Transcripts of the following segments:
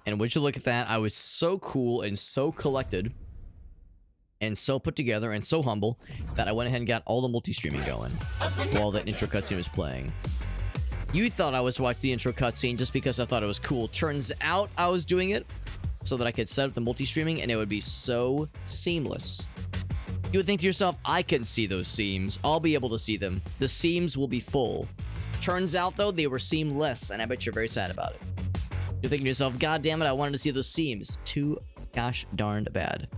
And would you look at that? I was so cool and so collected and so put together and so humble that I went ahead and got all the multi-streaming going while that intro cutscene was playing. You thought I was watching the intro cutscene just because I thought it was cool. Turns out I was doing it so that I could set up the multi-streaming and it would be so seamless. You would think to yourself, I can see those seams. I'll be able to see them. The seams will be full. Turns out, though, they were seamless, and I bet you're very sad about it. You're thinking to yourself, God damn it, I wanted to see those seams. Too gosh darned bad.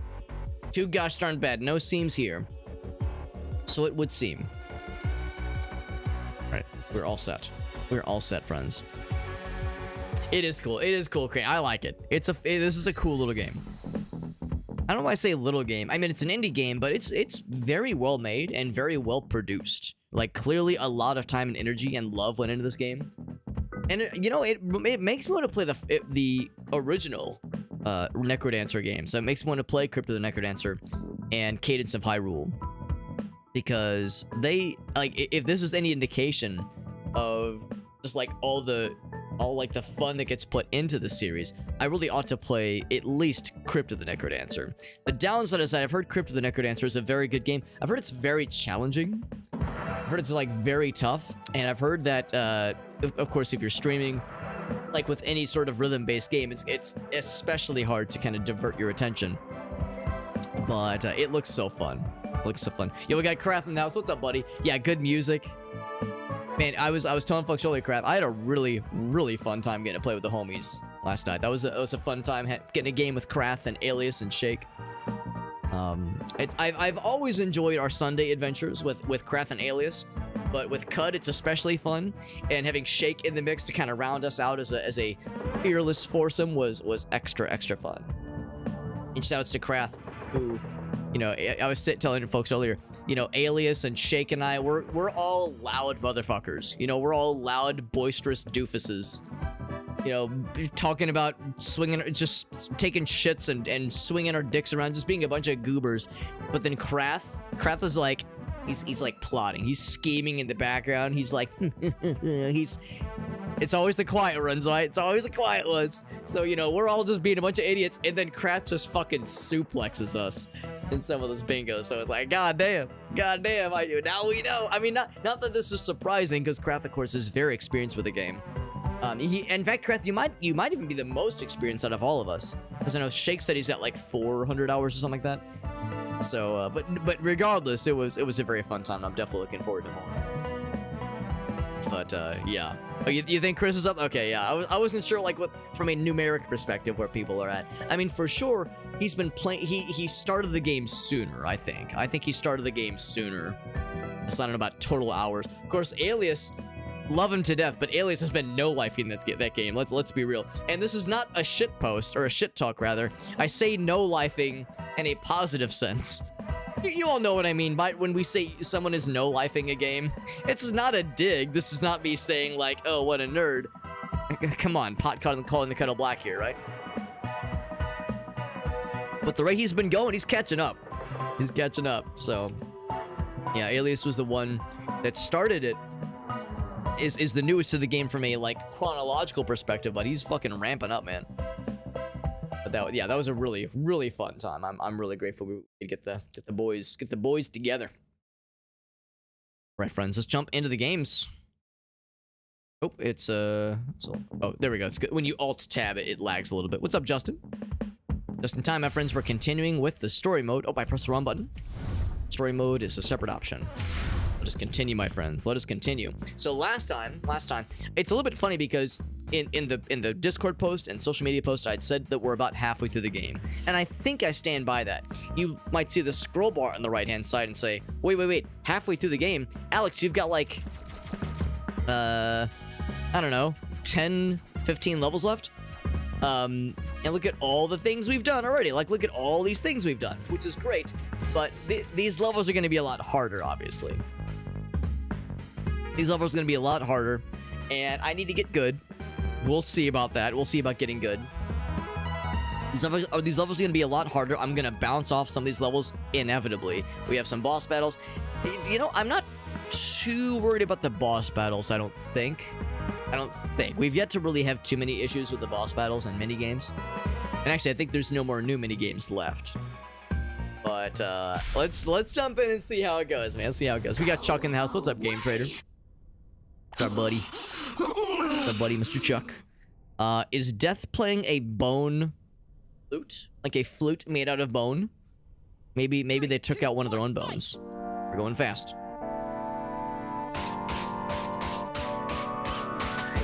Too gosh darned bad. No seams here. So it would seem. Alright, we're all set. We're all set, friends. It is cool. It is cool, Crane. I like it. This is a cool little game. I don't know why I say little game. I mean, it's an indie game, but it's very well made and very well produced. Like, clearly a lot of time and energy and love went into this game. And, it makes me want to play the original NecroDancer game. So it makes me want to play Crypt of the NecroDancer and Cadence of Hyrule. Because they, like, if this is any indication of just, like, all the fun that gets put into the series, I really ought to play at least Crypt of the NecroDancer. The downside is that I've heard Crypt of the NecroDancer is a very good game. I've heard it's very challenging. I've heard it's, like, very tough. And I've heard that, of course, if you're streaming, like with any sort of rhythm-based game, it's especially hard to kind of divert your attention. But it looks so fun. It looks so fun. Yo, we got Krath in the house. What's up, buddy? Yeah, good music. Man, I was telling folks earlier, Crap, I had a really, really fun time getting to play with the homies last night. That was a fun time getting a game with Krath and Alias and Shake. I've always enjoyed our Sunday adventures with Krath and Alias, but with Cud, it's especially fun. And having Shake in the mix to kind of round us out as a fearless foursome was extra fun. And shouts to Krath, who, I was telling folks earlier, Alias and Shake and I, we're all loud motherfuckers. We're all loud, boisterous doofuses. Talking about swinging, just taking shits and swinging our dicks around, just being a bunch of goobers. But then Krath is like, he's like plotting. He's scheming in the background. He's like, it's always the quiet ones, right? It's always the quiet ones. So, we're all just being a bunch of idiots. And then Krath just fucking suplexes us in some of those bingos. So it's like, God damn, now we know. I mean, not that this is surprising, because Krath, of course, is very experienced with the game. In fact, Krath, you might even be the most experienced out of all of us, because I know Shake said he's got like 400 hours or something like that. So, but regardless, it was a very fun time. I'm definitely looking forward to more. But yeah. Oh, you think Chris is up? Okay, yeah. I wasn't sure, like, what from a numeric perspective where people are at. I mean, for sure, he's been playing. He started the game sooner. I think he started the game sooner. It's not about total hours. Of course, Alias, love him to death, but Alias has been no-lifing that game. Let's be real. And this is not a shit post, or a shit talk, rather. I say no-lifing in a positive sense. You all know what I mean by when we say someone is no-lifing a game. It's not a dig. This is not me saying, like, oh, what a nerd. Come on, pot calling the kettle black here, right? But the rate he's been going, he's catching up. He's catching up, so... Yeah, Alias was the one that started it. Is the newest to the game from a, like, chronological perspective, but he's fucking ramping up, man. But that was a really, really fun time. I'm really grateful we could get the boys together. Right, friends, let's jump into the games. Oh, it's oh, there we go. It's good. When you alt tab it lags a little bit. What's up, Justin? Just in time, my friends. We're continuing with the story mode. Oh, I pressed the wrong button. Story mode is a separate option. Let us continue, my friends. Let us continue. So last time, it's a little bit funny because in the Discord post and social media post, I'd said that we're about halfway through the game, and I think I stand by that. You might see the scroll bar on the right-hand side and say, wait, halfway through the game, Alex, you've got like, I don't know, 10, 15 levels left. And look at all the things we've done already. Like, look at all these things we've done, which is great. But these levels are going to be a lot harder, obviously. These levels are going to be a lot harder, and I need to get good. We'll see about that. We'll see about getting good. These levels are going to be a lot harder. I'm going to bounce off some of these levels inevitably. We have some boss battles. I'm not too worried about the boss battles, I don't think. I don't think. We've yet to really have too many issues with the boss battles and mini games. And actually, I think there's no more new mini games left. But let's jump in and see how it goes, man. Let's see how it goes. We got Chuck in the house. What's up, Game Trader? What's our buddy? What's up, buddy, Mr. Chuck? Is Death playing a bone flute? Like a flute made out of bone? Maybe they took out one of their own bones. We're going fast.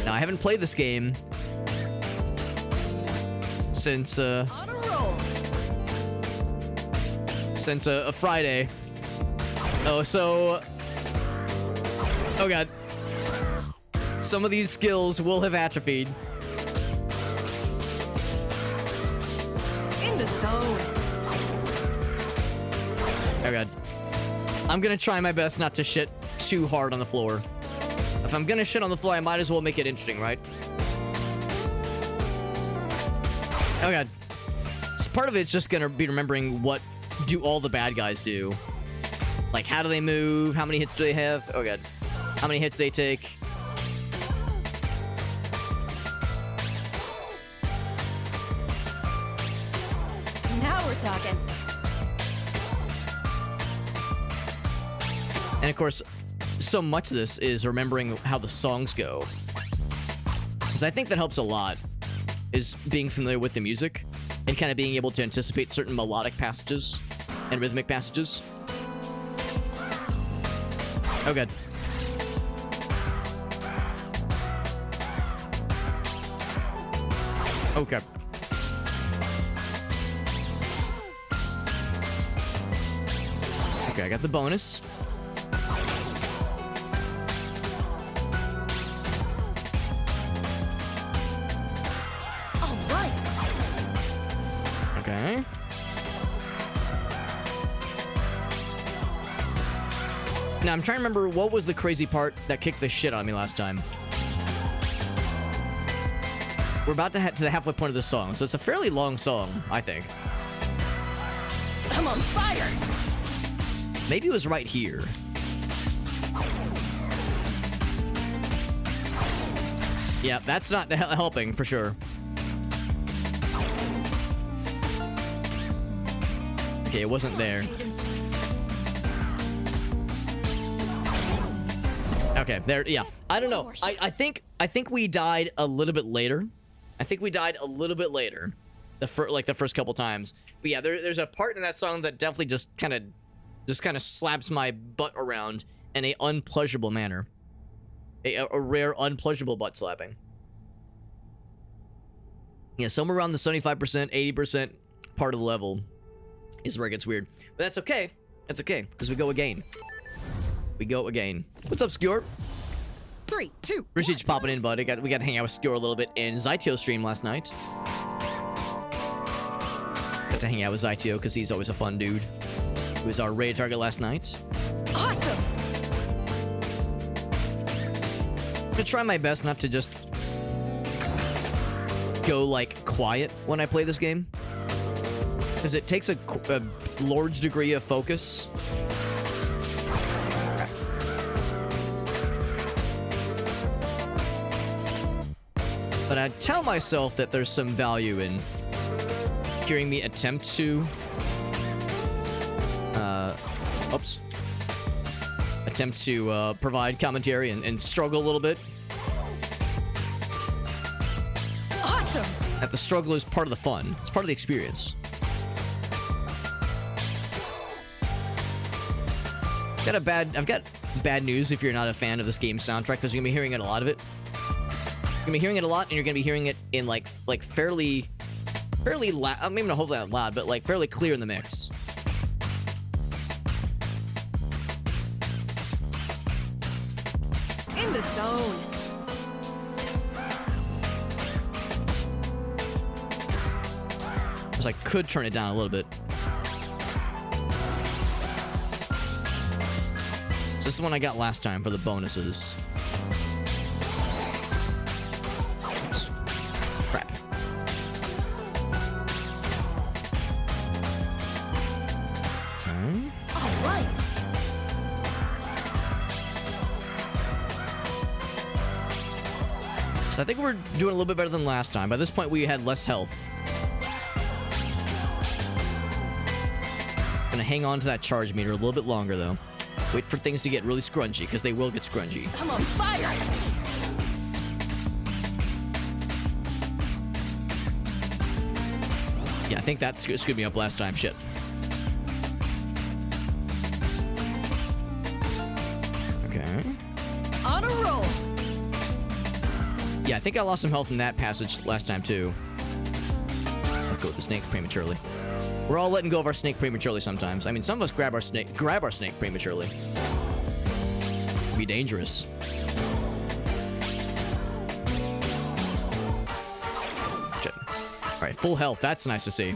Now, I haven't played this game since a Friday. Oh, so... Oh, God. Some of these skills will have atrophied. In the zone. Oh, God. I'm gonna try my best not to shit too hard on the floor. If I'm gonna shit on the floor, I might as well make it interesting, right? Oh, God. So part of it's just gonna be remembering what do all the bad guys do. Like, how do they move? How many hits do they have? Oh, God. How many hits they take? Now we're talking. And of course, so much of this is remembering how the songs go. Because I think that helps a lot, is being familiar with the music and kind of being able to anticipate certain melodic passages and rhythmic passages. Oh, God. Okay. Okay, I got the bonus. All right. Okay. Now, I'm trying to remember what was the crazy part that kicked the shit out of me last time. We're about to head to the halfway point of the song, so it's a fairly long song, I think. I'm on fire. Maybe it was right here. Yeah, that's not helping for sure. Okay, it wasn't there. Okay, there. Yeah, I don't know. I think we died a little bit later. I think we died a little bit later, the first couple times. But yeah, there's a part in that song that definitely just kind of slaps my butt around in a unpleasurable manner. A rare unpleasurable butt slapping. Yeah, somewhere around the 75%, 80% part of the level is where it gets weird. But that's okay. That's okay, because we go again. We go again. What's up, Skewer? 3, 2. Appreciate you popping in, bud. We got to hang out with Skewer a little bit in Zytio's stream last night. Got to hang out with Zytio because he's always a fun dude. He was our raid target last night. Awesome. I'm gonna try my best not to just go like quiet when I play this game, because it takes a large degree of focus. But I tell myself that there's some value in hearing me attempt to provide commentary and struggle a little bit. Awesome. That the struggle is part of the fun. It's part of the experience. I've got bad news if you're not a fan of this game's soundtrack, because you're gonna be hearing it a lot of it. You're gonna be hearing it a lot, and you're gonna be hearing it in like fairly loud. I mean, not hopefully not loud, but like fairly clear in the mix. In the zone. Because I could turn it down a little bit. So this is one I got last time for the bonuses. Oops. Crap. All right. So I think we're doing a little bit better than last time. By this point, we had less health. Gonna hang on to that charge meter a little bit longer, though. Wait for things to get really scrunchy, because they will get scrunchy. I'm on fire. Yeah, I think that screwed me up last time. Shit. Okay. On a roll. Yeah, I think I lost some health in that passage last time, too. I'll go with the snake prematurely. We're all letting go of our snake prematurely sometimes. I mean, some of us grab our snake prematurely. It'd be dangerous. Shit. All right, full health. That's nice to see.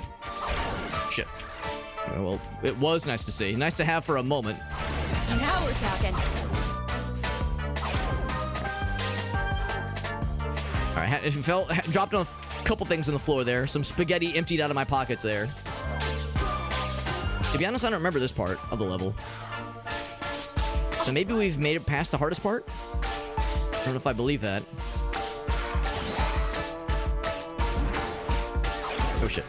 Shit. Well, it was nice to see. Nice to have for a moment. Now we're talking. All right, dropped on a couple things on the floor there. Some spaghetti emptied out of my pockets there. To be honest, I don't remember this part of the level. So maybe we've made it past the hardest part? I don't know if I believe that. Oh, shit.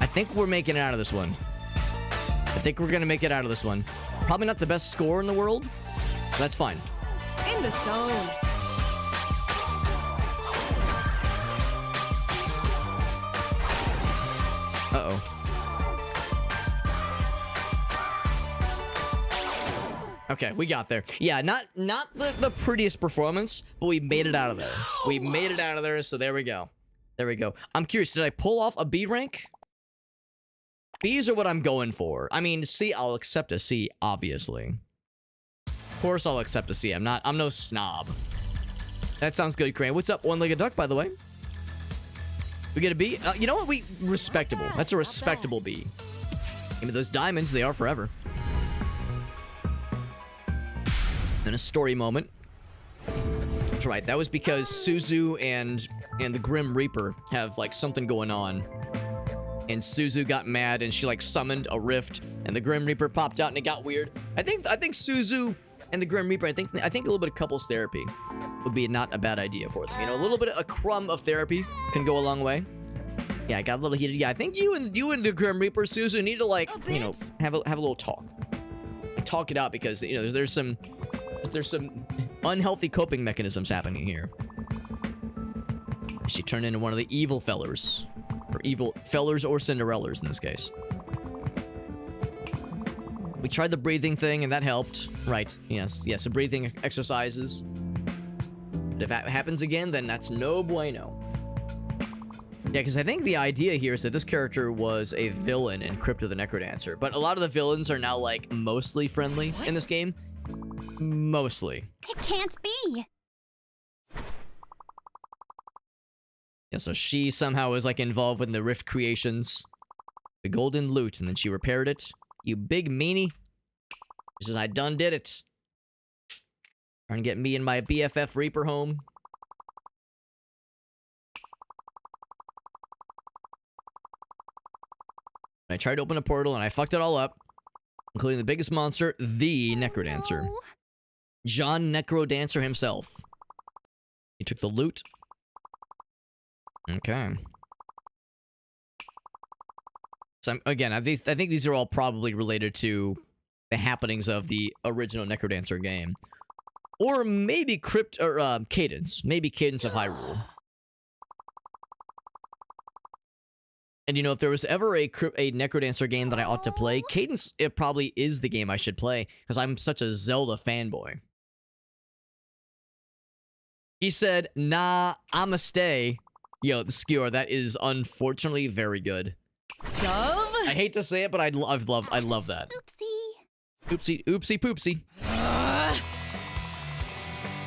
I think we're making it out of this one. I think we're gonna make it out of this one. Probably not the best score in the world. But that's fine. In the zone. Uh-oh. Okay, we got there. Yeah, not the prettiest performance, but we made it out of there. We made it out of there, so there we go. There we go. I'm curious, did I pull off a B rank? B's are what I'm going for. I mean, C, I'll accept a C, obviously. Of course I'll accept a C. I'm no snob. That sounds good, Crane. What's up, one-legged duck, by the way? We get a B? You know what? Respectable. That's a respectable B. Give me those diamonds. They are forever. Then a story moment. That's right. That was because Suzu and the Grim Reaper have, like, something going on. And Suzu got mad and she like summoned a rift and the Grim Reaper popped out and it got weird. I think Suzu and the Grim Reaper, I think a little bit of couples therapy would be not a bad idea for them. You know, a little bit of a crumb of therapy can go a long way. Yeah, I got a little heated. Yeah, I think you and the Grim Reaper, Suzu, need to like, you know, have a little talk. Talk it out because, you know, there's some unhealthy coping mechanisms happening here. She turned into one of the evil fellers. Or evil fellers or Cinderellas in this case. We tried the breathing thing and that helped. Right, yes, the breathing exercises. But if that happens again, then that's no bueno. Yeah, because I think the idea here is that this character was a villain in Crypto the NecroDancer. But a lot of the villains are now, like, mostly friendly in this game. Mostly. It can't be. Yeah, so she somehow was, like, involved with the Rift creations. The golden loot, and then she repaired it. You big meanie. She says, I done did it. Trying to get me and my BFF Reaper home. I tried to open a portal, and I fucked it all up. Including the biggest monster, the NecroDancer. Oh. John NecroDancer himself. He took the loot. Okay. So, again, I think these are all probably related to the happenings of the original NecroDancer game. Or maybe Cadence. Maybe Cadence of Hyrule. And, you know, if there was ever a NecroDancer game that I ought to play, Cadence, it probably is the game I should play, because I'm such a Zelda fanboy. He said, nah, I'ma stay. Yo, the skewer, that is unfortunately very good. Dove? I hate to say it, but I love that. Oopsie. Oopsie poopsie.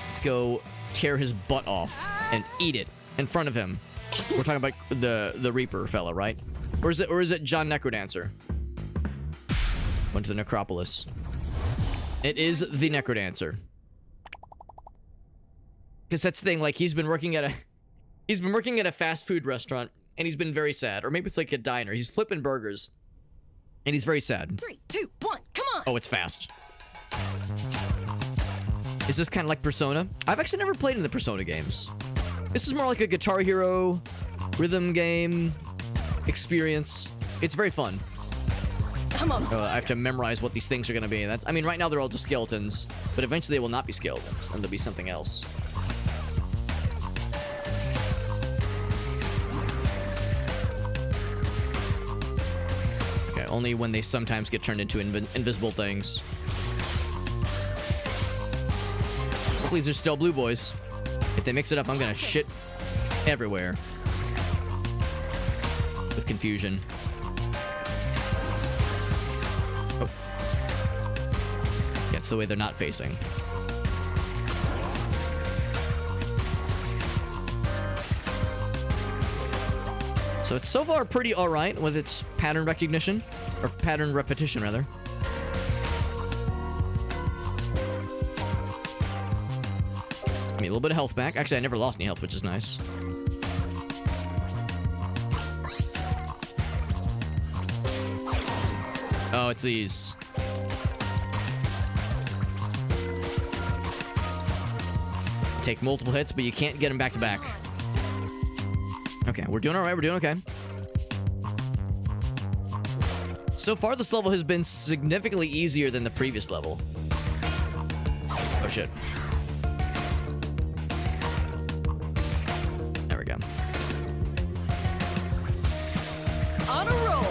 Let's go tear his butt off and eat it in front of him. We're talking about the Reaper fella, right? Or is it John NecroDancer? Went to the Necropolis. It is the NecroDancer. Because that's the thing, like, he's been working at He's been working at a fast food restaurant, and he's been very sad. Or maybe it's like a diner. He's flipping burgers, and he's very sad. 3, 2, 1, come on! Oh, it's fast. Is this kind of like Persona? I've actually never played in the Persona games. This is more like a Guitar Hero rhythm game experience. It's very fun. Come on. I have to memorize what these things are going to be. I mean, right now they're all just skeletons, but eventually they will not be skeletons, and they'll be something else. Okay, only when they sometimes get turned into invisible things. Hopefully they're still blue boys. If they mix it up, I'm gonna shit everywhere. With confusion. Oh. Yeah, it's the way they're not facing. So it's so far pretty alright with its pattern recognition. Or pattern repetition, rather. Give me a little bit of health back. Actually, I never lost any health, which is nice. Oh, it's these. Take multiple hits, but you can't get them back to back. Okay, we're doing all right. We're doing okay. So far, this level has been significantly easier than the previous level. Oh, shit. There we go. On a roll.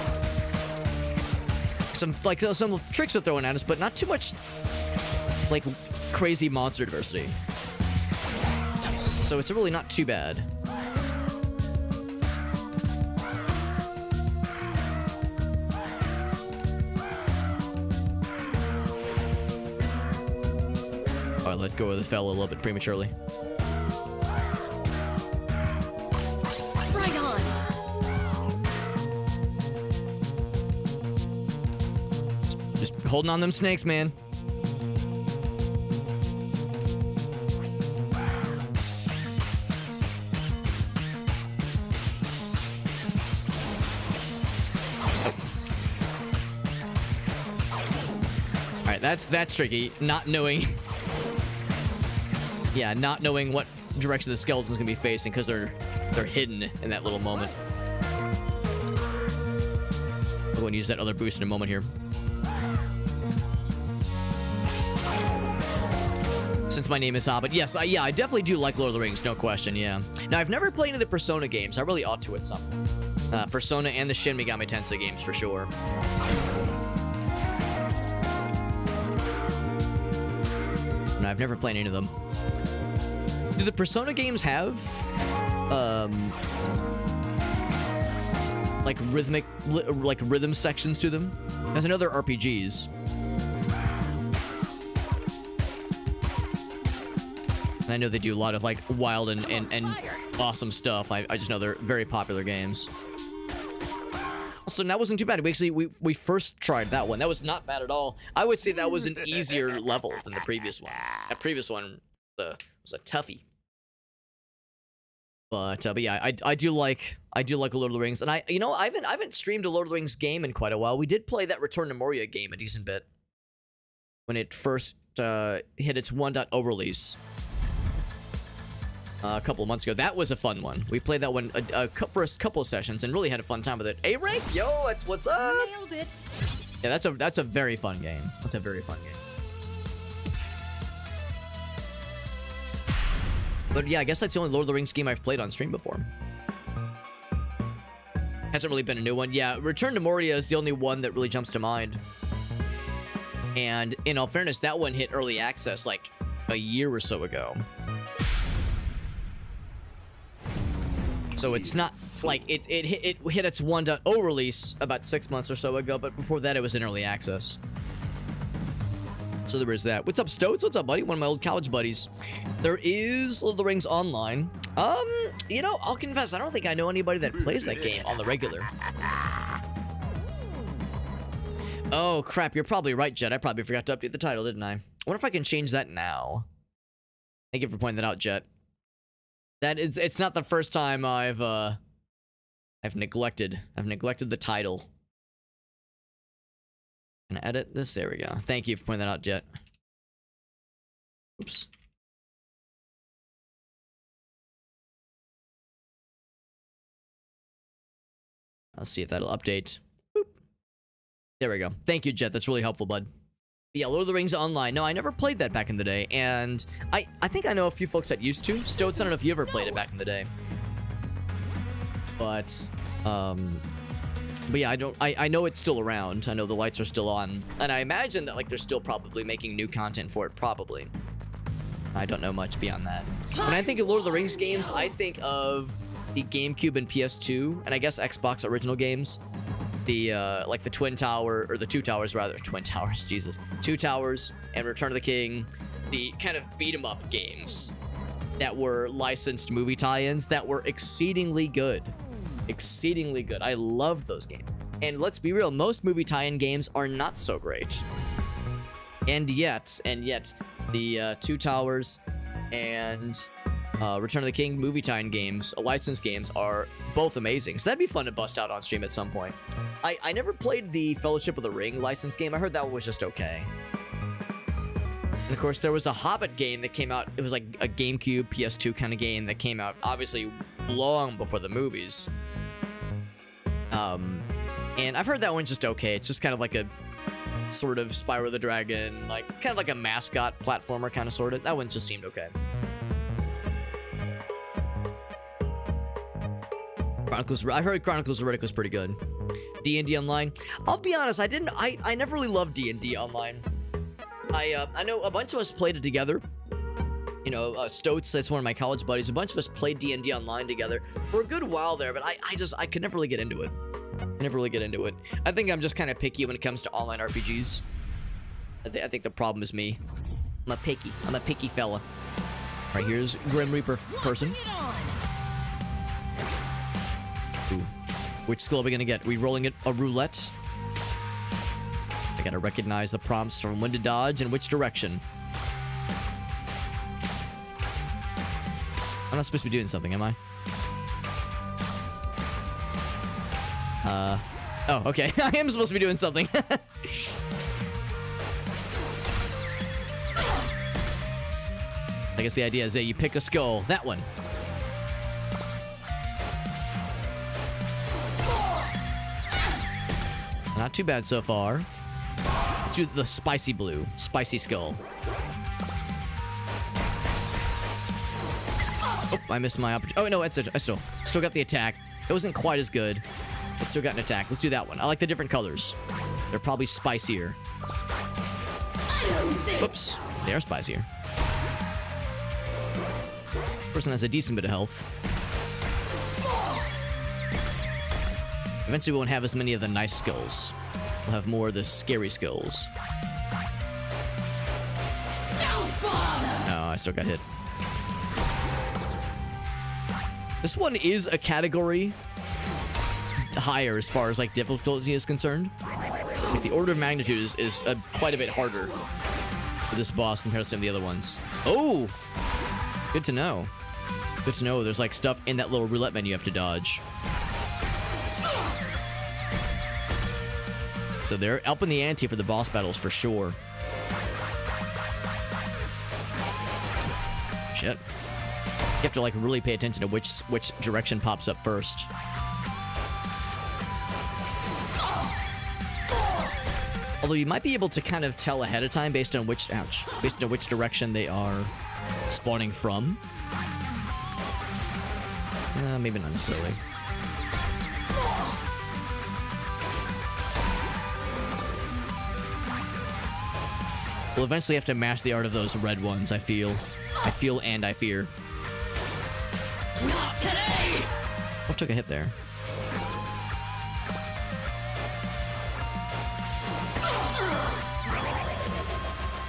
Some tricks are throwing at us, but not too much, like, crazy monster diversity. So it's really not too bad. Oh, I let go of the fella a little bit prematurely. Right on. Just holding on them snakes, man. Alright, that's tricky. Not knowing... Yeah, not knowing what direction the skeleton's gonna be facing because they're hidden in that little moment. We're going to use that other boost in a moment here. Since my name is Hobbit, yes, I definitely do like Lord of the Rings, no question, yeah. Now, I've never played any of the Persona games. I really ought to at some point. Persona and the Shin Megami Tensei games, for sure. No, I've never played any of them. Do the Persona games have, like rhythm sections to them? As in other RPGs. And I know they do a lot of like wild and awesome stuff. I just know they're very popular games. So that wasn't too bad. We first tried that one. That was not bad at all. I would say that was an easier level than the previous one. That previous one was a toughie. But yeah, I do like Lord of the Rings, and I haven't streamed a Lord of the Rings game in quite a while. We did play that Return to Moria game a decent bit when it first hit its 1.0 release a couple of months ago. That was a fun one. We played that one first couple of sessions and really had a fun time with it. A rank, yo, what's up? Nailed it. Yeah, that's a very fun game. That's a very fun game. But yeah, I guess that's the only Lord of the Rings game I've played on stream before. Hasn't really been a new one. Yeah, Return to Moria is the only one that really jumps to mind. And in all fairness, that one hit early access like a year or so ago. So it's not like it hit its 1.0 release about 6 months or so ago, but before that it was in early access. So there is that. What's up, Stoats? What's up, buddy? One of my old college buddies. There is Lord of the Rings Online. You know, I'll confess, I don't think I know anybody that plays that game on the regular. Oh, crap. You're probably right, Jet. I probably forgot to update the title, didn't I? I wonder if I can change that now. Thank you for pointing that out, Jet. It's not the first time I've neglected the title. Can I edit this? There we go. Thank you for pointing that out, Jet. Oops. Let's see if that'll update. Boop. There we go. Thank you, Jet. That's really helpful, bud. Yeah, Lord of the Rings Online. No, I never played that back in the day, and I think I know a few folks that used to. Stoats, I don't know if you ever played it back in the day. But yeah, I know it's still around. I know the lights are still on, and I imagine that like they're still probably making new content for it, probably. I don't know much beyond that. When I think of Lord of the Rings games, I think of the GameCube and PS2, and I guess Xbox original games. The like the Twin Tower, or the Two Towers rather. Twin Towers, Jesus. Two Towers and Return of the King. The kind of beat 'em up games that were licensed movie tie-ins that were exceedingly good. Exceedingly good. I loved those games. And let's be real, most movie tie-in games are not so great. And yet, the Two Towers and Return of the King movie tie-in games, licensed games, are both amazing. So that'd be fun to bust out on stream at some point. I never played the Fellowship of the Ring licensed game. I heard that one was just okay. And of course, there was a Hobbit game that came out. It was like a GameCube, PS2 kind of game that came out, obviously, long before the movies. And I've heard that one's just okay. It's just kind of like a sort of Spyro the Dragon, like kind of like a mascot platformer kind of sort of. That one just seemed okay. I've heard Chronicles of Riddick was pretty good. D&D Online. I'll be honest, I never really loved D&D Online. I know a bunch of us played it together. You know, Stoats, that's one of my college buddies. A bunch of us played D&D Online together for a good while there, but I could never really get into it. I think I'm just kind of picky when it comes to online RPGs. I think the problem is me. I'm a picky fella. All right, here's Grim Reaper person. Bring it on. Ooh. Which skill are we gonna get? Are we rolling it a roulette? I gotta recognize the prompts from when to dodge and which direction. I'm not supposed to be doing something, am I? Oh, okay. I am supposed to be doing something. I guess the idea is that you pick a skull. That one. Not too bad so far. Let's do the spicy blue. Spicy skull. Oh, I missed my opportunity. Oh, no, I still got the attack. It wasn't quite as good. But still got an attack. Let's do that one. I like the different colors. They're probably spicier. Oops. They are spicier. Person has a decent bit of health. Eventually we won't have as many of the nice skulls. We'll have more of the scary skulls. No, I still got hit. This one is a category higher as far as like difficulty is concerned. Like, the order of magnitude is quite a bit harder for this boss compared to some of the other ones. Oh! Good to know. Good to know there's like stuff in that little roulette menu you have to dodge. So they're upping the ante for the boss battles for sure. Shit. You have to like really pay attention to which direction pops up first. Although you might be able to kind of tell ahead of time based on which direction they are spawning from. Maybe not necessarily. We'll eventually have to master the art of those red ones, I feel. I feel and I fear. Not today. Oh, took a hit there.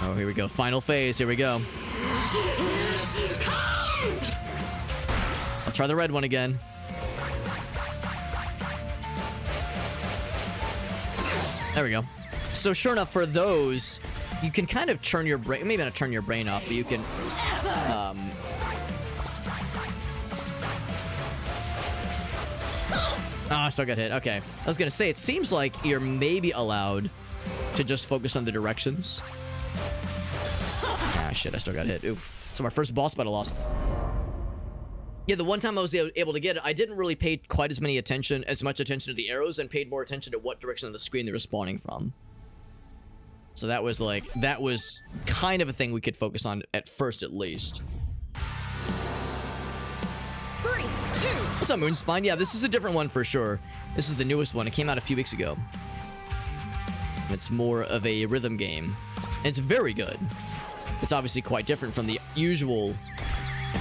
Oh, here we go. Final phase. Here we go. I'll try the red one again. There we go. So sure enough, for those, you can kind of turn your brain, maybe not turn your brain off, but you can I still got hit. Okay. I was gonna say, it seems like you're maybe allowed to just focus on the directions. Ah, shit, I still got hit. Oof. So my first boss battle lost. Yeah, the one time I was able to get it, I didn't really pay quite as much attention to the arrows and paid more attention to what direction of the screen they were spawning from. So that was kind of a thing we could focus on at first, at least. 3, 2. What's up, Moonspine? Yeah, this is a different one for sure. This is the newest one. It came out a few weeks ago. It's more of a rhythm game. And it's very good. It's obviously quite different from the usual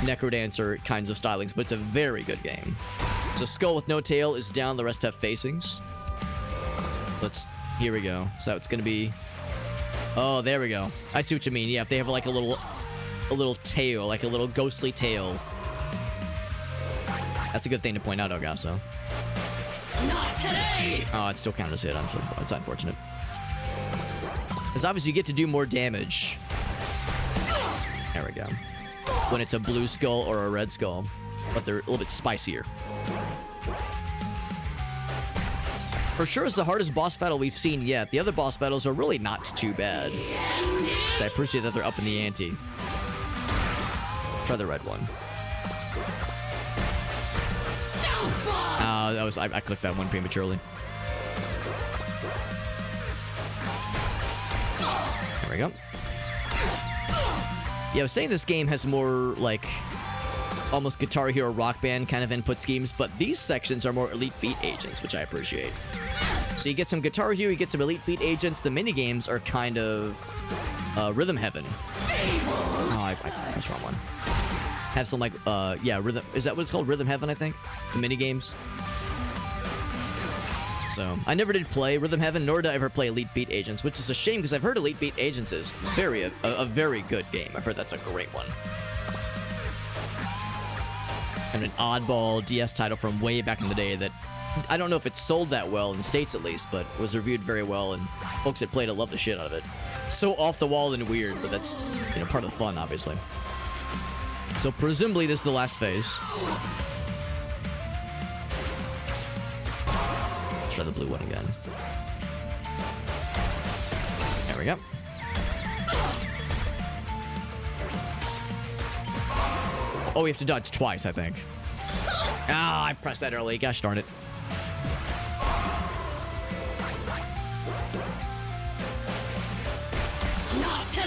NecroDancer kinds of stylings, but it's a very good game. So skull with no tail is down, the rest have facings. Here we go. So it's gonna be, oh, there we go. I see what you mean. Yeah, if they have like a little tail, like a little ghostly tail. That's a good thing to point out, Elgaso. Not today. Oh, it still counted as hit. It's unfortunate. Because obviously you get to do more damage. There we go. When it's a blue skull or a red skull, but they're a little bit spicier. For sure, it's the hardest boss battle we've seen yet. The other boss battles are really not too bad. So I appreciate that they're up in the ante. Try the red one. I clicked that one prematurely. There we go. Yeah, I was saying this game has more, like, almost Guitar Hero Rock Band kind of input schemes, but these sections are more Elite Beat agents, which I appreciate. So you get some Guitar Hero, you get some Elite Beat agents. The minigames are kind of Rhythm Heaven. Oh, that's the wrong one. Have some, like, yeah, Rhythm... Is that what it's called? Rhythm Heaven, I think? The minigames. So, I never did play Rhythm Heaven, nor did I ever play Elite Beat Agents, which is a shame because I've heard Elite Beat Agents is a very good game. I've heard that's a great one. And an oddball DS title from way back in the day that I don't know if it sold that well in the States at least, but was reviewed very well, and folks that played it loved the shit out of it. So off the wall and weird, but that's, you know, part of the fun, obviously. So presumably this is the last phase. Let's try the blue one again. There we go. Oh, we have to dodge twice, I think. Ah, I pressed that early. Gosh darn it.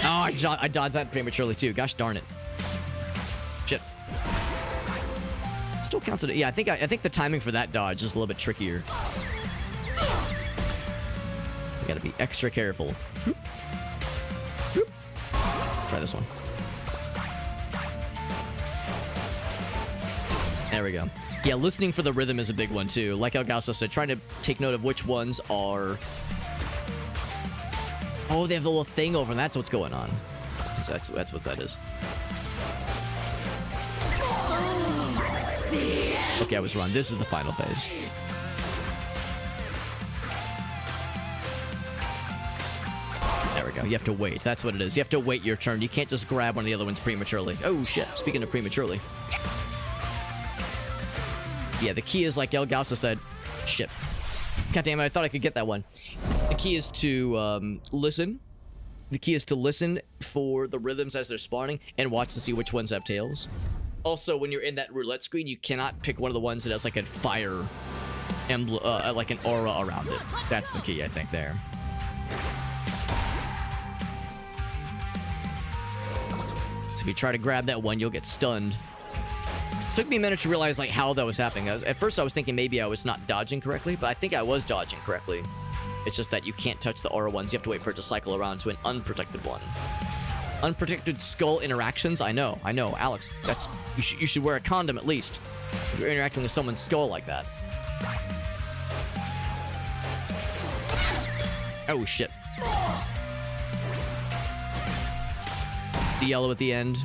Oh, I dodged that prematurely too. Gosh darn it. Shit. Still counts it. Yeah, I think the timing for that dodge is a little bit trickier. We gotta be extra careful. Try this one. There we go. Yeah, listening for the rhythm is a big one too. Like Elgaso said, trying to take note of which ones are... Oh, they have the little thing over, and that's what's going on. So that's what that is. Okay, I was wrong. This is the final phase. There we go. You have to wait. That's what it is. You have to wait your turn. You can't just grab one of the other ones prematurely. Oh, shit. Speaking of prematurely. Yeah, the key is, like Elgaso said... Shit. God damn it, I thought I could get that one. The key is to listen. The key is to listen for the rhythms as they're spawning and watch to see which ones have tails. Also, when you're in that roulette screen, you cannot pick one of the ones that has like a fire emblem, like an aura around it. That's the key, I think, there. So if you try to grab that one, you'll get stunned. Took me a minute to realize like how that was happening. At first I was thinking maybe I was not dodging correctly, but I think I was dodging correctly. It's just that you can't touch the aura ones. You have to wait for it to cycle around to an unprotected one. Unprotected skull interactions? I know. Alex, that's... You should wear a condom at least. If you're interacting with someone's skull like that. Oh, shit. The yellow at the end.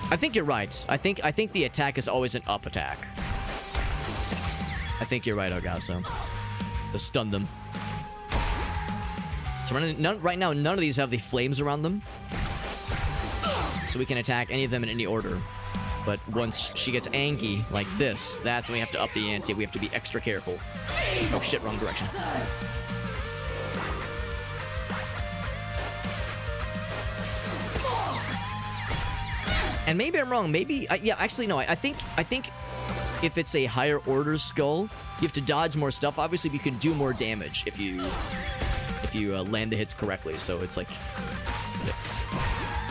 I think you're right. I think the attack is always an up attack. I think you're right, Elgaso. To stun them. So right now, none of these have the flames around them. So we can attack any of them in any order. But once she gets angry like this, that's when we have to up the ante. We have to be extra careful. Oh shit, wrong direction. And maybe I'm wrong. Maybe, yeah, actually, no. I think if it's a higher order skull, you have to dodge more stuff. Obviously, you can do more damage if you land the hits correctly. So it's like,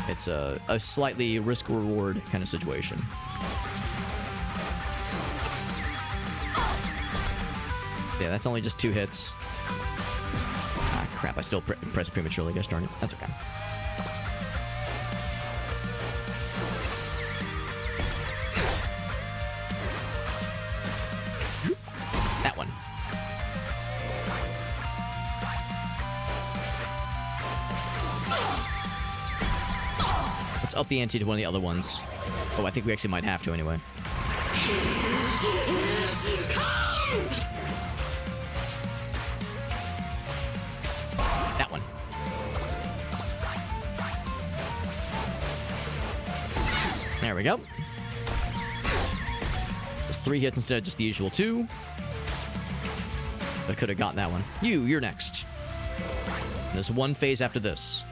it's a slightly risk-reward kind of situation. Yeah, that's only just 2 hits. Ah, crap. I still pressed prematurely. Gosh darn it. That's okay. That one. Let's up the ante to one of the other ones. Oh, I think we actually might have to anyway. It comes! That one. There we go. There's 3 hits instead of just the usual 2. I could have gotten that one. You're next. And there's 1 phase after this.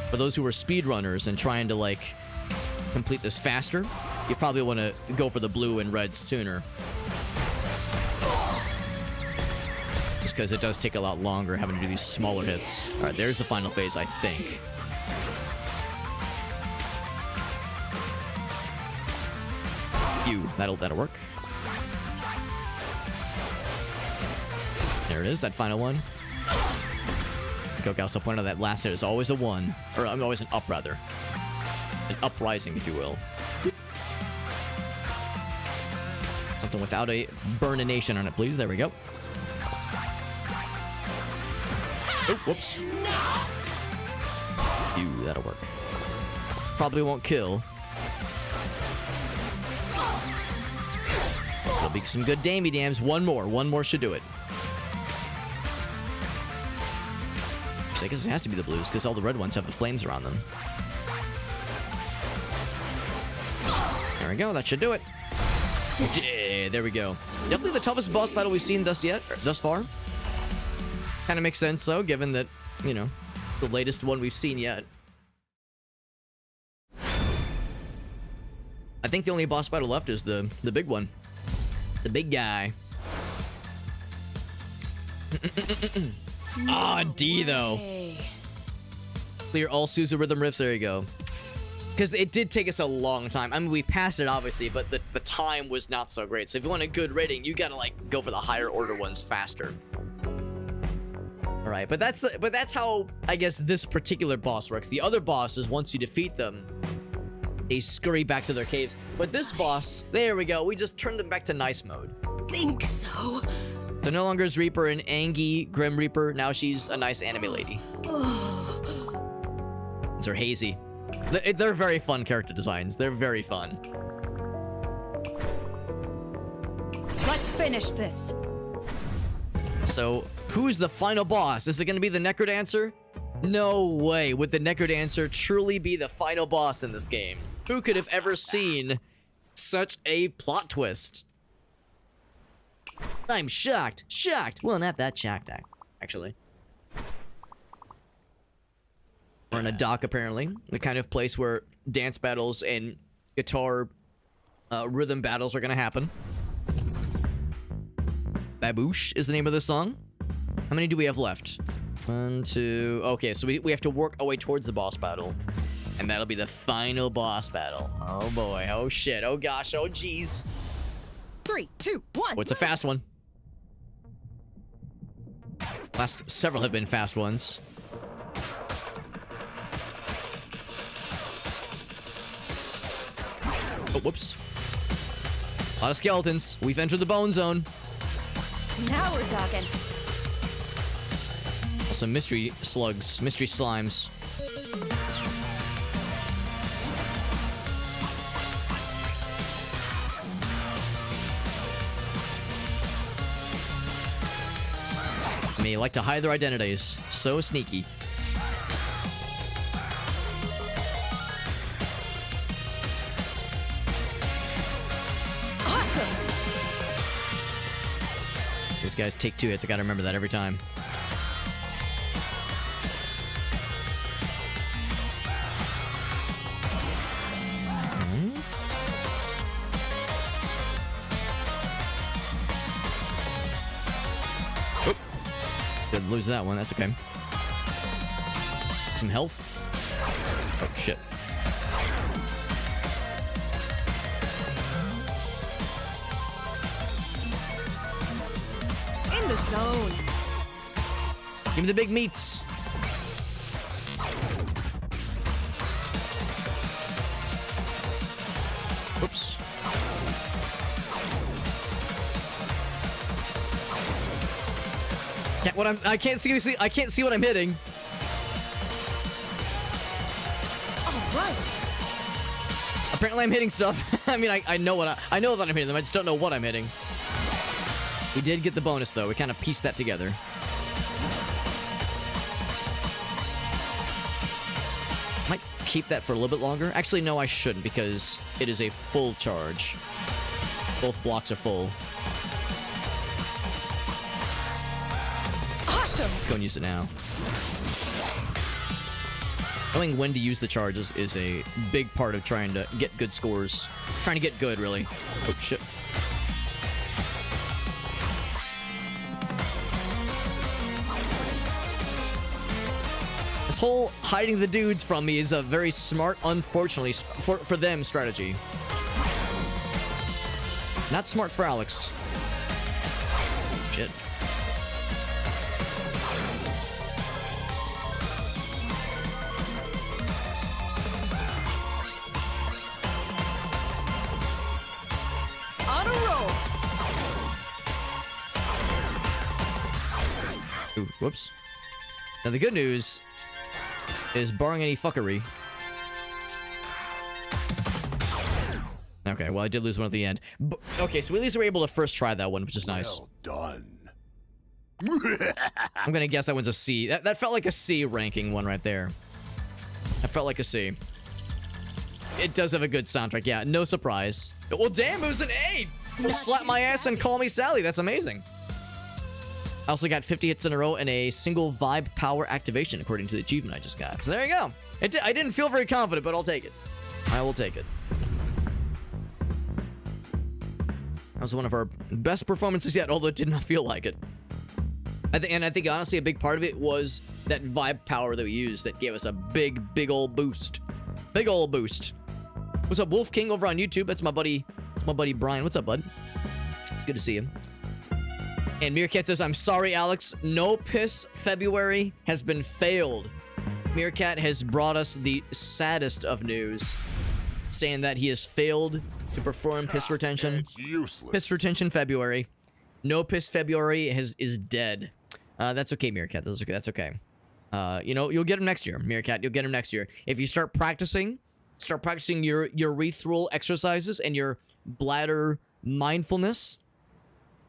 For those who are speedrunners and trying to, like, complete this faster, you probably want to go for the blue and red sooner. Just because it does take a lot longer having to do these smaller hits. Alright, there's the final phase, I think. That'll work. There it is, that final one. Okay, also point out that last hit is always a 1. Or, always an up, rather. An uprising, if you will. Something without a burnination on it, please. There we go. Oh, whoops. That'll work. Probably won't kill. There'll be some good dammy dams. One more should do it. I guess it has to be the blues, because all the red ones have the flames around them. There we go, that should do it. Yeah, there we go. Definitely the toughest boss battle we've seen thus far. Kind of makes sense, though, given that, you know, the latest one we've seen yet. I think the only boss battle left is the big one. The big guy. Ah, D, though. Clear all Sousa rhythm riffs. There you go. Because it did take us a long time. I mean, we passed it, obviously, but the time was not so great. So if you want a good rating, you gotta, like, go for the higher order ones faster. Alright, but that's how, I guess, this particular boss works. The other bosses, once you defeat them, they scurry back to their caves. But this boss, there we go. We just turned them back to nice mode. Think so. So no longer is Reaper an Angie Grim Reaper. Now she's a nice anime lady. These are hazy. They're very fun character designs. They're very fun. Let's finish this. So, who's the final boss? Is it going to be the NecroDancer? No way would the NecroDancer truly be the final boss in this game. Who could have ever seen such a plot twist? I'm shocked. Shocked. Well, not that shocked, actually. We're in a dock, apparently. The kind of place where dance battles and guitar rhythm battles are going to happen. Baboosh is the name of the song. How many do we have left? 1, 2... Okay, so we have to work our way towards the boss battle. And that'll be the final boss battle. Oh boy. Oh shit. Oh gosh. Oh jeez. 3, 2, 1. Oh, it's a fast one. Last several have been fast ones. Oh, whoops. A lot of skeletons. We've entered the bone zone. Now we're talking. Also, mystery slugs, mystery slimes. They like to hide their identities. So sneaky. these guys take 2 hits. I gotta remember that every time. Did lose that one. That's okay. Some health. Oh, shit. In the zone. Give me the big meats. Oops. I can't see what I'm hitting. All right. Apparently I'm hitting stuff. I mean, I know that I'm hitting them. I just don't know what I'm hitting. We did get the bonus though. We kind of pieced that together. Might keep that for a little bit longer. Actually, no, I shouldn't because it is a full charge. Both blocks are full. Awesome. Let's go and use it now. Knowing when to use the charges is a big part of trying to get good scores. Trying to get good, really. Oh, shit. This whole hiding the dudes from me is a very smart, unfortunately, for them strategy. Not smart for Alex. Shit. On a roll. Ooh, whoops. Now the good news is, barring any fuckery. Okay, well I did lose one at the end. Okay, so we at least were able to first try that one, which is nice. Well done. I'm gonna guess that one's a C. That felt like a C ranking one right there. That felt like a C. It does have a good soundtrack, yeah, no surprise. Well, damn, it was an A! Well, slap my ass and call me Sally, that's amazing. I also got 50 hits in a row and a single vibe power activation, according to the achievement I just got. So there you go. I didn't feel very confident, but I'll take it. I will take it. That was one of our best performances yet, although it did not feel like it. I think honestly a big part of it was that vibe power that we used that gave us a big old boost. Big old boost. What's up, Wolf King over on YouTube? That's my buddy Brian. What's up, bud? It's good to see you. And Meerkat says, I'm sorry, Alex. No Piss February has been failed. Meerkat has brought us the saddest of news, saying that he has failed to perform piss retention. It's useless. Piss retention February. No Piss February is dead. That's okay, Meerkat. That's okay. You know, you'll get him next year, Meerkat. You'll get him next year. If you start practicing your urethral exercises and your bladder mindfulness,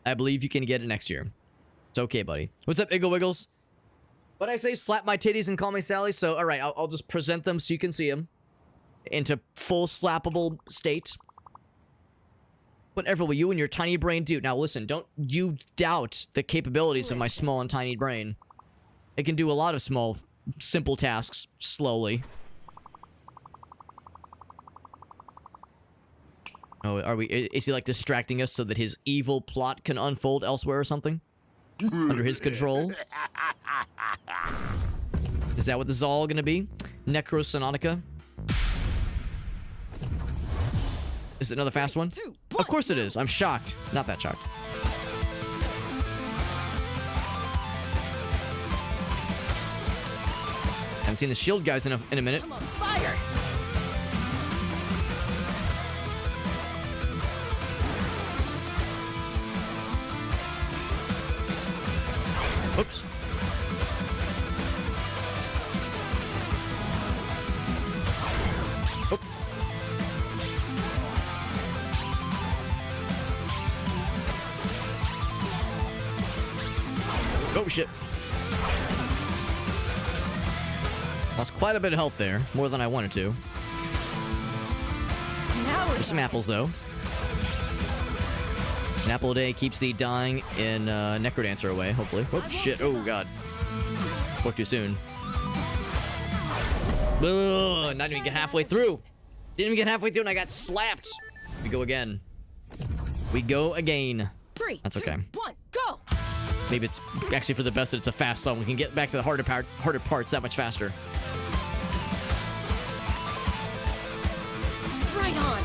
I believe you can get it next year. It's okay, buddy. What's up, Iggle Wiggles? What I say, slap my titties and call me Sally. So, all right, I'll just present them so you can see them into full slappable state. Whatever will you and your tiny brain do? Now, listen, don't you doubt the capabilities of my small and tiny brain. It can do a lot of small, simple tasks slowly. Oh, is he like distracting us so that his evil plot can unfold elsewhere or something? Under his control? Is that what this is all gonna be? Necrosononica? Is it another fast one? Of course it is. I'm shocked. Not that shocked. Haven't seen the shield guys in a minute. I'm on fire. Oops. Oh. Oh, shit. Lost quite a bit of health there. More than I wanted to. Now we're There's some apples, though. An apple a day keeps the dying in NecroDancer away, hopefully. Oh, shit. Oh, God. Spoke too soon. Ugh, not even get halfway through. Didn't even get halfway through and I got slapped. We go again. We go again. 3, That's okay. 2, 1, go! Maybe it's actually for the best that it's a fast song. We can get back to the harder parts that much faster. Right on.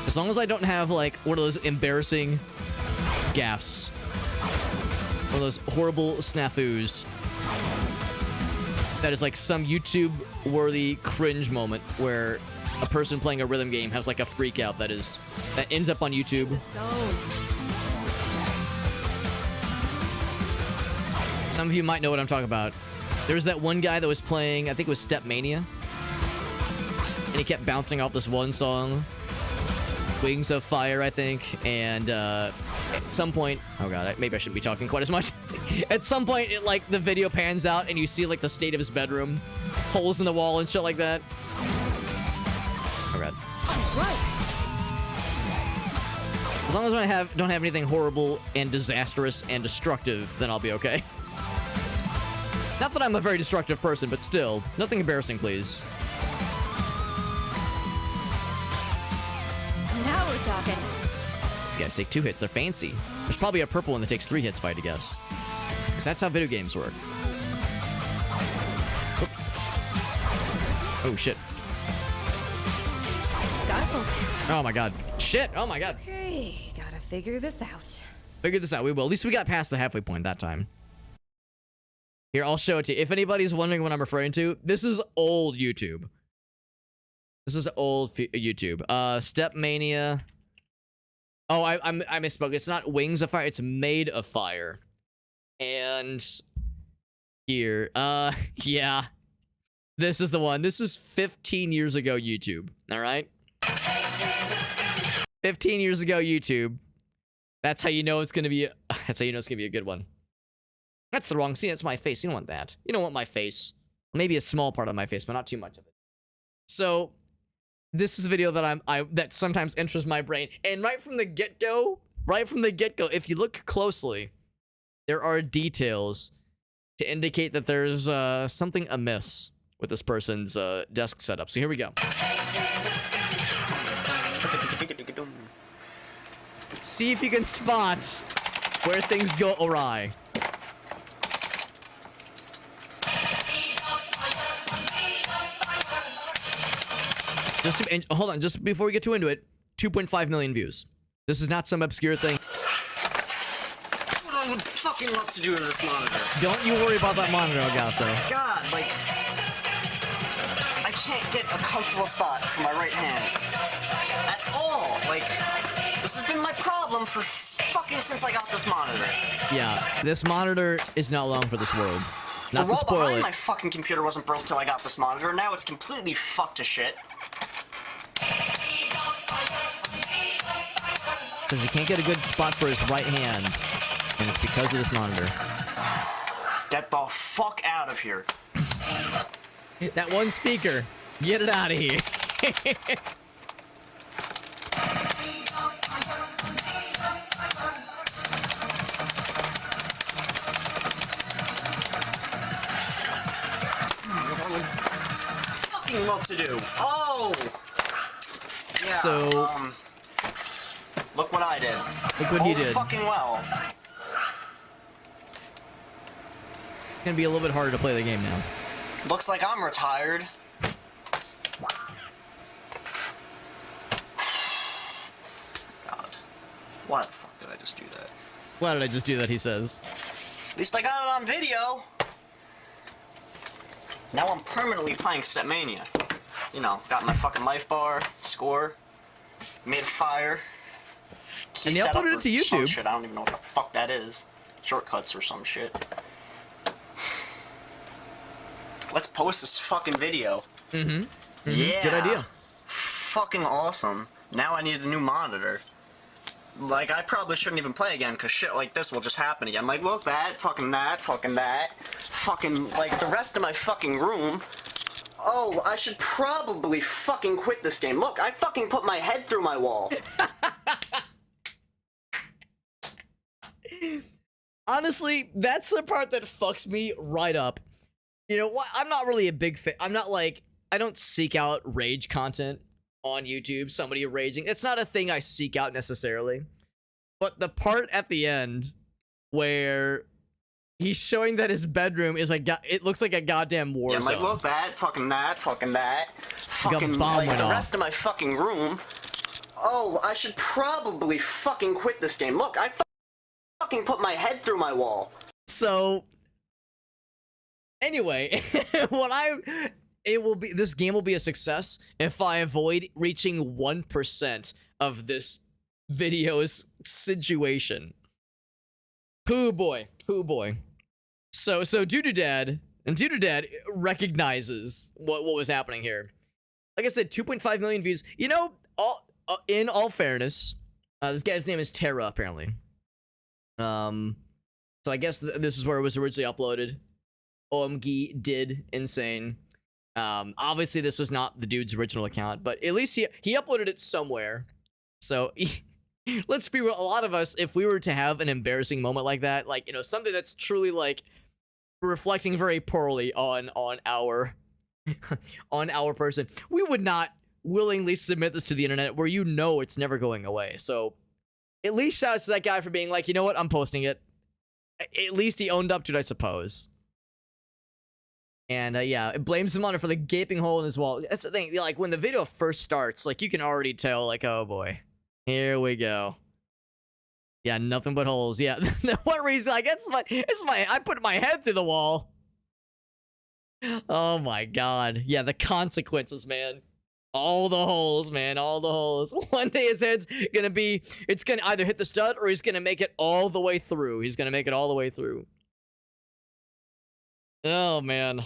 As long as I don't have, like, one of those embarrassing gaffes. One of those horrible snafus. That is like some YouTube-worthy cringe moment where a person playing a rhythm game has like a freak out that ends up on YouTube. The zone. Some of you might know what I'm talking about. There was that one guy that was playing, I think it was Step Mania. And he kept bouncing off this one song. Wings of Fire, I think. And at some point, oh god, maybe I shouldn't be talking quite as much. At some point, like the video pans out and you see like the state of his bedroom, holes in the wall and shit like that. Oh god. All right. As long as I don't have anything horrible and disastrous and destructive, then I'll be okay. Not that I'm a very destructive person, but still, nothing embarrassing, please. Now we're talking. These guys take 2 hits. They're fancy. There's probably a purple one that takes 3 hits, if I had to guess. Because that's how video games work. Oop. Oh, shit. Gotta focus. Oh, my God. Shit. Oh, my God. Okay, gotta figure this out. Figure this out. We will. At least we got past the halfway point that time. Here, I'll show it to you. If anybody's wondering what I'm referring to, this is old YouTube. This is old YouTube. Step Mania. Oh, I misspoke. It's not Wings of Fire. It's Made of Fire. And here, yeah, this is the one. This is 15 years ago YouTube. All right, 15 years ago YouTube. That's how you know it's gonna be. That's how you know it's gonna be a good one. That's the wrong. See, that's my face. You don't want that. You don't want my face. Maybe a small part of my face, but not too much of it. So. This is a video that that sometimes enters my brain, and right from the get-go, if you look closely, there are details to indicate that there's something amiss with this person's desk setup. So here we go. See if you can spot where things go awry. Hold on, just before we get too into it, 2.5 million views. This is not some obscure thing. What I would fucking love to do in this monitor. Don't you worry about that monitor, Elgaso. God, like, I can't get a comfortable spot for my right hand at all. Like, this has been my problem for fucking since I got this monitor. Yeah, this monitor is not long for this world. Not to spoil it. My fucking computer wasn't broke till I got this monitor. Now it's completely fucked to shit. Says he can't get a good spot for his right hand, and it's because of this monitor. Get the fuck out of here. That one speaker. Get it out of here. Fucking love to do. Oh! Yeah, so... look what I did. Look what he did. Fucking well. It's gonna be a little bit harder to play the game now. Looks like I'm retired. God. Why the fuck did I just do that? Why did I just do that, he says. At least I got it on video. Now I'm permanently playing Step Mania. You know, got my fucking life bar, score, made a fire. And they uploaded it to YouTube. Shit, I don't even know what the fuck that is. Shortcuts or some shit. Let's post this fucking video. Yeah. Good idea. Fucking awesome. Now I need a new monitor. Like, I probably shouldn't even play again, because shit like this will just happen again. Like, look, that, fucking that, fucking that. Fucking, like, the rest of my fucking room. Oh, I should probably fucking quit this game. Look, I fucking put my head through my wall. Honestly, that's the part that fucks me right up. You know what? I'm not really a big fan. I'm not like, I don't seek out rage content on YouTube. Somebody raging. It's not a thing I seek out necessarily. But the part at the end where he's showing that his bedroom is like, it looks like a goddamn war Yeah, zone. Mike, look, that, fucking that, fucking that. Fucking, bomb like, went the off. rest of my fucking room. Oh, I should probably fucking quit this game. Look, I fucking put my head through my wall. So, anyway, this game will be a success if I avoid reaching 1% of this video's situation. Hoo boy. So Doodoo Dad recognizes what was happening here. Like I said, 2.5 million views. You know, in all fairness, this guy's name is Terra, apparently. So I guess this is where it was originally uploaded. OMG did insane. Obviously this was not the dude's original account, but at least he uploaded it somewhere. So let's be real, a lot of us, if we were to have an embarrassing moment like that, like, you know, something that's truly like reflecting very poorly on our on our person, we would not willingly submit this to the internet where you know it's never going away. So at least shout out to that guy for being like, you know what, I'm posting it. At least he owned up to it, I suppose. And yeah, it blames him on it for the gaping hole in his wall. That's the thing, like when the video first starts, like you can already tell, like, oh boy, here we go. Yeah, nothing but holes. Yeah, one reason, like, it's my, I put my head through the wall. Oh my god. Yeah, the consequences, man. All the holes, man, all the holes. One day his head's gonna be, it's gonna either hit the stud or he's gonna make it all the way through. He's gonna make it all the way through. Oh man,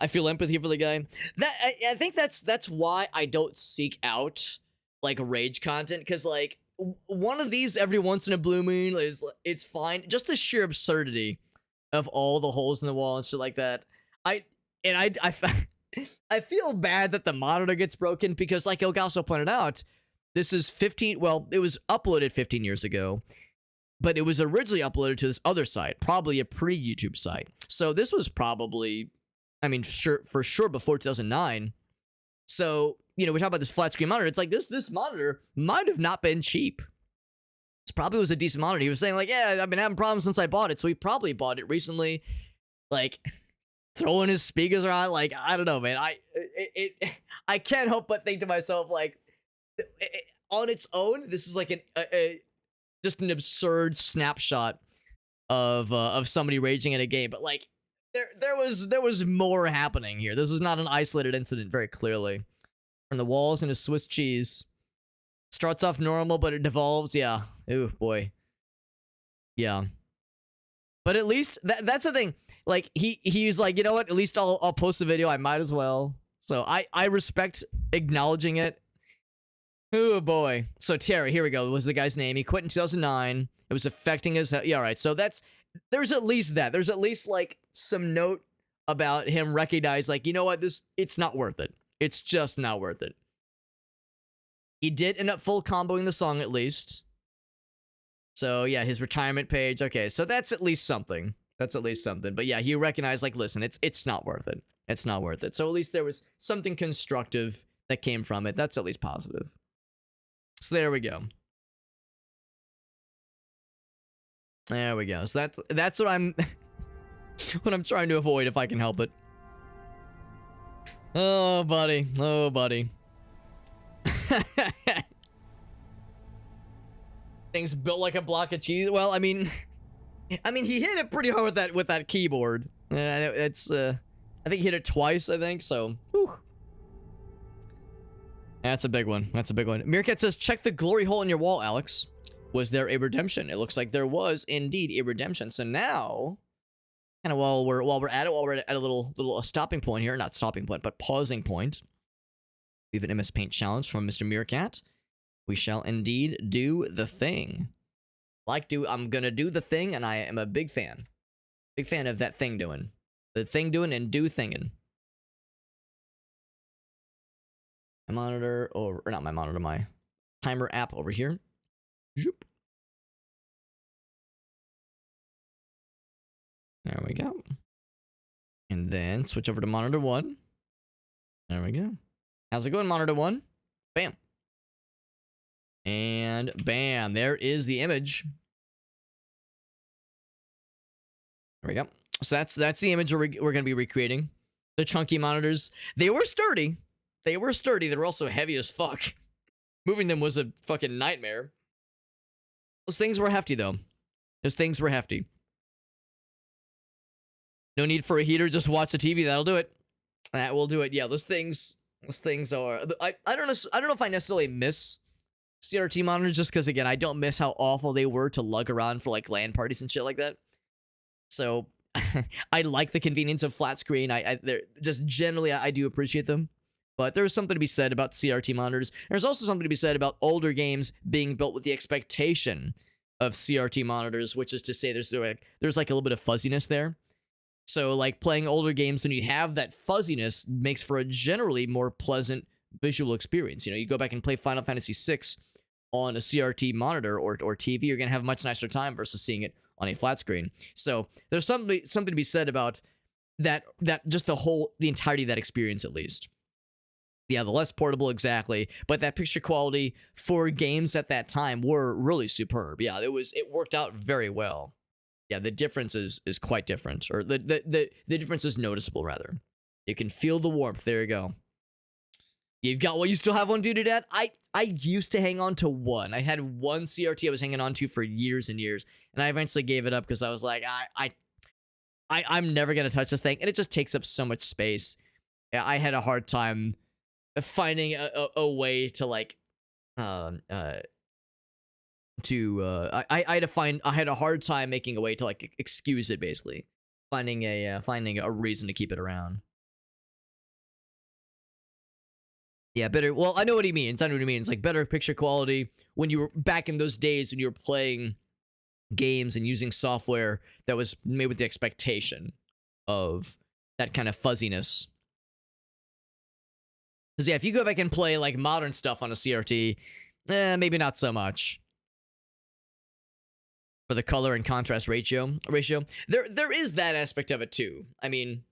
I feel empathy for the guy. I think that's why I don't seek out like rage content, because like one of these every once in a blue moon it's fine. Just the sheer absurdity of all the holes in the wall and shit like that. I feel bad that the monitor gets broken because, like Elgaso pointed out, this is 15. Well, it was uploaded 15 years ago. But it was originally uploaded to this other site, probably a pre-YouTube site. So this was probably, I mean, for sure before 2009. So, you know, we talk about this flat screen monitor. It's like this monitor might have not been cheap. This probably was a decent monitor. He was saying like, yeah, I've been having problems since I bought it. So he probably bought it recently. Like, throwing his speakers around. Like, I don't know, man. I can't help but think to myself, like, on its own, this is like just an absurd snapshot of somebody raging in a game, but like there was more happening here. This is not an isolated incident, very clearly. From the walls into Swiss cheese. Starts off normal, but it devolves. Yeah. Ooh, boy. Yeah. But at least that's the thing. Like he's like, you know what? At least I'll post the video. I might as well. So I respect acknowledging it. Oh boy. So Terry, here we go, was the guy's name. He quit in 2009. It was affecting his, yeah, all right. So there's at least that. There's at least like some note about him recognize, like, you know what, it's not worth it. It's just not worth it. He did end up full comboing the song at least. So yeah, his retirement page. Okay, so that's at least something. That's at least something. But yeah, he recognized, like, listen, it's not worth it. It's not worth it. So at least there was something constructive that came from it. That's at least positive. So there we go. There we go. So that's what I'm what I'm trying to avoid if I can help it. Oh buddy. Oh buddy. Things built like a block of cheese. Well, I mean he hit it pretty hard with that keyboard. It's I think he hit it twice, I think, so whew. That's a big one. That's a big one. Meerkat says, check the glory hole in your wall, Alex. Was there a redemption? It looks like there was indeed a redemption. So now, kind of while we're at a little stopping point here, not stopping point, but pausing point. Leave an MS Paint challenge from Mr. Meerkat. We shall indeed do the thing. I'm gonna do the thing, and I am a big fan. Big fan of that thing doing. The thing doing and do thinging. My monitor, or not my monitor, my timer app over here. Zoop. There we go. And then switch over to monitor 1. There we go. How's it going, monitor 1? Bam. And bam, there is the image. There we go. So that's the image we're going to be recreating. The chunky monitors. They were sturdy. They were sturdy. They were also heavy as fuck. Moving them was a fucking nightmare. Those things were hefty, though. Those things were hefty. No need for a heater. Just watch the TV. That'll do it. That will do it. Yeah, those things are... I don't know if I necessarily miss CRT monitors, just because, again, I don't miss how awful they were to lug around for, like, LAN parties and shit like that. So, I like the convenience of flat screen. They're just generally, I do appreciate them. But there's something to be said about CRT monitors. There's also something to be said about older games being built with the expectation of CRT monitors, which is to say there's like a little bit of fuzziness there. So, like, playing older games when you have that fuzziness makes for a generally more pleasant visual experience. You know, you go back and play Final Fantasy VI on a CRT monitor or TV, you're going to have a much nicer time versus seeing it on a flat screen. So, there's something to be said about that just the entirety of that experience, at least. Yeah, the less portable, exactly. But that picture quality for games at that time were really superb. Yeah, it worked out very well. Yeah, the difference is quite different, or the difference is noticeable, rather. You can feel the warmth. There you go. You've got what you still have one duty, Dad? I used to hang on to one. I had one CRT I was hanging on to for years and years, and I eventually gave it up because I was like, I'm never gonna touch this thing, and it just takes up so much space. Yeah, I had a hard time finding a way to like I had a hard time making a way to like excuse it, basically finding a reason to keep it around. Yeah, better. Well, I know what he means. I know what he means. Like better picture quality when you were back in those days when you were playing games and using software that was made with the expectation of that kind of fuzziness. Because, yeah, if you go back and play, like, modern stuff on a CRT, maybe not so much. For the color and contrast ratio. There is that aspect of it, too. I mean,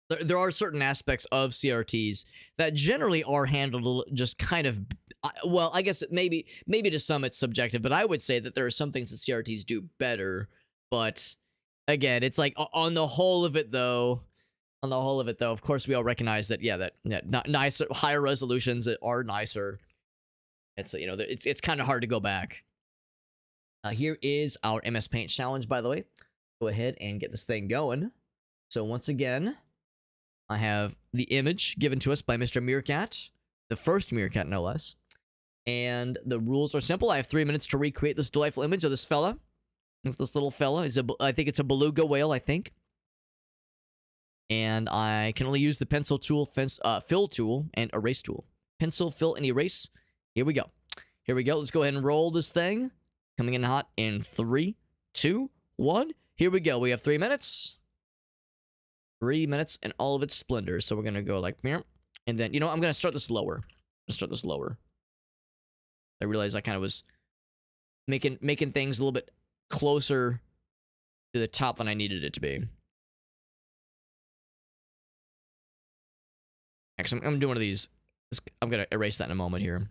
there are certain aspects of CRTs that generally are handled just kind of... Well, I guess maybe to some it's subjective, but I would say that there are some things that CRTs do better. But, again, it's like, on the whole of it, though... of course, we all recognize that, nicer, higher resolutions are nicer. It's, you know, it's kind of hard to go back. Here is our MS Paint challenge, by the way. Go ahead and get this thing going. So once again, I have the image given to us by Mr. Meerkat, the first Meerkat, no less. And the rules are simple. I have 3 minutes to recreate this delightful image of this fella. This little fella. I think it's a beluga whale, I think. And I can only use the pencil tool, fill tool, and erase tool. Pencil, fill, and erase. Here we go. Let's go ahead and roll this thing. Coming in hot in 3, 2, 1. Here we go. We have 3 minutes. 3 minutes and all of its splendor. So we're going to go like here. And then, you know, I'm going to start this lower. I realized I kind of was making things a little bit closer to the top than I needed it to be. Actually, I'm doing one of these. I'm going to erase that in a moment here.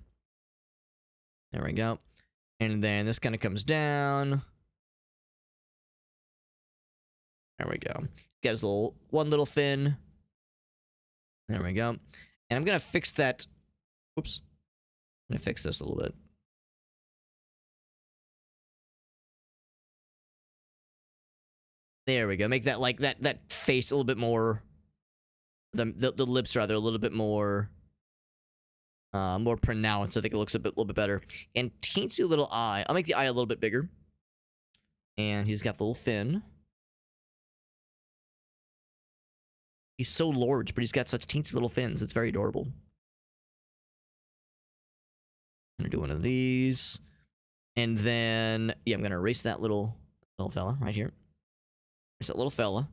There we go. And then this kind of comes down. There we go. Gets one little fin. There we go. And I'm going to fix that. Oops. I'm going to fix this a little bit. There we go. Make that like that face a little bit more. The lips rather a little bit more more pronounced. I think it looks a little bit better. And teensy little eye. I'll make the eye a little bit bigger. And he's got the little fin. He's so large, but he's got such teensy little fins. It's very adorable. I'm gonna do one of these. And then, yeah, I'm gonna erase that little fella right here. Erase that little fella.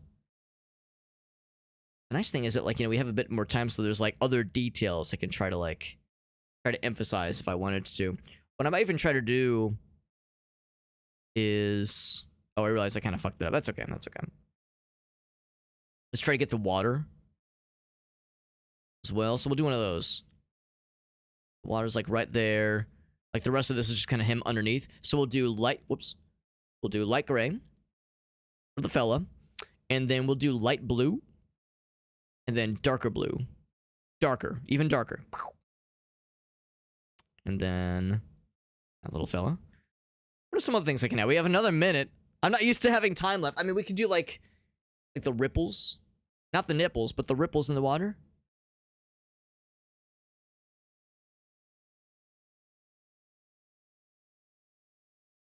The nice thing is that, like, you know, we have a bit more time, so there's like other details I can try to emphasize if I wanted to. What I might even try to do is, oh, I realized I kind of fucked it up. That's okay. That's okay. Let's try to get the water as well. So we'll do one of those. The water's like right there. Like the rest of this is just kind of him underneath. So we'll do light. Whoops. We'll do light gray for the fella, and then we'll do light blue, and then darker blue, darker, even darker, and then that little fella. What are some other things I can add? We have another minute. I'm not used to having time left. I mean, we could do like the ripples. Not the nipples, but the ripples in the water.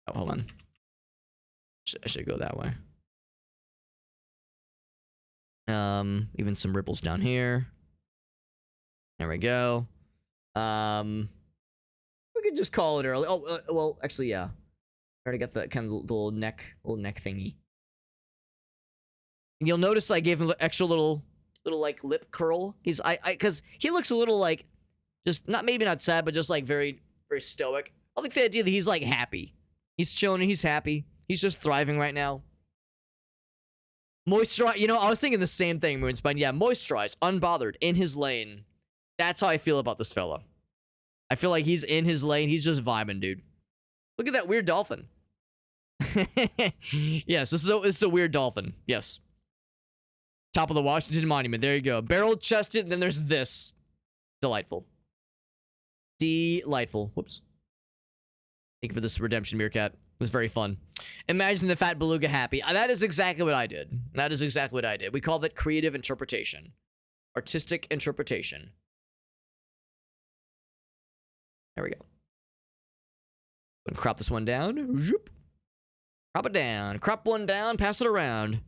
Oh, hold on. I should go that way. Even some ripples down here. There we go. We could just call it early. Oh, well, actually, yeah. I already got the kind of little neck thingy. You'll notice I gave him an extra little like lip curl. Because he looks a little like, just maybe not sad, but just like very, very stoic. I like the idea that he's like happy. He's chilling and he's happy. He's just thriving right now. Moisturize. You know, I was thinking the same thing, Moonspine. Yeah, moisturize, unbothered, in his lane. That's how I feel about this fella. I feel like he's in his lane. He's just vibing, dude. Look at that weird dolphin. Yes, this is a weird dolphin. Yes. Top of the Washington Monument. There you go. Barrel-chested, and then there's this. Delightful. Delightful. Whoops. Thank you for this redemption, Meerkat. It was very fun. Imagine the fat beluga happy. That is exactly what I did. That is exactly what I did. We call that creative interpretation. Artistic interpretation. There we go. Crop this one down. Zoop. Crop it down. Crop one down. Pass it around.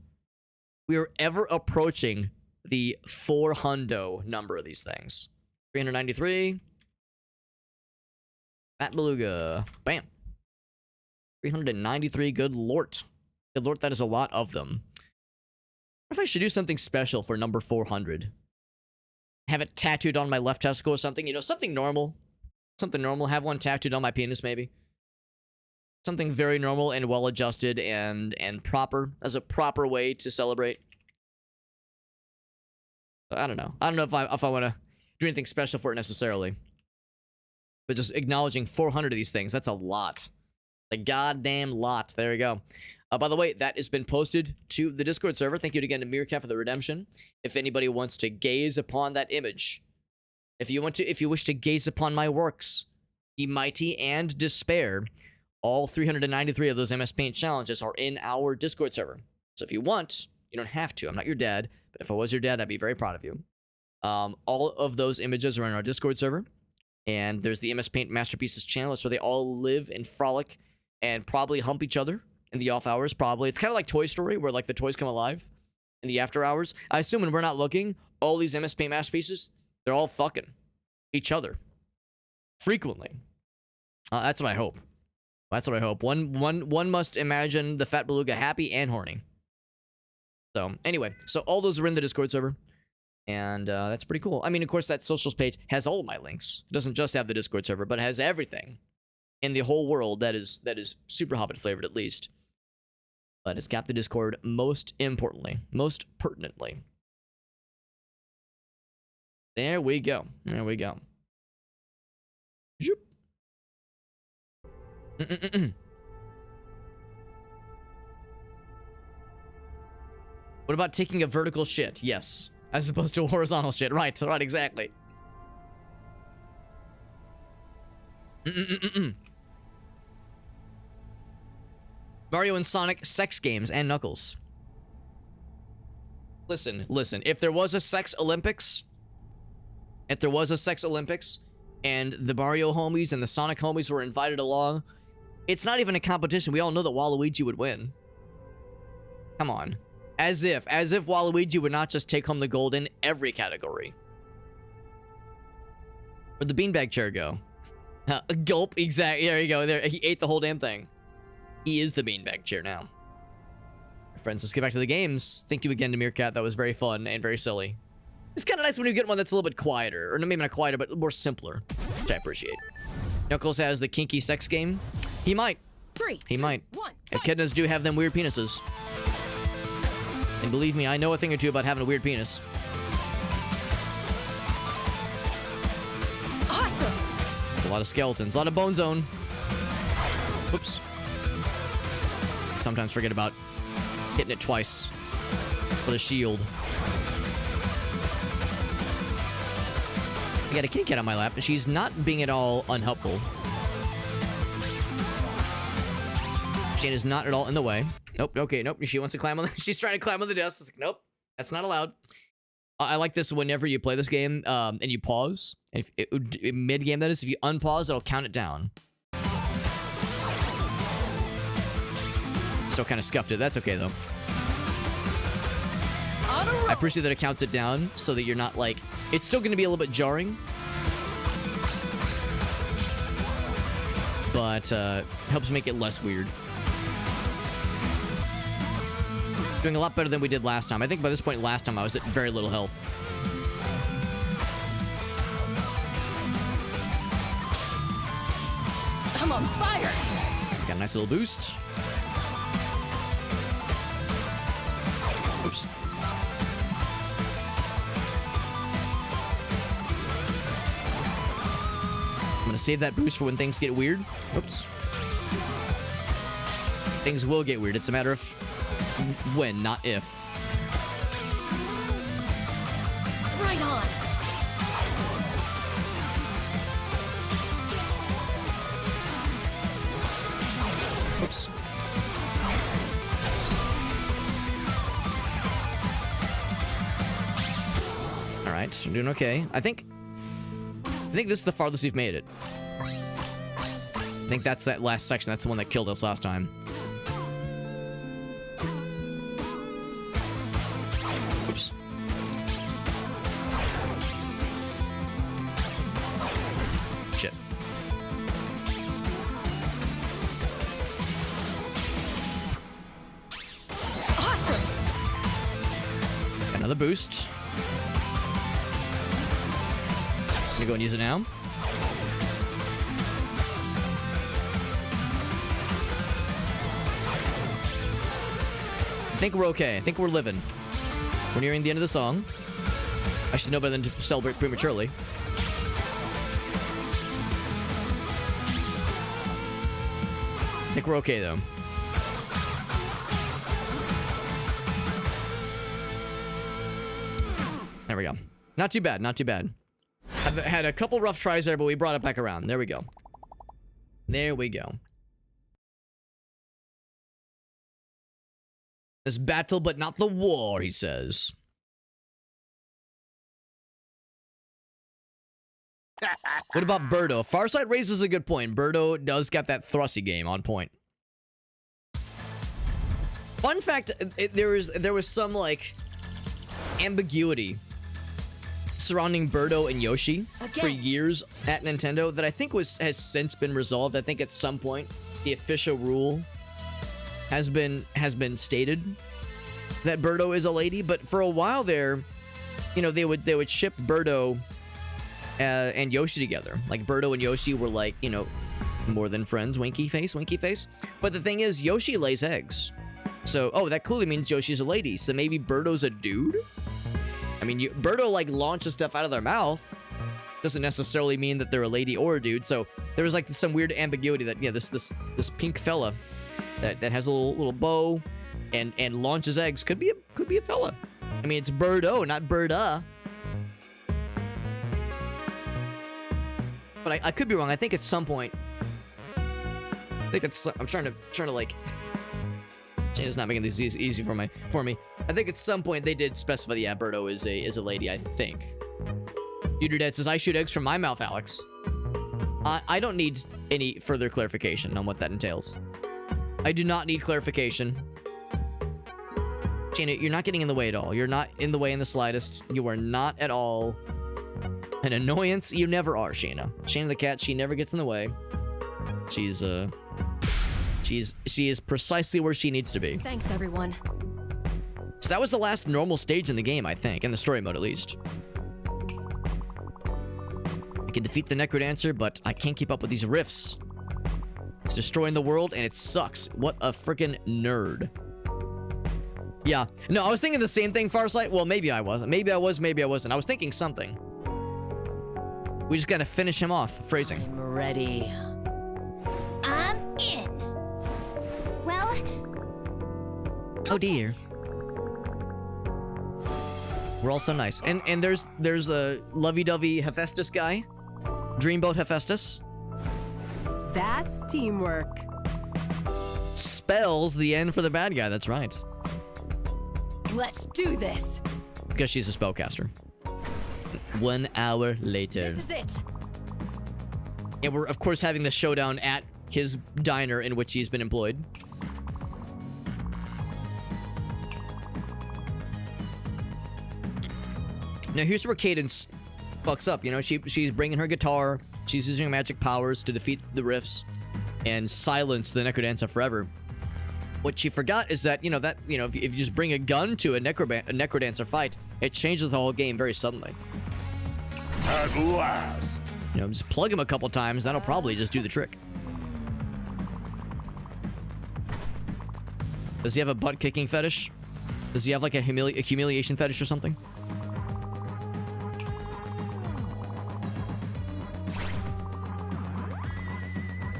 We are ever approaching the 400 number of these things. 393. Fat beluga. Bam. 393. Good lord. Good lord, that is a lot of them. What if I should do something special for number 400? Have it tattooed on my left testicle or something? You know, something normal. Something normal. Have one tattooed on my penis, maybe. Something very normal and well-adjusted and proper. As a proper way to celebrate. I don't know. I don't know if I want to do anything special for it necessarily. But just acknowledging 400 of these things, that's a lot. A goddamn lot. There we go. By the way, that has been posted to the Discord server. Thank you again to Meerkat for the redemption. If anybody wants to gaze upon that image, if you wish to gaze upon my works, Be Mighty and Despair, all 393 of those MS Paint challenges are in our Discord server. So if you want, you don't have to. I'm not your dad, but if I was your dad, I'd be very proud of you. All of those images are in our Discord server, and there's the MS Paint Masterpieces channel. That's where they all live and frolic and probably hump each other in the off hours, probably. It's kind of like Toy Story, where like the toys come alive in the after hours. I assume when we're not looking, all these MS Paint Masterpieces, they're all fucking each other frequently. That's what I hope. That's what I hope. One must imagine the fat beluga happy and horny. So anyway, so all those are in the Discord server, and that's pretty cool. I mean, of course, that socials page has all of my links. It doesn't just have the Discord server, but it has everything in the whole world that is super Hobbit flavored, at least. But it's got the Discord most importantly, most pertinently. There we go. There we go. Zoop. What about taking a vertical shit? Yes. As opposed to a horizontal shit. Right, exactly. Mario and Sonic sex games and Knuckles. Listen. If there was a sex Olympics, and the Mario homies and the Sonic homies were invited along, it's not even a competition. We all know that Waluigi would win. Come on. As if Waluigi would not just take home the gold in every category. Where'd the beanbag chair go? Gulp, exactly. There you go. There, he ate the whole damn thing. He is the beanbag chair now. Friends, let's get back to the games. Thank you again to Meerkat. That was very fun and very silly. It's kind of nice when you get one that's a little bit quieter. Or maybe not quieter, but more simpler. Which I appreciate. Knuckles has the kinky sex game. He might. 3, He 2, might. 1, And fight. echidnas do have them weird penises. And believe me, I know a thing or two about having a weird penis. Awesome. It's a lot of skeletons. A lot of bone zone. Oops. Sometimes forget about hitting it twice with a shield. I got a kitty cat on my lap, and she's not being at all unhelpful. Shane is not at all in the way. Nope, okay, nope. She wants to climb on the... She's trying to climb on the desk. It's like, nope, that's not allowed. I like this whenever you play this game, and you pause. If mid-game, that is. If you unpause, it'll count it down. Still kind of scuffed it. That's okay, though. I appreciate that it counts it down so that you're not, like... It's still going to be a little bit jarring. But, helps make it less weird. Doing a lot better than we did last time. I think by this point last time I was at very little health. I'm on fire. Got a nice little boost. Oops. I'm gonna save that boost for when things get weird. Oops. Things will get weird. It's a matter of when, not if. Right on. Oops. All right, I'm doing okay. I think this is the farthest we've made it. I think that's that last section. That's the one that killed us last time. Oops. Shit. Awesome. Another boost. I'm gonna go and use it now. I think we're okay. I think we're living. We're nearing the end of the song. I should know better than to celebrate prematurely. I think we're okay, though. There we go. Not too bad, not too bad. I've had a couple rough tries there, but we brought it back around. There we go. There we go. This battle, but not the war, he says. What about Birdo? Farsight raises a good point. Birdo does got that thrusty game on point. Fun fact, there was some, like, ambiguity surrounding Birdo and Yoshi for years at Nintendo that I think has since been resolved. I think at some point the official rule has been stated that Birdo is a lady, but for a while there, you know, they would ship Birdo and Yoshi together. Like Birdo and Yoshi were like, you know, more than friends, winky face, winky face. But the thing is, Yoshi lays eggs. So, oh, that clearly means Yoshi's a lady. So maybe Birdo's a dude? I mean, Birdo, like, launches stuff out of their mouth. Doesn't necessarily mean that they're a lady or a dude. So there was, like, some weird ambiguity that, yeah, this pink fella that has a little bow and launches eggs could be a fella. I mean, it's Birdo, not Birda. But I could be wrong. I think at some point, I'm trying to like... Shayna's not making this easy for me. I think at some point they did specify that, yeah, Birdo is a lady, I think. Duder Dad says, I shoot eggs from my mouth, Alex. I don't need any further clarification on what that entails. I do not need clarification. Shayna, you're not getting in the way at all. You're not in the way in the slightest. You are not at all an annoyance. You never are, Shayna. Shayna the cat, she never gets in the way. She is precisely where she needs to be. Thanks, everyone. So that was the last normal stage in the game, I think, in the story mode at least. I can defeat the NecroDancer, but I can't keep up with these rifts. It's destroying the world, and it sucks. What a freaking nerd. Yeah. No, I was thinking the same thing, Farsight. Well, maybe I wasn't. Maybe I was, maybe I wasn't. I was thinking something. We just gotta finish him off. Phrasing. I'm ready. I'm in. Well, Oh dear. We're all so nice. And there's a lovey-dovey Hephaestus guy. Dreamboat Hephaestus. That's teamwork. Spells the end for the bad guy, that's right. Let's do this. Because she's a spellcaster. 1 hour later. This is it. And we're, of course, having the showdown at his diner in which he's been employed. Now, here's where Cadence fucks up, you know? She's bringing her guitar. She's using her magic powers to defeat the rifts and silence the NecroDancer forever. What she forgot is that, if you just bring a gun to a NecroDancer fight, it changes the whole game very suddenly. At last. Just plug him a couple times, that'll probably just do the trick. Does he have a butt-kicking fetish? Does he have like a humiliation fetish or something?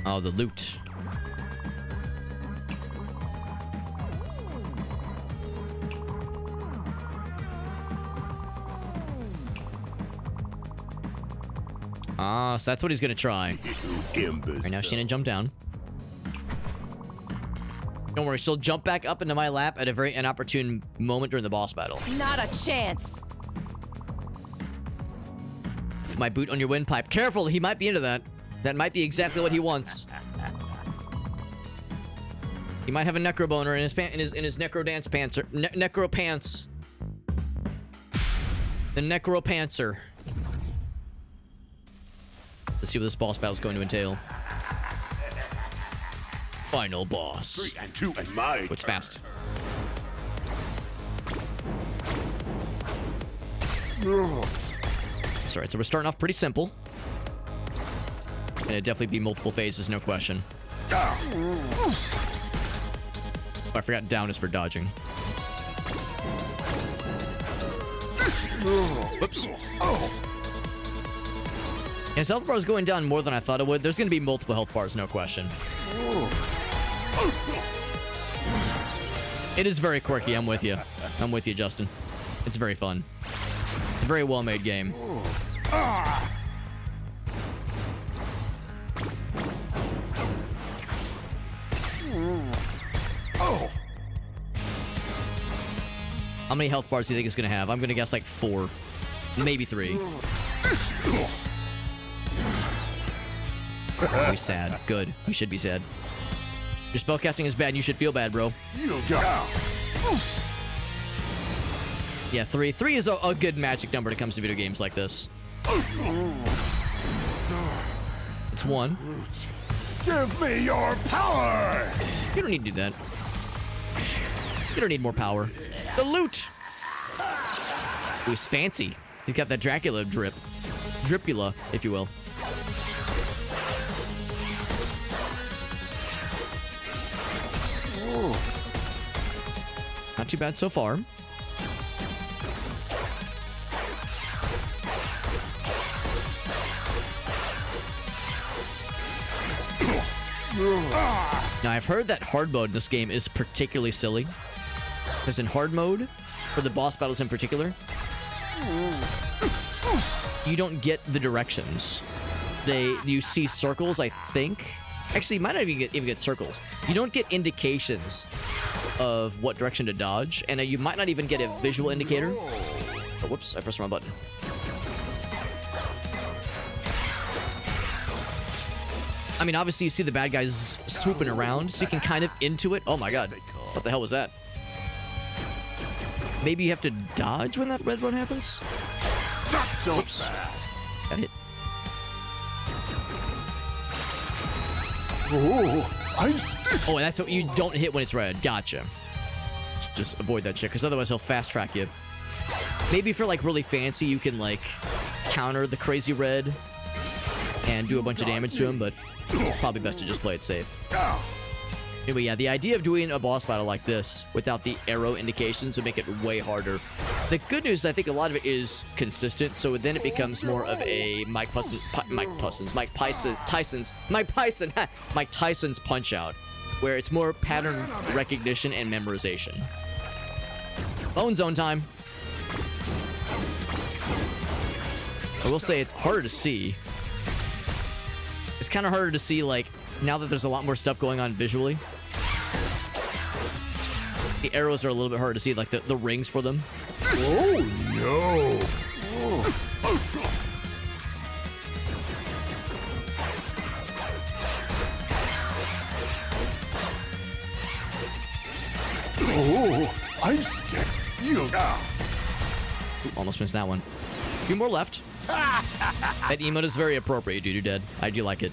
Oh, the loot. Ah, so that's what he's gonna try. Right now, Shannon jumped down. Don't worry, she'll jump back up into my lap at a very inopportune moment during the boss battle. Not a chance. With my boot on your windpipe. Careful, he might be into that. That might be exactly what he wants. He might have a necro boner in his NecroDance pants. Necro pants. The NecroPantser. Let's see what this boss battle is going to entail. Final boss. 3 and 2 and my. What's fast? That's right. So we're starting off pretty simple. And it'd definitely be multiple phases, no question. Oh, I forgot down is for dodging. Whoops. His health bar is going down more than I thought it would. There's going to be multiple health bars, no question. It is very quirky. I'm with you. I'm with you, Justin. It's very fun. It's a very well-made game. How many health bars do you think it's going to have? I'm going to guess like 4. Maybe 3. Are we sad? Good. We should be sad. Your spellcasting is bad. You should feel bad, bro. Yeah, 3. 3 is a good magic number when it comes to video games like this. It's 1. Give me your power. You don't need to do that. You don't need more power. The loot! Ooh, he's fancy. He's got that Dracula drip. Dripula, if you will. Not too bad so far. Now, I've heard that hard mode in this game is particularly silly. Because in hard mode, for the boss battles in particular, you don't get the directions. You see circles, I think. Actually, you might not even get circles. You don't get indications of what direction to dodge, and you might not even get a visual indicator. Oh, whoops, I pressed the wrong button. I mean, obviously, you see the bad guys swooping around, so you can kind of intuit. Oh my god, what the hell was that? Maybe you have to dodge when that red one happens? Not so fast. Got hit. Oh, I'm still. Oh, and that's what you don't hit when it's red. Gotcha. just avoid that shit, because otherwise he'll fast track you. Maybe for like really fancy, you can like counter the crazy red and do a bunch of damage to him, but it's probably best to just play it safe. Anyway, yeah, the idea of doing a boss battle like this without the arrow indications would make it way harder. The good news is I think a lot of it is consistent, so then it becomes more of a Mike Tyson's Punch Out, where it's more pattern recognition and memorization. Bone Zone time. I will say it's harder to see. It's kind of harder to see, like, now that there's a lot more stuff going on visually. The arrows are a little bit harder to see, like the rings for them. Oh no! Oh, I'm scared. You. Ooh, almost missed that one. A few more left. That emote is very appropriate, Doo-Doo Dead. I do like it.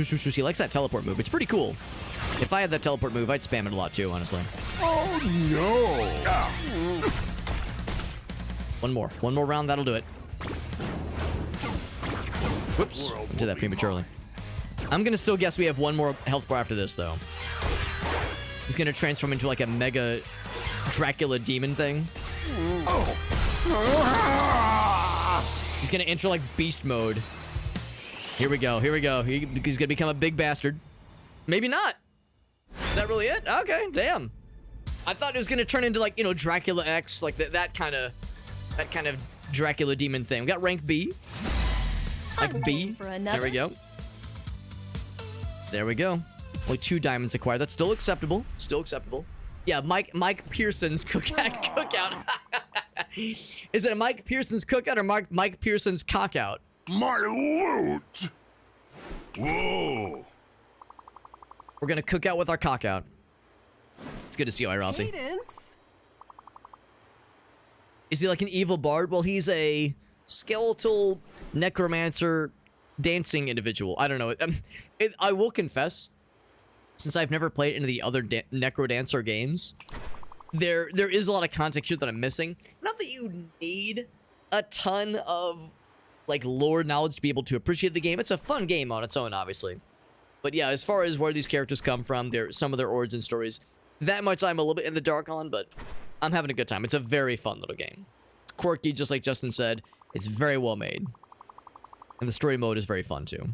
She likes that teleport move. It's pretty cool. If I had that teleport move, I'd spam it a lot too, honestly. Oh no! One more round, that'll do it. Whoops, I did that prematurely. I'm gonna still guess we have one more health bar after this, though. He's gonna transform into like a mega Dracula demon thing. He's gonna enter like beast mode. Here we go. He's gonna become a big bastard. Maybe not. Is that really it? Okay, damn. I thought it was gonna turn into like, you know, Dracula X, like that kind of Dracula demon thing. We got rank B. Like B. There we go. There we go. Only 2 diamonds acquired. That's still acceptable. Still acceptable. Yeah, Mike Pearson's cookout. Is it a Mike Pearson's cookout or Mike Pearson's cockout? My loot! Whoa! We're gonna cook out with our cockout. It's good to see you, Rossi. Cadence. Is he like an evil bard? Well, he's a skeletal necromancer dancing individual. I don't know. I will confess, since I've never played any of the other NecroDancer games, there is a lot of context here that I'm missing. Not that you need a ton of like lore knowledge to be able to appreciate the game. It's a fun game on its own, obviously. But yeah, as far as where these characters come from, some of their origin stories, that much I'm a little bit in the dark on, but I'm having a good time. It's a very fun little game. It's quirky, just like Justin said. It's very well made. And the story mode is very fun, too.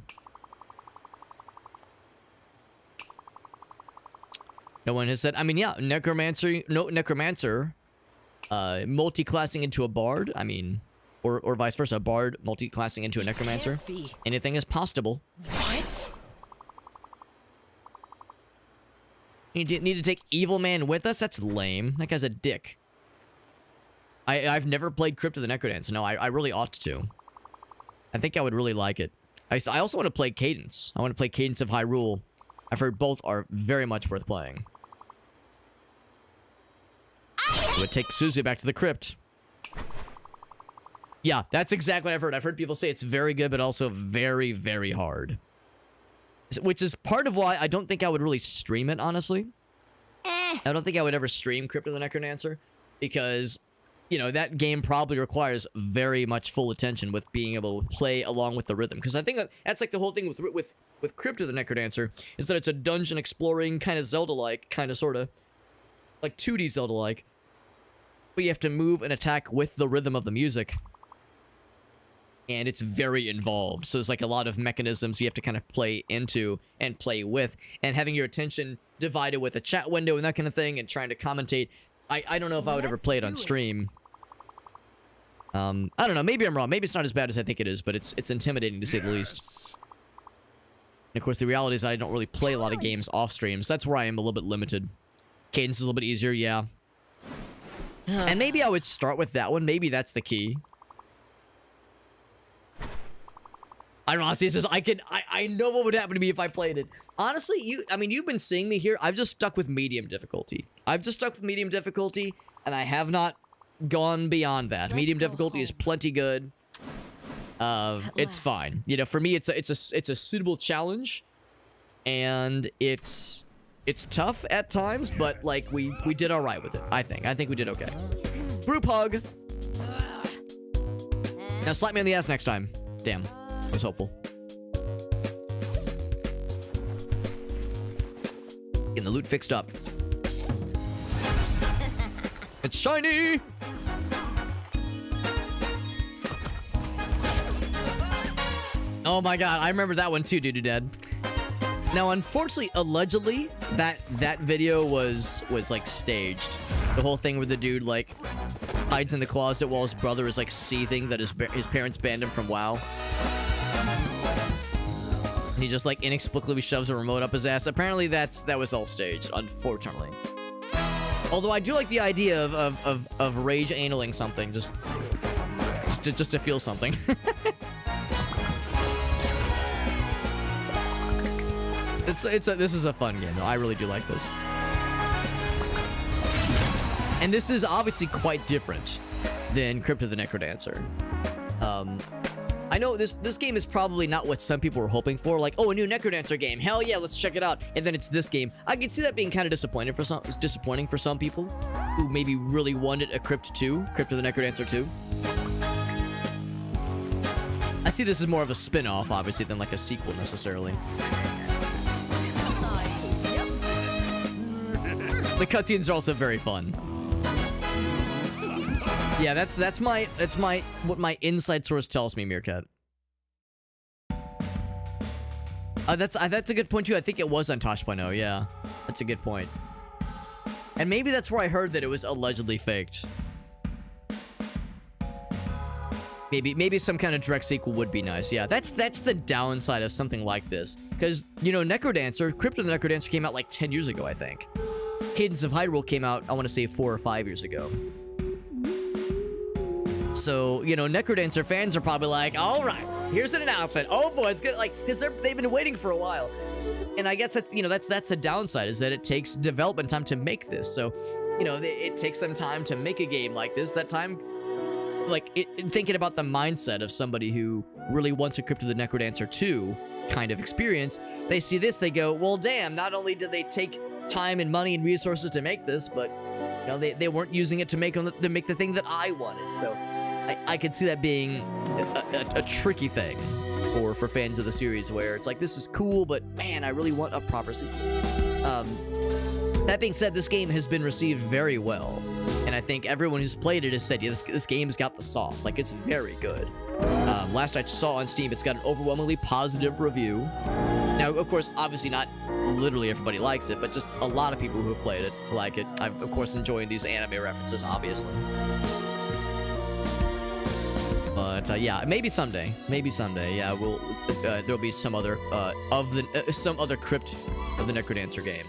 No one has said, I mean, yeah, Necromancer, multi-classing into a bard, I mean, or vice versa, a bard multi-classing into a necromancer. Anything is possible. What? Need to take Evil Man with us? That's lame. That guy's a dick. I've never played Crypt of the NecroDancer. No, I really ought to. I think I would really like it. I also want to play Cadence. I want to play Cadence of Hyrule. I've heard both are very much worth playing. It would take Suzu back to the crypt. Yeah, that's exactly what I've heard. I've heard people say it's very good, but also very, very hard. Which is part of why I don't think I would really stream it, honestly. I don't think I would ever stream Crypt of the NecroDancer, because, you know, that game probably requires very much full attention with being able to play along with the rhythm. Because I think that's like the whole thing with Crypt of the NecroDancer, is that it's a dungeon exploring, kind of Zelda-like, kind of sort of, like 2D Zelda-like. But you have to move and attack with the rhythm of the music. And it's very involved. So there's like a lot of mechanisms you have to kind of play into and play with. And having your attention divided with a chat window and that kind of thing, and trying to commentate. I don't know if I would ever play it on stream. I don't know. Maybe I'm wrong. Maybe it's not as bad as I think it is, but it's intimidating to say the least. And of course, the reality is I don't really play a lot of games off stream, so that's where I am a little bit limited. Cadence is a little bit easier, yeah. And maybe I would start with that one. Maybe that's the key. I don't know, honestly, it says I know what would happen to me if I played it. Honestly, you've been seeing me here. I've just stuck with medium difficulty. And I have not gone beyond that. Medium difficulty is plenty good. It's fine. You know, for me, it's a suitable challenge and it's tough at times, but like we did all right with it. I think we did okay. Group hug. Now slap me in the ass next time. Damn, I was hopeful. Getting the loot fixed up. It's shiny. Oh my god, I remember that one too, Doo Doo Dead. Now, unfortunately, allegedly, that video was like staged. The whole thing where the dude like hides in the closet while his brother is like seething that his parents banned him from WoW. He just like inexplicably shoves a remote up his ass. Apparently, that was all staged. Unfortunately. Although I do like the idea of rage analing something just to feel something. This is a fun game though. I really do like this. And this is obviously quite different than Crypt of the NecroDancer. I know this game is probably not what some people were hoping for. Like, oh, a new NecroDancer game. Hell yeah, let's check it out. And then it's this game. I can see that being kind of disappointing for some people who maybe really wanted a Crypt of the NecroDancer 2. I see this as more of a spin-off, obviously, than like a sequel necessarily. The cutscenes are also very fun. Yeah, that's what my inside source tells me, Meerkat. That's a good point too. I think it was on Tosh.0. Yeah, that's a good point. And maybe that's where I heard that it was allegedly faked. Maybe some kind of direct sequel would be nice. Yeah, that's the downside of something like this. Because, you know, Crypt of the NecroDancer came out like 10 years ago, I think. Cadence of Hyrule came out, I want to say 4 or 5 years ago. So, you know, NecroDancer fans are probably like, all right, here's an announcement. Oh boy, it's good. Like, because they've been waiting for a while. And I guess that, you know, that's the downside, is that it takes development time to make this. So, you know, it takes some time to make a game like this. That time, like, thinking about the mindset of somebody who really wants a Crypt of the NecroDancer 2 kind of experience, they see this, they go, well, damn, not only did they take time and money and resources to make this, but you know they weren't using it to make the thing that I wanted. So I could see that being a tricky thing for fans of the series, where it's like, this is cool, but man, I really want a proper sequel. That being said, this game has been received very well, and I think everyone who's played it has said, yeah, this game's got the sauce. Like, it's very good. Last I saw on Steam, it's got an overwhelmingly positive review. Now, of course, obviously not literally everybody likes it, but just a lot of people who have played it like it. I'm, of course, enjoying these anime references, obviously. But, yeah, maybe someday. Yeah, there'll be some other, some other Crypt of the NecroDancer game.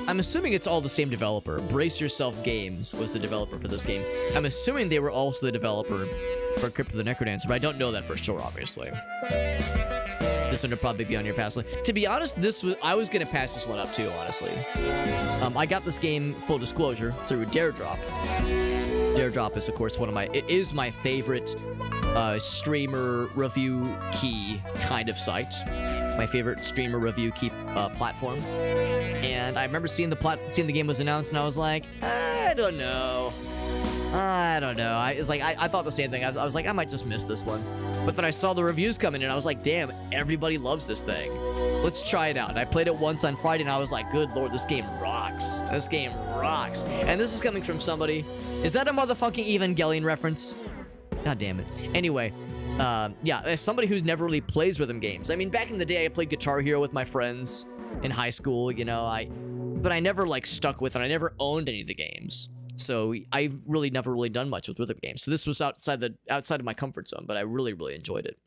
I'm assuming it's all the same developer. Brace Yourself Games was the developer for this game. I'm assuming they were also the developer for Crypt of the NecroDancer, but I don't know that for sure, obviously. This one would probably be on your pass list. To be honest, I was gonna pass this one up too, honestly. I got this game, full disclosure, through Daredrop. Daredrop is, of course, my favorite streamer review key kind of site. My favorite streamer review key platform. And I remember seeing the game was announced, and I was like, I don't know. I thought the same thing. I was like, I might just miss this one. But then I saw the reviews coming in, and I was like, damn, everybody loves this thing. Let's try it out. And I played it once on Friday, and I was like, good lord, this game rocks. This game rocks. And this is coming from somebody. Is that a motherfucking Evangelion reference? God damn it. Anyway, yeah, as somebody who's never really plays rhythm games. I mean, back in the day, I played Guitar Hero with my friends in high school, you know, but I never, like, stuck with it. I never owned any of the games. So I've really never really done much with rhythm games. So this was outside of my comfort zone, but I really, really enjoyed it.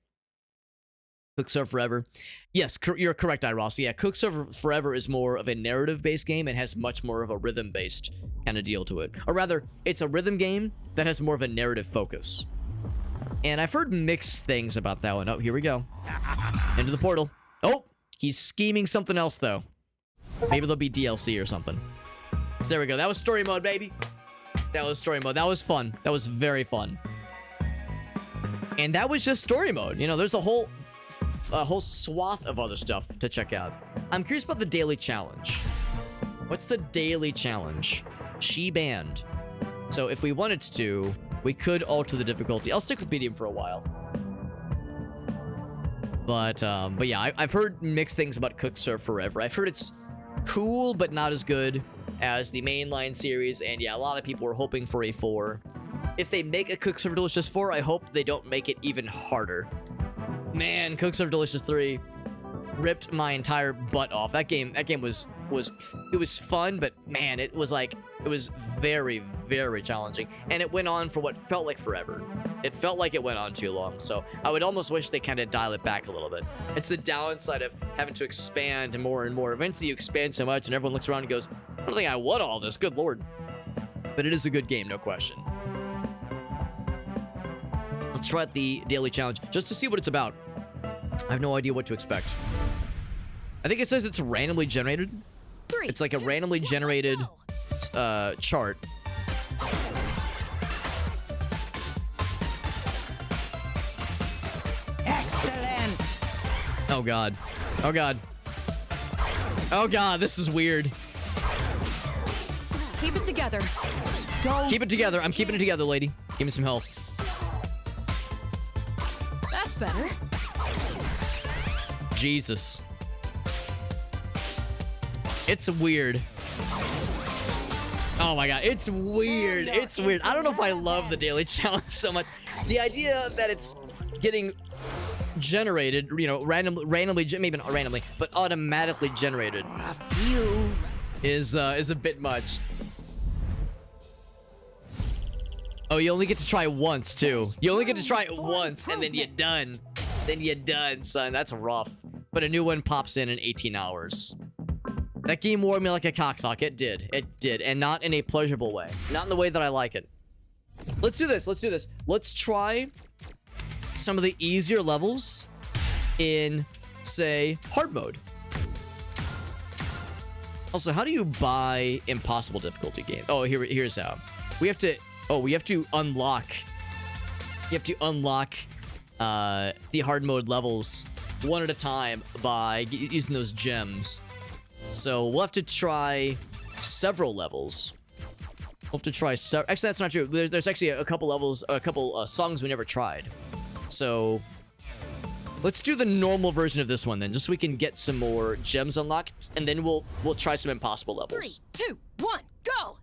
Cookserve Forever. Yes, you're correct, Iros. Yeah, Cookserve Forever is more of a narrative-based game and has much more of a rhythm-based kind of deal to it. Or rather, it's a rhythm game that has more of a narrative focus. And I've heard mixed things about that one. Oh, here we go. Into the portal. Oh, he's scheming something else, though. Maybe there'll be DLC or something. There we go. That was story mode, baby. That was story mode. That was fun. That was very fun. And that was just story mode. You know, there's a whole a whole swath of other stuff to check out. I'm curious about the daily challenge. What's the daily challenge? She banned. So if we wanted to, we could alter the difficulty. I'll stick with medium for a while. But yeah, I've heard mixed things about Cook Serve Forever. I've heard it's cool, but not as good as the mainline series. And yeah, a lot of people were hoping for a 4. If they make a Cook Serve Delicious 4, I hope they don't make it even harder. Man, Cook Serve Delicious 3 ripped my entire butt off. That game was fun, but man, it was very, very challenging. And it went on for what felt like forever. It felt like it went on too long. So I would almost wish they kind of dial it back a little bit. It's the downside of having to expand more and more. Eventually you expand so much and everyone looks around and goes, I don't think I want all this, good lord. But it is a good game, no question. Let's try out the daily challenge just to see what it's about. I have no idea what to expect. I think it says it's randomly generated. It's like a randomly generated chart. Excellent. Oh god. Oh god. Oh god, this is weird. Keep it together. Keep it together. I'm keeping it together, lady. Give me some health. That's better. Jesus. It's weird. Oh my god, it's weird. It's weird. I don't know if I love the daily challenge so much. The idea that it's getting generated, you know, randomly, maybe not randomly, but automatically generated is a bit much. Oh, you only get to try once too. You only get to try it once and then you're done. Then you're done, son. That's rough. But a new one pops in 18 hours. That game wore me like a cocksock. It did. It did. And not in a pleasurable way. Not in the way that I like it. Let's do this. Let's do this. Let's try some of the easier levels in, say, hard mode. Also, how do you buy impossible difficulty games? Oh, here's how. We have to unlock. You have to unlock the hard mode levels one at a time by using those gems. So we'll have to try several levels. We'll have to try actually, that's not true. There's actually a couple levels, a couple songs we never tried. So let's do the normal version of this one then, just so we can get some more gems unlocked, and then we'll try some impossible levels. 3, 2, 1, go!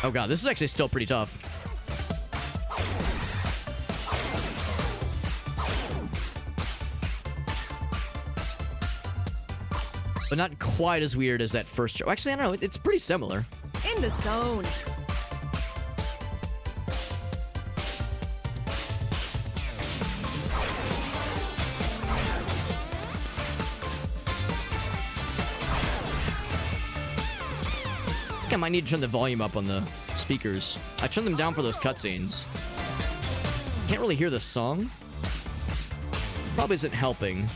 Oh god, this is actually still pretty tough. But not quite as weird as that first show. Actually, I don't know. It's pretty similar. In the zone. I think I might need to turn the volume up on the speakers. I turned them down for those cutscenes. Can't really hear the song. Probably isn't helping.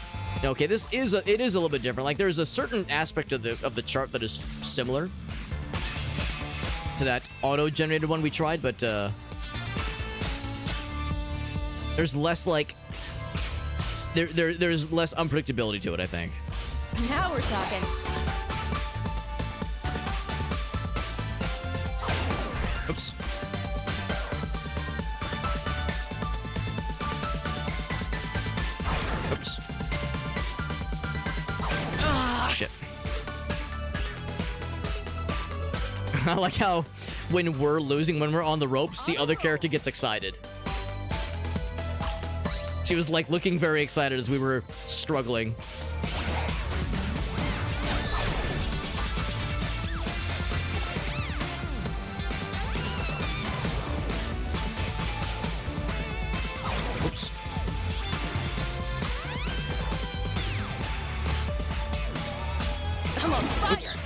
Okay, it is a little bit different. Like, there's a certain aspect of the chart that is similar to that auto-generated one we tried, but there's less like there's less unpredictability to it, I think. Now we're talking. Oops. Oops. Shit. I like how when we're losing, when we're on the ropes, the other character gets excited. She was like looking very excited as we were struggling. Oops. I'm on fire. Oops.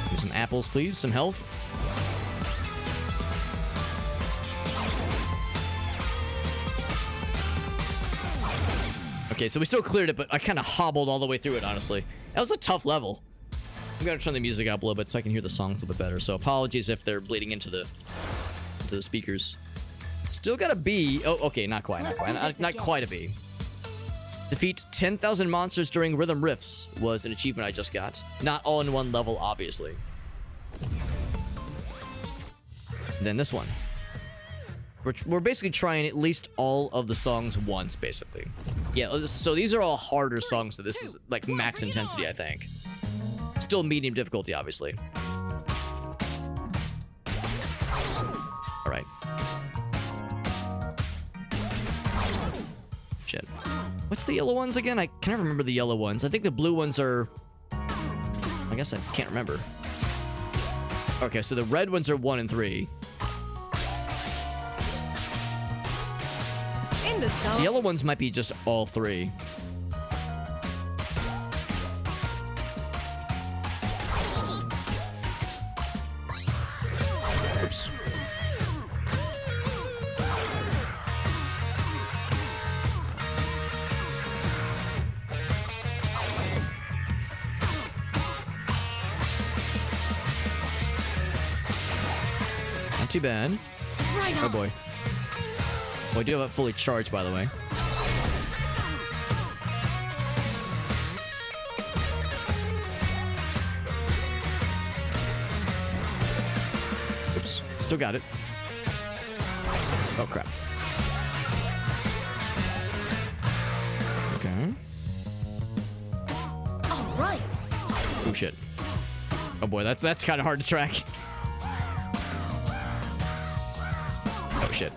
Give some apples, please. Some health. Okay, so we still cleared it, but I kind of hobbled all the way through it, honestly. That was a tough level. I'm gonna turn the music up a little bit so I can hear the songs a little bit better. So apologies if they're bleeding into the speakers. Still got a B. Oh, okay, not quite, not quite, not quite a B. Defeat 10,000 monsters during rhythm riffs was an achievement I just got. Not all in one level, obviously. And then this one. We're basically trying at least all of the songs once, basically. Yeah, so these are all harder songs, so this is like max intensity, I think. Still medium difficulty, obviously. Alright. Shit. What's the yellow ones again? I can't remember the yellow ones. I think the blue ones are... I guess I can't remember. Okay, so the red ones are 1 and 3. In the zone. The yellow ones might be just all 3. Oops. Not too bad. Right Oh on. boy. Well, I do have it fully charged, by the way. Oops. Still got it. Oh, crap. Okay. All right. Oh, shit. Oh, boy. That's kind of hard to track. Oh, shit.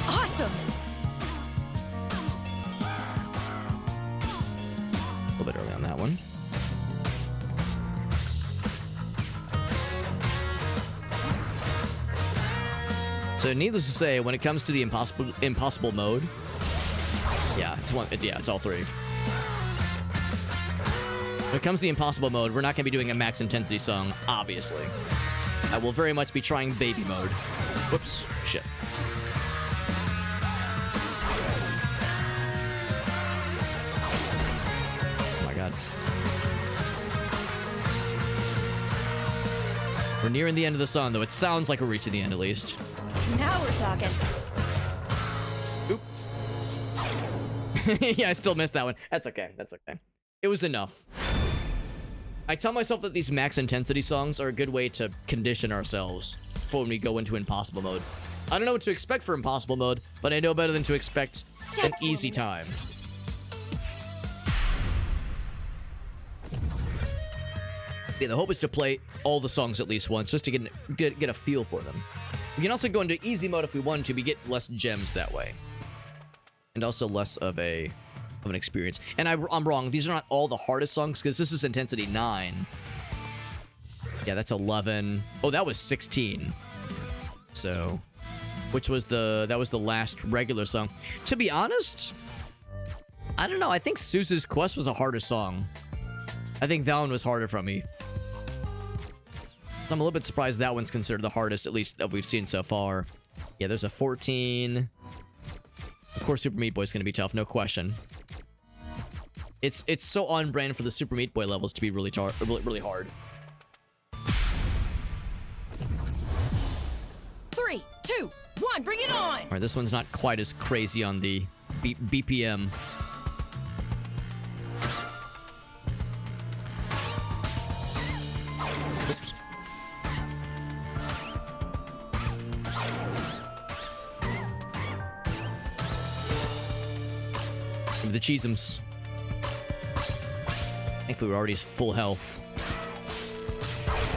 Awesome. A little bit early on that one. So needless to say, when it comes to the impossible mode, yeah, it's all 3. When it comes to the impossible mode, we're not going to be doing a max intensity song, obviously. I will very much be trying baby mode. Whoops, shit. Oh my god. We're nearing the end of the song, though. It sounds like we're reaching the end, at least. Now we're talking. Oop. Yeah, I still missed that one. That's okay. That's okay. It was enough. I tell myself that these max intensity songs are a good way to condition ourselves for when we go into impossible mode. I don't know what to expect for impossible mode, but I know better than to expect an easy time. Yeah, the hope is to play all the songs at least once, just to get a feel for them. We can also go into easy mode if we want to. We get less gems that way, and also less of an experience. And I'm wrong. These are not all the hardest songs, because this is intensity 9. Yeah, that's 11. Oh, that was 16. So, that was the last regular song. To be honest, I don't know. I think Sousa's Quest was a harder song. I think that one was harder for me. I'm a little bit surprised that one's considered the hardest, at least that we've seen so far. Yeah, there's a 14. Of course, Super Meat Boy's gonna be tough, no question. It's so on brand for the Super Meat Boy levels to be really hard. 3, 2, 1, bring it on. All right, this one's not quite as crazy on the BPM. Oops. Give me the cheeseums. Thankfully, we're already full health.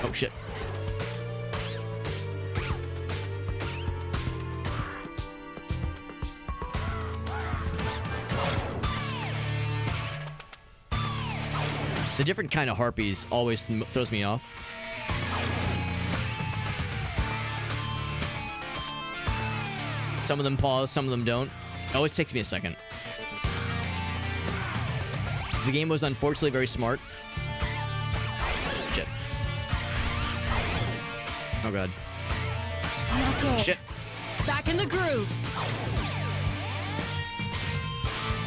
Oh, shit. The different kind of harpies always throws me off. Some of them pause, some of them don't. It always takes me a second. The game was unfortunately very smart. Shit. Oh god. Okay. Shit. Back in the groove.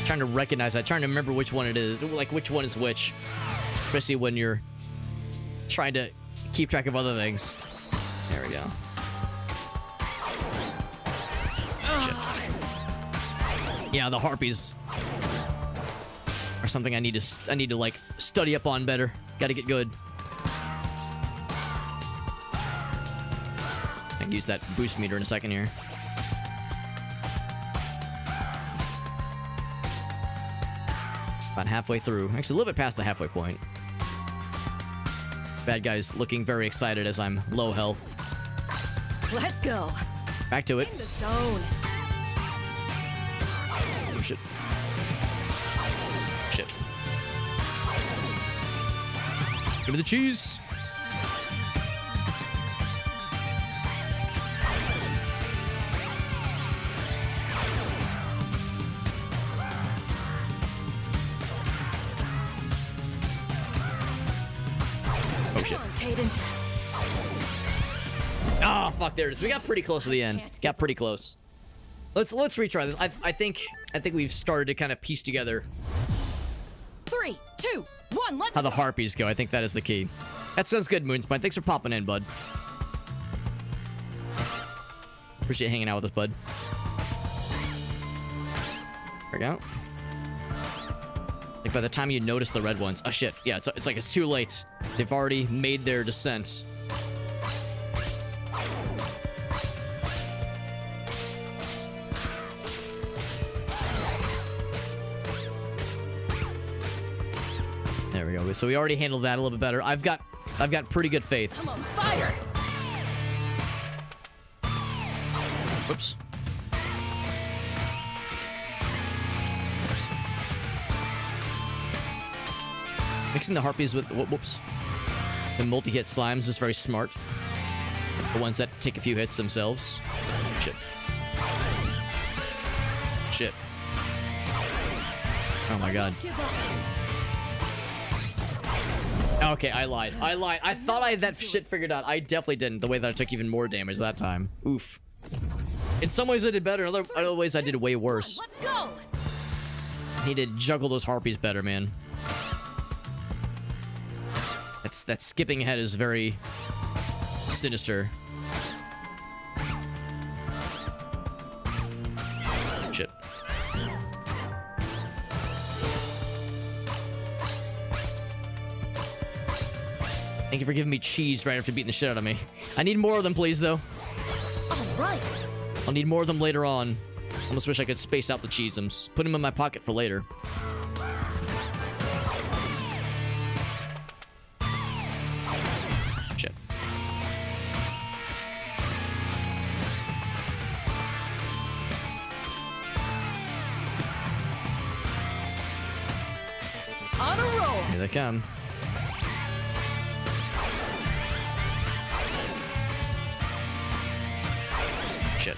Trying to recognize that. Trying to remember which one it is. Like which one is which. Especially when you're trying to keep track of other things. There we go. Shit. Yeah, the harpies are something I need to like study up on better. Got to get good. I can use that boost meter in a second here. About halfway through. Actually, a little bit past the halfway point. Bad guy's looking very excited as I'm low health. Let's go. Back to it. In the zone. Oh, shit. Shit. Give me the cheese. Oh shit. Come on, Cadence. Oh fuck, there it is. We got pretty close to the end. Got pretty close. Let's retry this. I think we've started to kind of piece together 3, 2, 1, let's how the harpies go. I think that is the key. That sounds good, Moonspine. Thanks for popping in, bud. Appreciate hanging out with us, bud. There we go. Like by the time you notice the red ones, oh shit, yeah, it's like it's too late. They've already made their descent. There we go. So we already handled that a little bit better. I've got pretty good faith. I'm on fire. Whoops. Mixing the harpies with whoops. The multi-hit slimes is very smart. The ones that take a few hits themselves. Shit. Shit. Oh my god. Okay, I lied. I thought I had that shit figured out. I definitely didn't. The way that I took even more damage that time. Oof. In some ways I did better. In other ways I did way worse. Let's go. I need to juggle those harpies better, man. That skipping ahead is very sinister. Shit. Thank you for giving me cheese right after beating the shit out of me. I need more of them, please, though. All right. I'll need more of them later on. I almost wish I could space out the cheeseums. Put them in my pocket for later. Shit. On a roll. Here they come. Shit.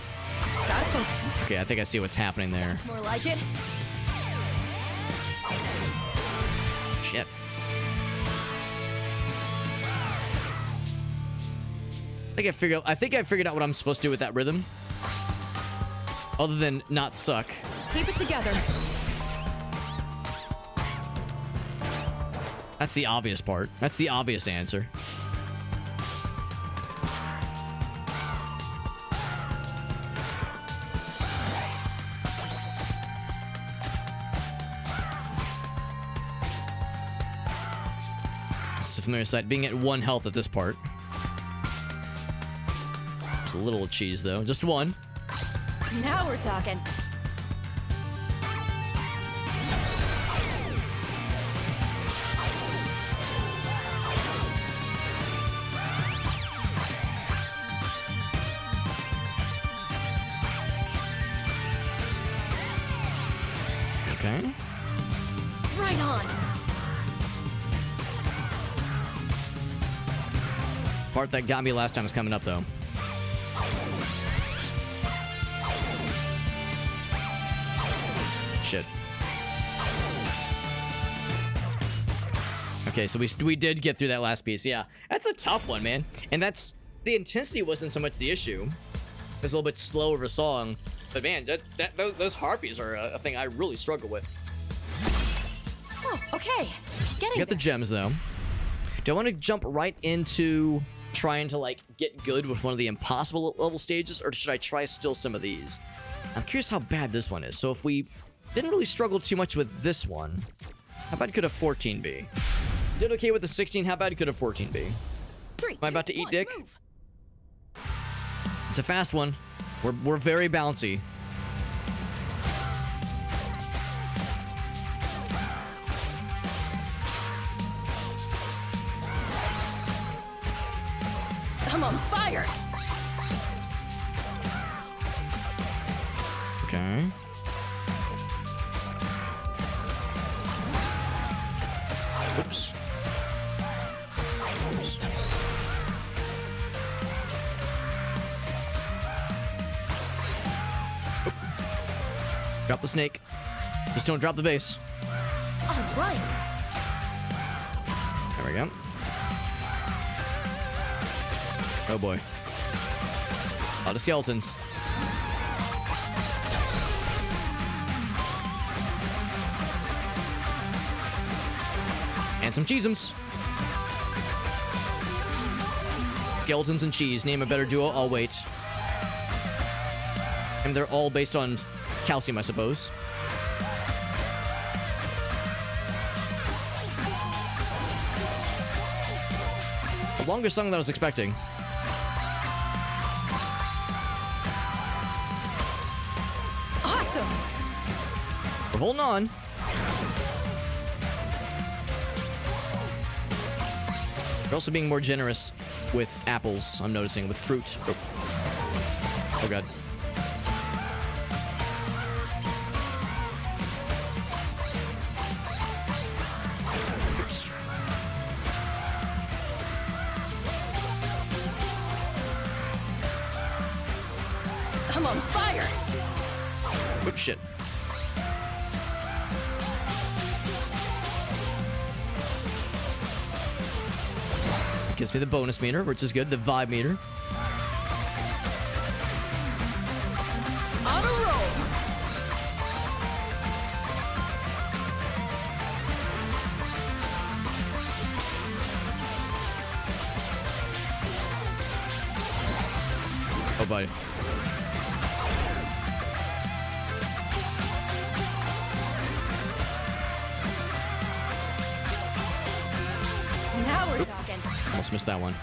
Gotta focus. Okay, I think I see what's happening there. More like it. Shit. I think I figured out what I'm supposed to do with that rhythm. Other than not suck. Keep it together. That's the obvious part. That's the obvious answer. This is a familiar sight. Being at 1 health at this part. Just a little cheese, though. Just one. Now we're talking. Okay. Right on. Part that got me last time is coming up, though. Shit. Okay, so we did get through that last piece. Yeah, that's a tough one, man. And that's the intensity wasn't so much the issue. It's a little bit slower of a song, but man, those harpies are a thing I really struggle with. Oh, okay. Getting I got the there. gems though. Do I want to jump right into trying to like get good with one of the impossible level stages, or should I try still some of these? I'm curious how bad this one is. So if we didn't really struggle too much with this one, how bad could a 14 be? Did okay with the 16, how bad could a 14 be? 3, Am I about to 2, eat 1, dick? move. It's a fast one. We're very bouncy. I'm on fire. Okay. Oops. Oops. Oop. Drop the snake. Just don't drop the base. All right. There we go. Oh boy. A lot of skeletons. And some cheeseums. Skeletons and cheese. Name a better duo. I'll wait. And they're all based on calcium, I suppose. A longer song than I was expecting. Awesome. We're holding on. We're also being more generous with apples, I'm noticing, with fruit. Oh, oh god. Oops. I'm on fire. Oops, shit. Gives me the bonus meter, which is good. The vibe meter. On a roll. Oh, buddy. Now we're talking. Almost missed that one.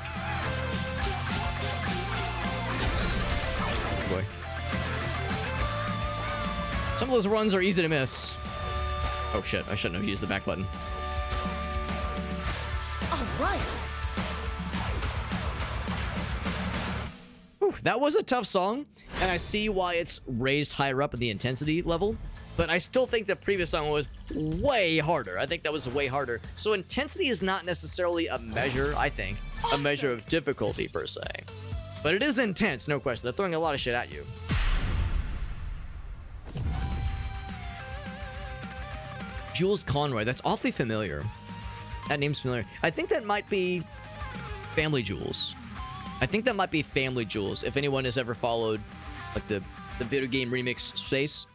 Oh boy. Some of those runs are easy to miss. Oh shit, I shouldn't have used the back button. All right. Whew, that was a tough song, and I see why it's raised higher up in the intensity level, but I still think the previous song was way harder. I think that was way harder. So intensity is not necessarily a measure, I think, a measure of difficulty per se. But it is intense, no question. They're throwing a lot of shit at you. Jules Conroy, that's awfully familiar. That name's familiar. I think that might be Family Jules. I think that might be Family Jules, if anyone has ever followed like the video game remix space.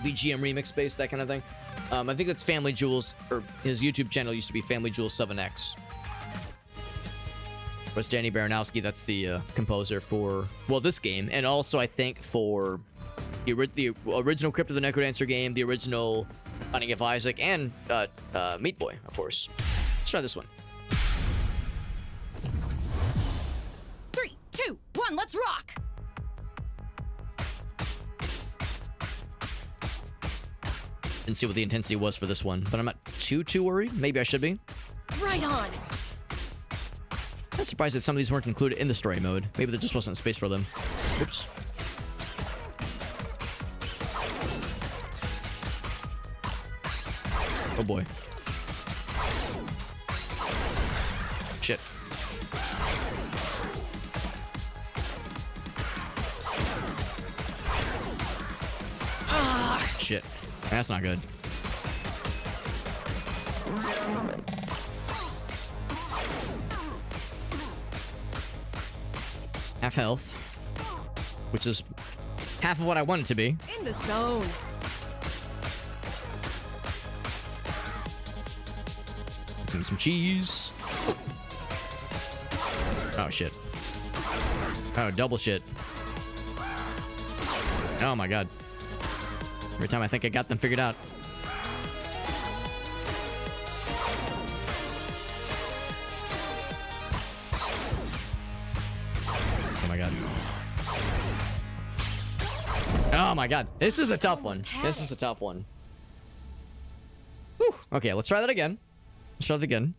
VGM remix space, that kind of thing. I think that's Family Jules, or his YouTube channel used to be Family Jules 7X. Was Danny Baranowski, that's the composer for, well, this game, and also I think for the original Crypt of the NecroDancer game, the original Binding of Isaac, and Meat Boy, of course. Let's try this one. 3, 2, 1, let's rock. And see what the intensity was for this one, but I'm not too worried. Maybe I should be. Right on. I'm surprised that some of these weren't included in the story mode. Maybe there just wasn't space for them. Oops. Oh boy. Shit. Ah, shit. That's not good. half health, which is half of what I want it to be. In the zone. Some cheese. Oh shit. Oh, double shit. Oh my god. Every time I think I got them figured out. Oh my god. Oh my god. This is a tough one. This is a tough one. Whew. Okay, let's try that again. Let's try that again.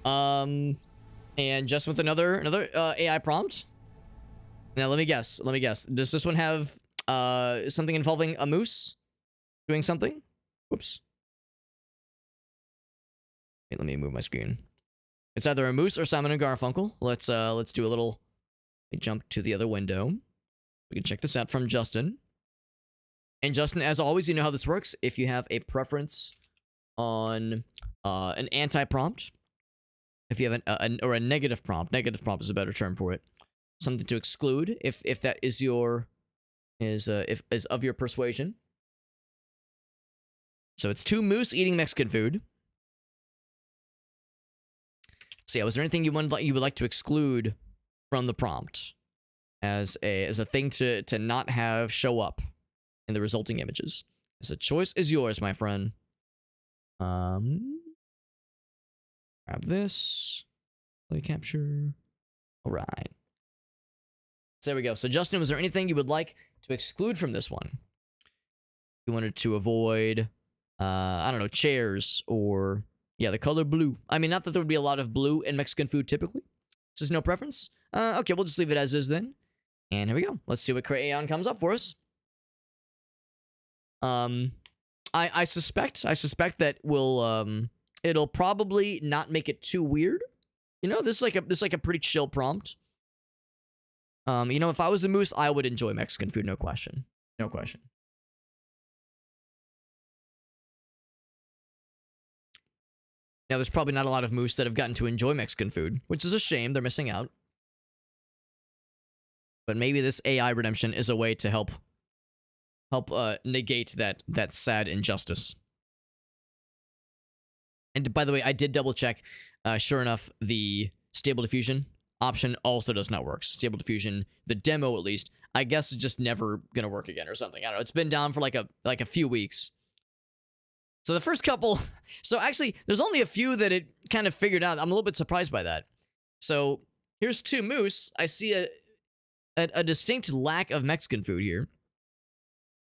And just with another AI prompt. Now let me guess. Let me guess. Does this one have something involving a moose doing something? Whoops. Wait, let me move my screen. It's either a moose or Simon and Garfunkel. Let's do a little. Let me jump to the other window. We can check this out from Justin. And Justin, as always, you know how this works. If you have a preference on an anti-prompt, if you have a negative prompt is a better term for it. Something to exclude, if that is your is of your persuasion. So it's two moose eating Mexican food. So yeah, was there anything you would like to exclude from the prompt as a thing to not have show up in the resulting images? So the choice is yours, my friend. Grab this. Play capture. All right. So there we go. So Justin, was there anything you would like to exclude from this one? You wanted to avoid, I don't know, chairs or, yeah, the color blue. I mean, not that there would be a lot of blue in Mexican food typically. This is no preference. Okay, we'll just leave it as is then. And here we go. Let's see what Crayon comes up for us. I suspect that it'll probably not make it too weird. You know, this is like a pretty chill prompt. You know, if I was a moose, I would enjoy Mexican food, no question. No question. Now, there's probably not a lot of moose that have gotten to enjoy Mexican food, which is a shame. They're missing out. But maybe this AI redemption is a way to help negate that sad injustice. And by the way, I did double check. Sure enough, the Stable Diffusion option also does not work. Stable Diffusion, the demo at least, I guess is just never gonna work again or something. I don't know. It's been down for like a few weeks. So the first couple, so actually, there's only a few that it kind of figured out. I'm a little bit surprised by that. So here's two moose. I see a distinct lack of Mexican food here.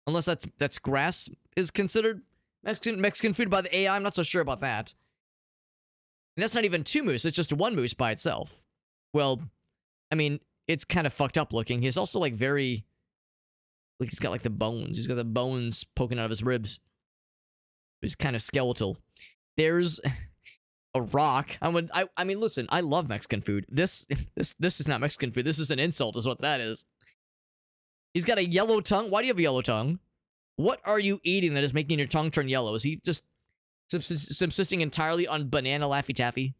Unless that's grass is considered Mexican food by the AI. I'm not so sure about that. And that's not even two moose. It's just one moose by itself. Well, I mean, it's kind of fucked up looking. He's also like very, like he's got like the bones. He's got the bones poking out of his ribs. He's kind of skeletal. There's a rock. I mean, listen. I love Mexican food. This is not Mexican food. This is an insult, is what that is. He's got a yellow tongue. Why do you have a yellow tongue? What are you eating that is making your tongue turn yellow? Is he just subsisting entirely on banana Laffy Taffy?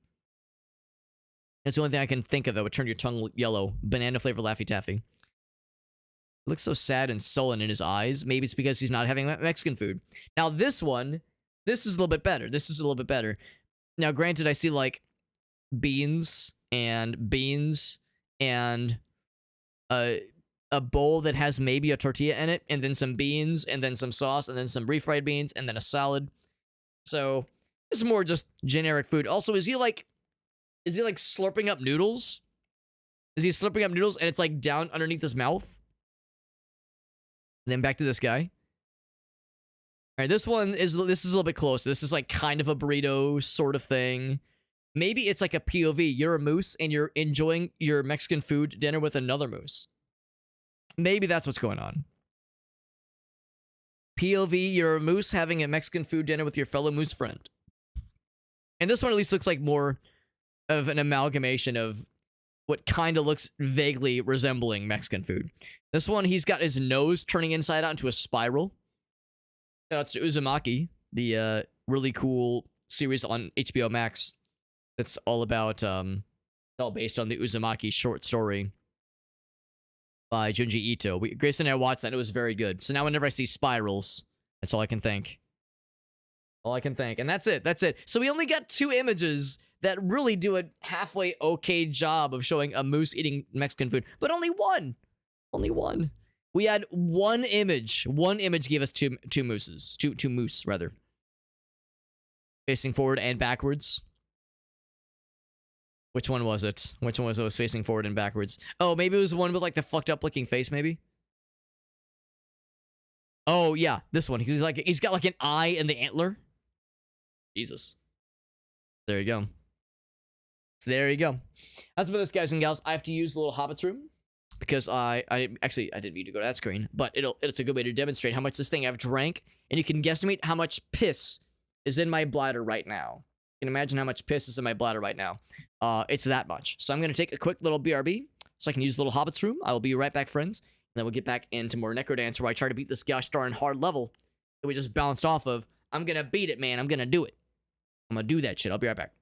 That's the only thing I can think of that would turn your tongue yellow. Banana flavored Laffy Taffy. He looks so sad and sullen in his eyes. Maybe it's because he's not having Mexican food. Now this one, this is a little bit better. This is a little bit better. Now granted, I see like beans and a bowl that has maybe a tortilla in it, and then some beans, and then some sauce, and then some refried beans, and then a salad. So it's more just generic food. Also, is he like slurping up noodles? Is he slurping up noodles and it's like down underneath his mouth? And then back to this guy. All right, this is a little bit close. This is like kind of a burrito sort of thing. Maybe it's like a POV. You're a moose and you're enjoying your Mexican food dinner with another moose. Maybe that's what's going on. POV, you're a moose having a Mexican food dinner with your fellow moose friend. And this one at least looks like more of an amalgamation of what kind of looks vaguely resembling Mexican food. This one, he's got his nose turning inside out into a spiral. Shout out to Uzumaki, the really cool series on HBO Max. That's all about, all based on the Uzumaki short story. by Junji Ito. Grace and I watched that. It was very good. So now whenever I see spirals, that's all I can think. All I can think. And that's it. That's it. So we only got 2 images that really do a halfway okay job of showing a moose eating Mexican food. But only one. Only one. We had 1 image. 1 image gave us two mooses. Two moose, rather. Facing forward and backwards. Which one was it? Which one was it was facing forward and backwards? Oh, maybe it was the one with like the fucked up looking face, maybe? Oh, yeah, this one. He's got like an eye and the antler. Jesus. There you go. So there you go. As for this, guys and gals, I have to use the little Hobbit's room because I didn't mean to go to that screen, but it's a good way to demonstrate how much this thing I've drank, and you can guesstimate how much piss is in my bladder right now. You can imagine how much piss is in my bladder right now. It's that much. So I'm going to take a quick little BRB so I can use the little Hobbit's room. I will be right back, friends. And then we'll get back into more NecroDancer where I try to beat this gosh darn hard level that we just bounced off of. I'm going to beat it, man. I'm going to do it. I'm going to do that shit. I'll be right back.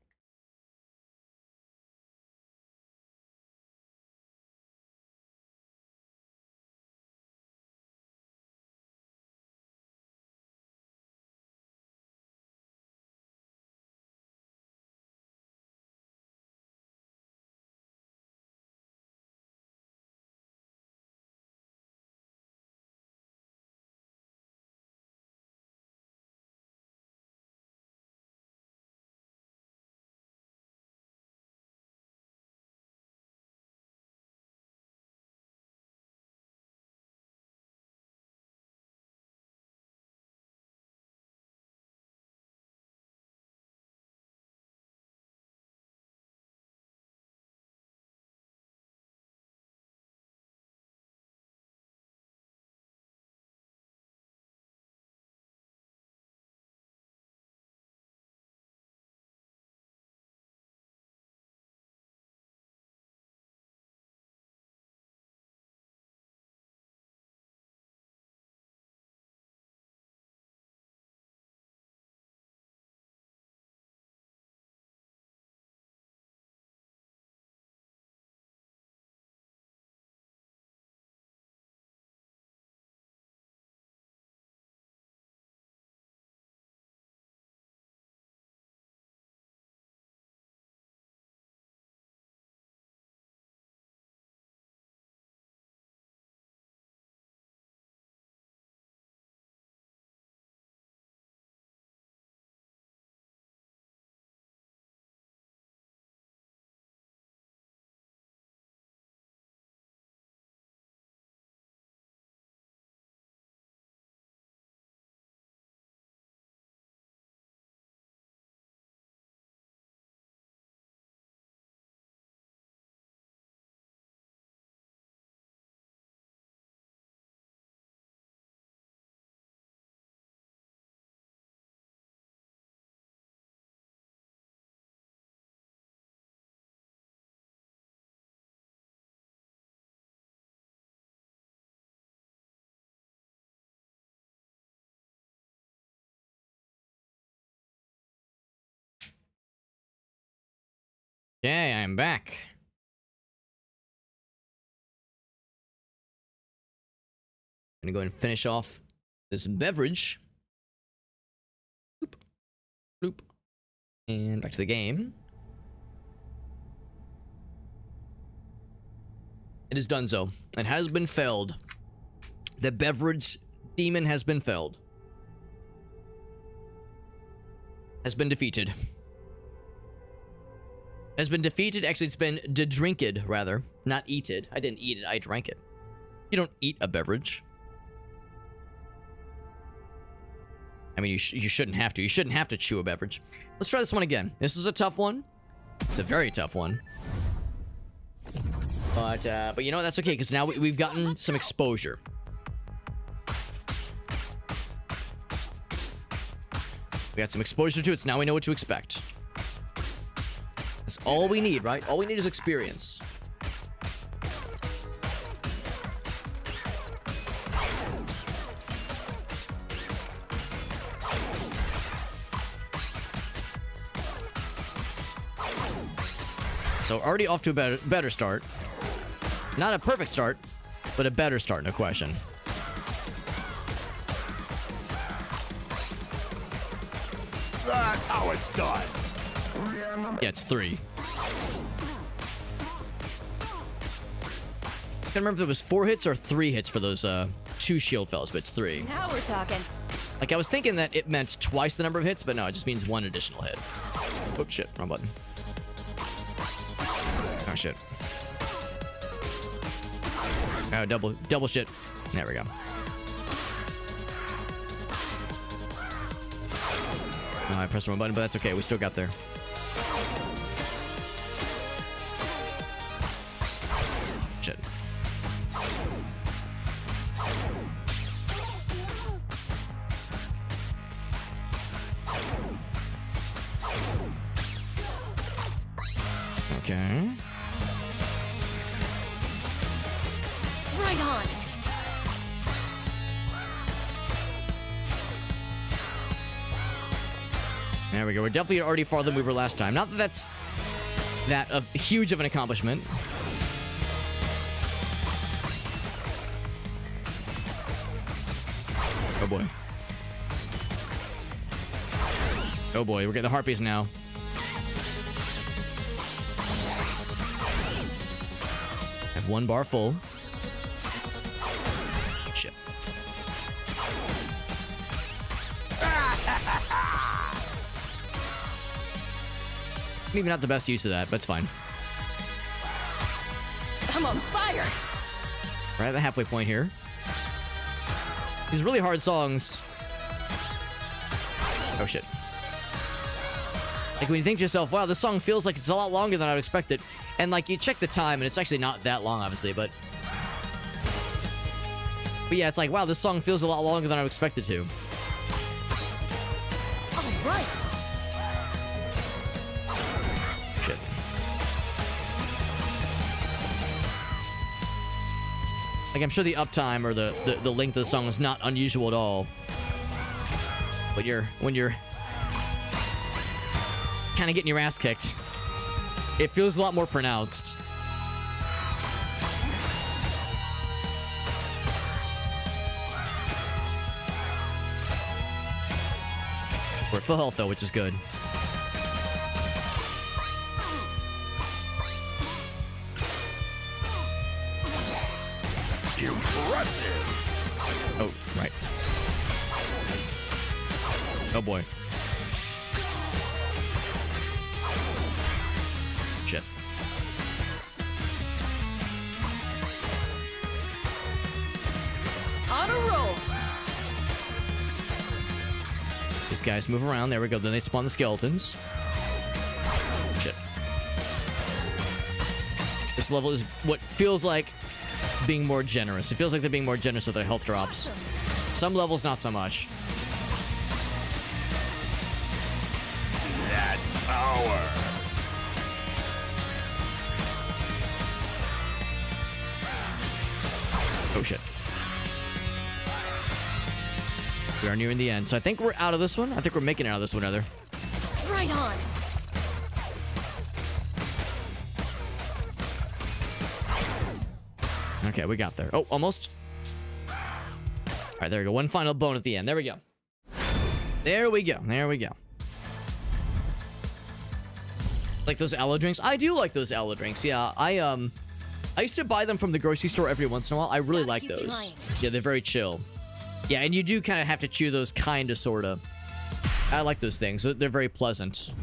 Okay, I'm back. I'm gonna go ahead and finish off this beverage. Bloop. Bloop. And back to the game. It is donezo. It has been felled. The beverage demon has been felled. Has been defeated. Has been defeated. Actually, it's been de-drinked, rather. Not eated. I didn't eat it. I drank it. You don't eat a beverage. I mean, you shouldn't have to. You shouldn't have to chew a beverage. Let's try this one again. This is a tough one. It's a very tough one. But you know what? That's okay, because now we've gotten some exposure. We got some exposure to it, so now we know what to expect. That's all we need, right? All we need is experience. So already off to a better start. Not a perfect start, but a better start, no question. That's how it's done. Yeah, it's 3. I can't remember if it was 4 hits or 3 hits for those 2 shield fellas, but it's 3. Now we're talking. Like, I was thinking that it meant twice the number of hits, but no, it just means 1 additional hit. Oh, shit. Wrong button. Oh, shit. Oh, double shit. There we go. Oh, I pressed the wrong button, but that's okay. We still got there. Shit. Okay. Right on. There we go. We're definitely already farther than we were last time. Not that that's that huge of an accomplishment. Oh boy. Oh boy, we're getting the harpies now. Have 1 bar full. Shit. Maybe not the best use of that, but it's fine. I'm on fire. We're at the halfway point here. These really hard songs. Oh shit. Like when you think to yourself, wow, this song feels like it's a lot longer than I would expect it. And like you check the time and it's actually not that long, obviously, but yeah, it's like, wow, this song feels a lot longer than I would expect it to. All right. Shit. Like I'm sure the uptime or the length of the song is not unusual at all. But when you're kind of getting your ass kicked, it feels a lot more pronounced. We're at full health though, which is good. Impressive. Oh, right. Oh boy. Shit. On a roll. These guys move around. There we go. Then they spawn the skeletons. Shit. This level is what feels like being more generous. It feels like they're being more generous with their health drops. Some levels, not so much. That's power. Oh shit. We are nearing the end. So I think we're out of this one. I think we're making it out of this one, rather. Right on. Okay, we got there. Oh, almost. All right, there we go. One final bone at the end. There we go. There we go. There we go. Like those aloe drinks? I do like those aloe drinks. Yeah, I used to buy them from the grocery store every once in a while. I really like keep those. trying. Yeah, they're very chill. Yeah, and you do kind of have to chew those kind of, sort of. I like those things. They're very pleasant.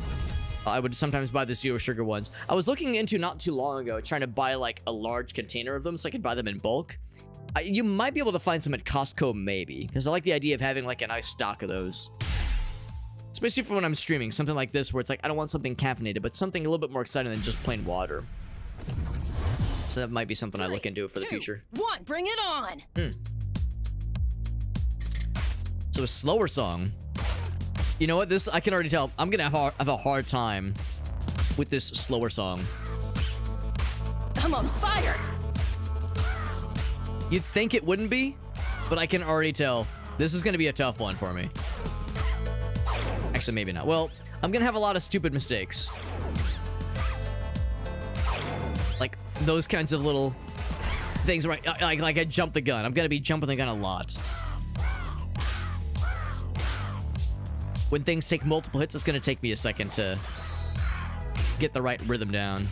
I would sometimes buy the zero sugar ones. I was looking into not too long ago trying to buy like a large container of them so I could buy them in bulk. You might be able to find some at Costco, maybe, because I like the idea of having like a nice stock of those. Especially for when I'm streaming, something like this where it's like I don't want something caffeinated, but something a little bit more exciting than just plain water. So that might be something I look into for the future. 1, bring it on. So a slower song. You know what? This I can already tell. I'm gonna have a hard time with this slower song. I'm on fire. You'd think it wouldn't be, but I can already tell this is gonna be a tough one for me. Actually, maybe not. Well, I'm gonna have a lot of stupid mistakes. Like those kinds of little things right. Like I jumped the gun. I'm gonna be jumping the gun a lot. When things take multiple hits, it's gonna take me a second to get the right rhythm down.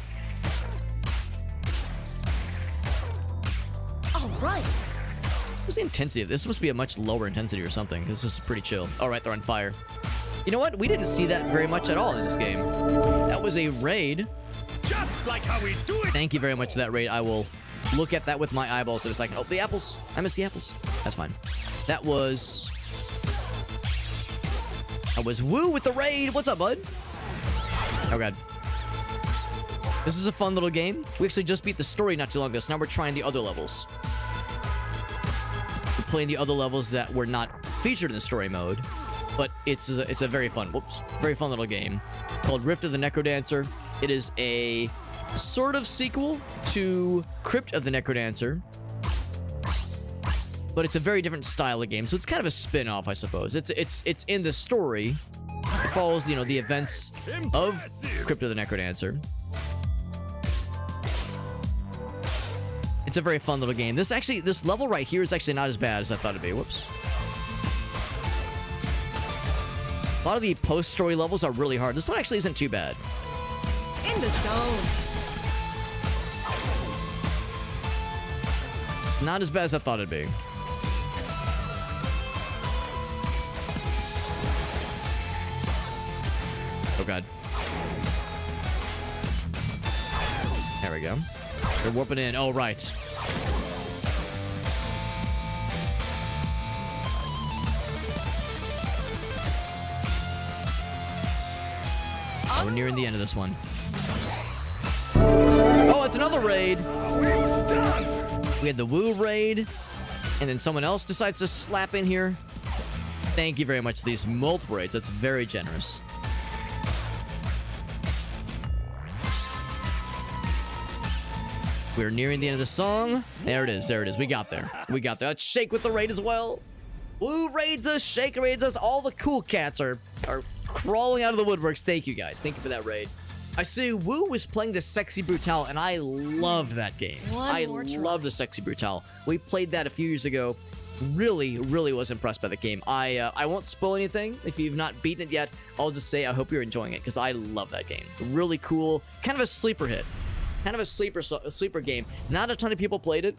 All right. What's the intensity of this? This must be a much lower intensity or something. This is pretty chill. All right, they're on fire. You know what? We didn't see that very much at all in this game. That was a raid. Just like how we do it. Thank you very much for that raid. I will look at that with my eyeballs in a second. Oh, the apples. I missed the apples. That's fine. That was Woo with the raid. What's up, bud? Oh, God. This is a fun little game. We actually just beat the story not too long ago, so now we're trying the other levels. We're playing the other levels that were not featured in the story mode, but it's a very fun, very fun little game called Rift of the NecroDancer. It is a sort of sequel to Crypt of the NecroDancer, but it's a very different style of game, so it's kind of a spin-off, I suppose. It's in the story. It follows, you know, the events of Crypt of the NecroDancer. It's a very fun little game. This level right here is actually not as bad as I thought it'd be. Whoops. A lot of the post-story levels are really hard. This one actually isn't too bad. In the zone. Not as bad as I thought it'd be. Oh, God. There we go. They're warping in. Oh, right. Oh, we're nearing the end of this one. Oh, it's another raid. It's done. We had the Woo raid, and then someone else decides to slap in here. Thank you very much for these multiple raids. That's very generous. We're nearing the end of the song. There it is. There it is. We got there. We got there. Let's Shake with the raid as well. Woo raids us. Shake raids us. All the cool cats are crawling out of the woodworks. Thank you, guys. Thank you for that raid. I see Woo was playing the Sexy Brutale, and I loved that game. I love the Sexy Brutale. We played that a few years ago. Really, really was impressed by the game. I won't spoil anything. If you've not beaten it yet, I'll just say I hope you're enjoying it, because I love that game. Really cool. Kind of a sleeper hit. Kind of a sleeper game. Not a ton of people played it,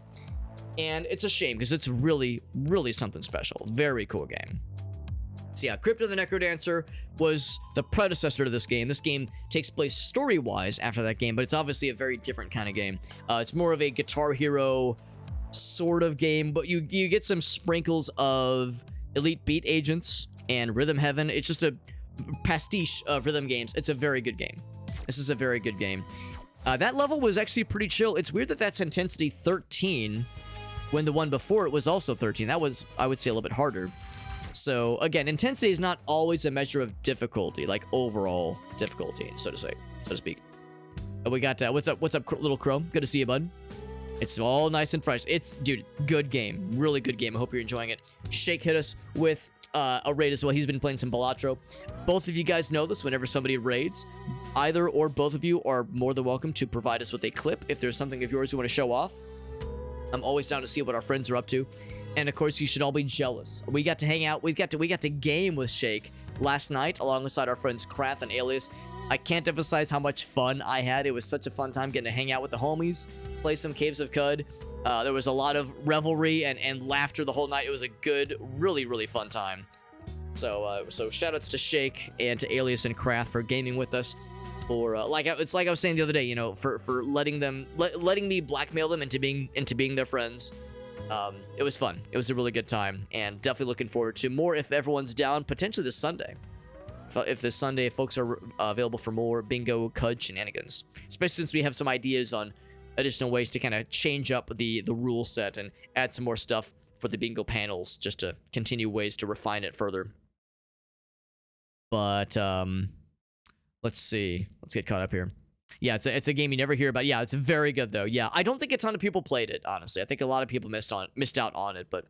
and it's a shame because it's really, really something special. Very cool game. So yeah, Crypt of the NecroDancer was the predecessor to this game. This game takes place story-wise after that game, but it's obviously a very different kind of game. It's more of a Guitar Hero sort of game, but you get some sprinkles of Elite Beat Agents and Rhythm Heaven. It's just a pastiche of rhythm games. It's a very good game. This is a very good game. That level was actually pretty chill. It's weird that that's intensity 13 when the one before it was also 13. That was, I would say, a little bit harder. So, again, intensity is not always a measure of difficulty, like overall difficulty, so to speak. We got, what's up, Little Crow? Good to see you, bud. It's all nice and fresh. It's, dude, good game. Really good game. I hope you're enjoying it. Shake hit us with a raid as well. He's been playing some Balatro. Both of you guys know this. Whenever somebody raids, either or both of you are more than welcome to provide us with a clip if there's something of yours you want to show off. I'm always down to see what our friends are up to. And of course, you should all be jealous. We got to hang out. We got to game with Shake last night alongside our friends Krath and Alias. I can't emphasize how much fun I had. It was such a fun time getting to hang out with the homies, play some Caves of Cud. There was a lot of revelry and laughter the whole night. It was a good, really, really fun time. So shout outs to Shake and to Alias and Krath for gaming with us. For it's like I was saying the other day, you know, for letting me blackmail them into being their friends. It was fun. It was a really good time, and definitely looking forward to more if everyone's down, potentially this Sunday. If this Sunday folks are available for more bingo Cud shenanigans, especially since we have some ideas on additional ways to kind of change up the rule set and add some more stuff for the bingo panels, just to continue ways to refine it further. But let's see. Let's get caught up here. Yeah, it's a game you never hear about. Yeah, it's very good though. Yeah, I don't think a ton of people played it, honestly. I think a lot of people missed out on it, but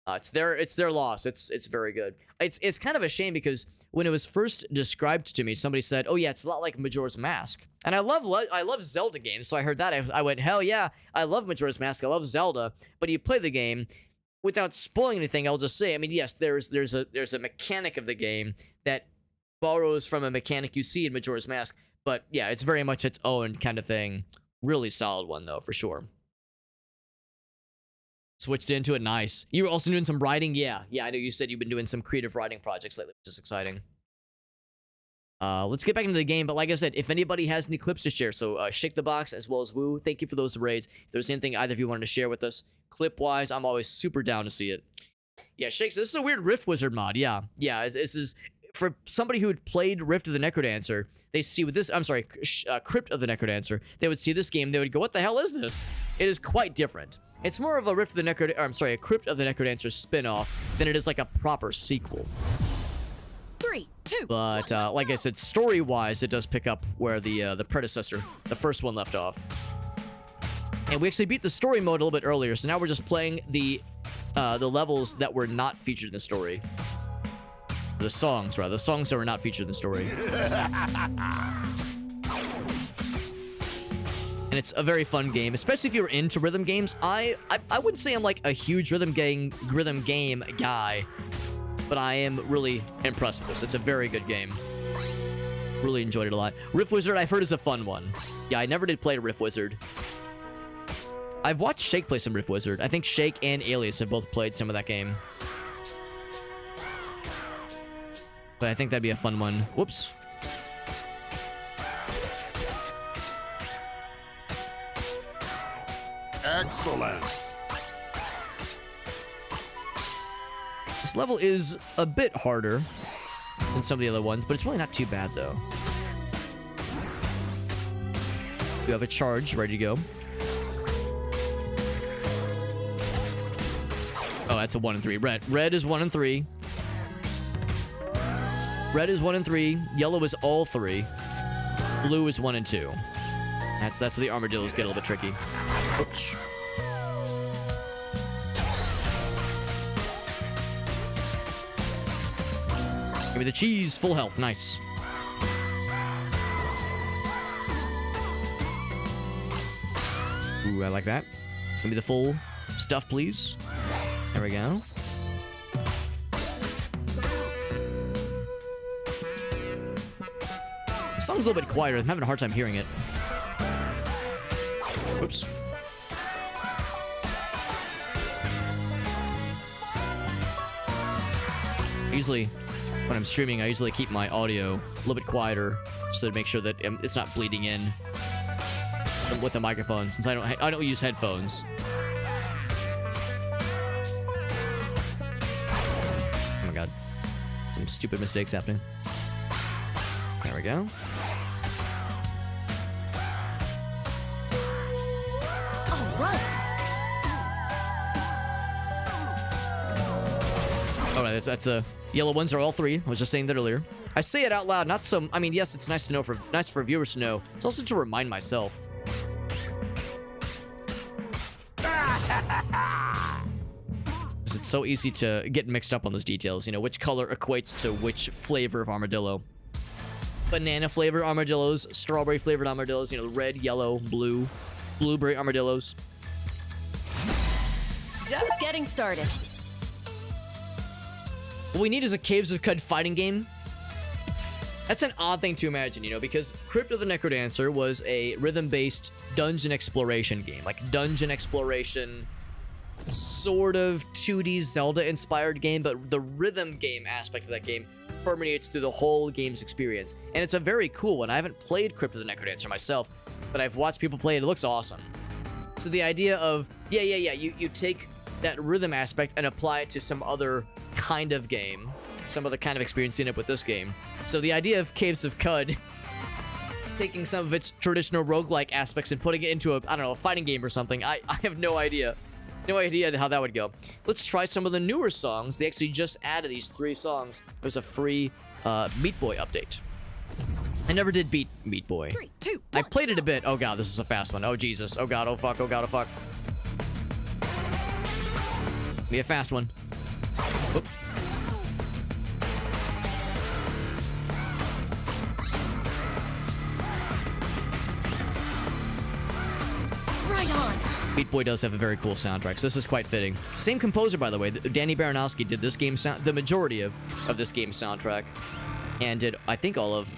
It's their loss. It's very good. It's kind of a shame because when it was first described to me, somebody said, "Oh yeah, it's a lot like Majora's Mask." And I love Zelda games, so I heard that I went, "Hell yeah, I love Majora's Mask. I love Zelda." But you play the game without spoiling anything. I'll just say, I mean, yes, there's a mechanic of the game that borrows from a mechanic you see in Majora's Mask, but yeah, it's very much its own kind of thing. Really solid one though, for sure. Switched into it, nice. You were also doing some writing? Yeah, I know you said you've been doing some creative writing projects lately, which is exciting. Let's get back into the game, but like I said, if anybody has any clips to share, so Shake the Box as well as Woo, thank you for those raids. If there's anything either of you wanted to share with us, clip-wise, I'm always super down to see it. Yeah, Shakes, this is a weird Rift Wizard mod, yeah, this is... For somebody who had played Rift of the NecroDancer, they see with this, I'm sorry, Crypt of the NecroDancer, they would see this game, they would go, what the hell is this? It is quite different. It's more of a Rift of the a Crypt of the NecroDancer spin-off than it is like a proper sequel. 3, 2, But, like I said, story-wise, it does pick up where the predecessor, the first one, left off. And we actually beat the story mode a little bit earlier, so now we're just playing the levels that were not featured in the story. The songs, rather. The songs that were not featured in the story. And it's a very fun game, especially if you're into rhythm games. I wouldn't say I'm like a huge rhythm game guy, but I am really impressed with this. It's a very good game. Really enjoyed it a lot. Rift Wizard, I've heard, is a fun one. Yeah, I never did play Rift Wizard. I've watched Shake play some Rift Wizard. I think Shake and Alias have both played some of that game. But I think that'd be a fun one. Whoops. Excellent. This level is a bit harder than some of the other ones, but it's really not too bad, though. We have a charge ready to go. Oh, that's a 1 and 3. Red is 1 and 3. Red is 1 and 3. Yellow is all 3. Blue is 1 and 2. That's where the armadillos get a little bit tricky. Oops. Give me the cheese. Full health. Nice. Ooh, I like that. Give me the full stuff, please. There we go. The song's a little bit quieter. I'm having a hard time hearing it. Oops. Usually, when I'm streaming, I usually keep my audio a little bit quieter, so to make sure that it's not bleeding in with the microphone, since I don't use headphones. Oh my god, some stupid mistakes happening. There we go. Alright, that's a yellow ones are all 3. I was just saying that earlier. I say it out loud, not some. I mean, yes, it's nice to know nice for viewers to know. It's also to remind myself. Because it's so easy to get mixed up on those details. You know, which color equates to which flavor of armadillo. Banana flavored armadillos, strawberry flavored armadillos. You know, red, yellow, blue, blueberry armadillos. Just getting started. What we need is a Caves of Qud fighting game. That's an odd thing to imagine, you know, because Crypt of the NecroDancer was a rhythm-based dungeon exploration game. Like, dungeon exploration, sort of 2D Zelda-inspired game, but the rhythm game aspect of that game permeates through the whole game's experience. And it's a very cool one. I haven't played Crypt of the NecroDancer myself, but I've watched people play it. It looks awesome. So the idea of, you take that rhythm aspect and apply it to some other kind of game, some other kind of experience in it with this game. So the idea of Caves of Qud, taking some of its traditional roguelike aspects and putting it into a, I don't know, a fighting game or something, I have no idea. No idea how that would go. Let's try some of the newer songs. They actually just added these 3 songs. There's a free Meat Boy update. I never did beat Meat Boy. 3, 2, 1, I played it a bit. Oh god, this is a fast one. Oh Jesus. Oh god, oh fuck, oh god, oh fuck. Be a fast one. Oop. Right on. Beat Boy does have a very cool soundtrack, so this is quite fitting. Same composer, by the way. Danny Baranowski did this game the majority of this game's soundtrack, and did, I think, all of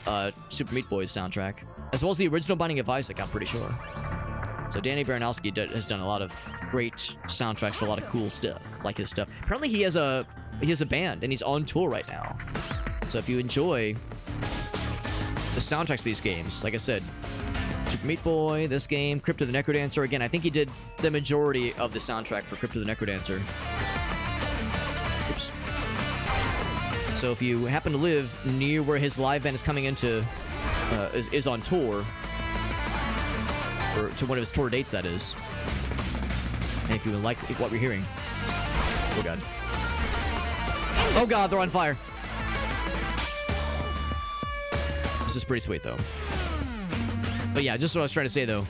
Super Meat Boy's soundtrack, as well as the original Binding of Isaac, I'm pretty sure. So Danny Baranowski has done a lot of great soundtracks for a lot of cool stuff, like his stuff. Apparently he has a band, and he's on tour right now. So if you enjoy the soundtracks of these games, like I said, Super Meat Boy, this game, Crypt of the NecroDancer. Again, I think he did the majority of the soundtrack for Crypt of the NecroDancer. Oops. So if you happen to live near where his live band is coming into, is on tour, or to one of his tour dates, that is. And if you would like what we're hearing. Oh god. Oh god, they're on fire. This is pretty sweet though. But yeah, just what I was trying to say though.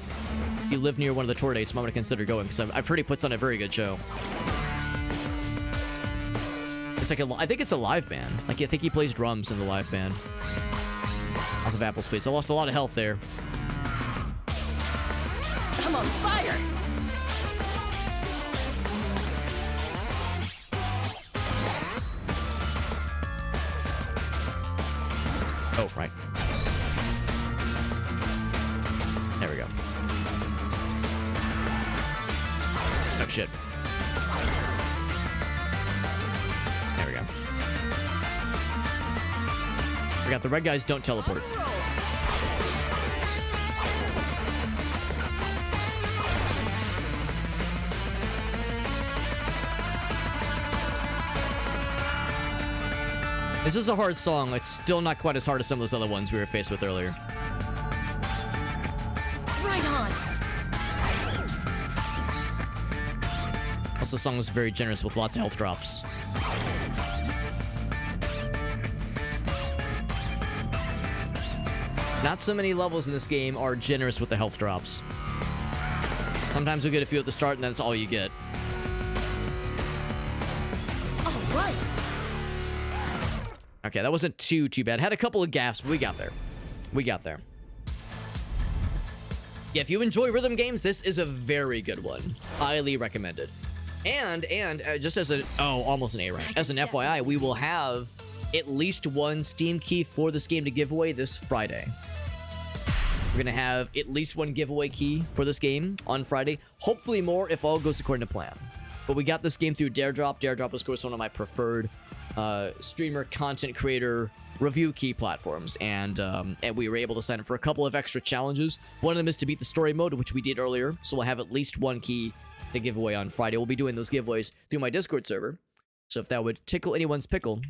If you live near one of the tour dates, I'm going to consider going, because I've heard he puts on a very good show. It's like I think it's a live band. Like I think he plays drums in the live band. Off of Apple Space. I lost a lot of health there. I'm on fire. Oh, right. There we go. Oh, shit. There we go. Forgot the red guys don't teleport. This is a hard song. It's still not quite as hard as some of those other ones we were faced with earlier. Right on. Also, the song was very generous with lots of health drops. Not so many levels in this game are generous with the health drops. Sometimes you'll get a few at the start and that's all you get. All right. Okay, that wasn't too bad. Had a couple of gaps, but we got there. We got there. Yeah, if you enjoy rhythm games, this is a very good one. Highly recommended. And just as a almost an A rank. As an FYI, we will have at least one Steam key for this game to give away this Friday. We're gonna have at least one giveaway key for this game on Friday. Hopefully more if all goes according to plan. But we got this game through Daredrop. Daredrop is, of course, one of my preferred streamer, content creator, review key platforms, and we were able to sign up for a couple of extra challenges. One of them is to beat the story mode, which we did earlier, so we'll have at least one key to give away on Friday. We'll be doing those giveaways through my Discord server, so if that would tickle anyone's pickle,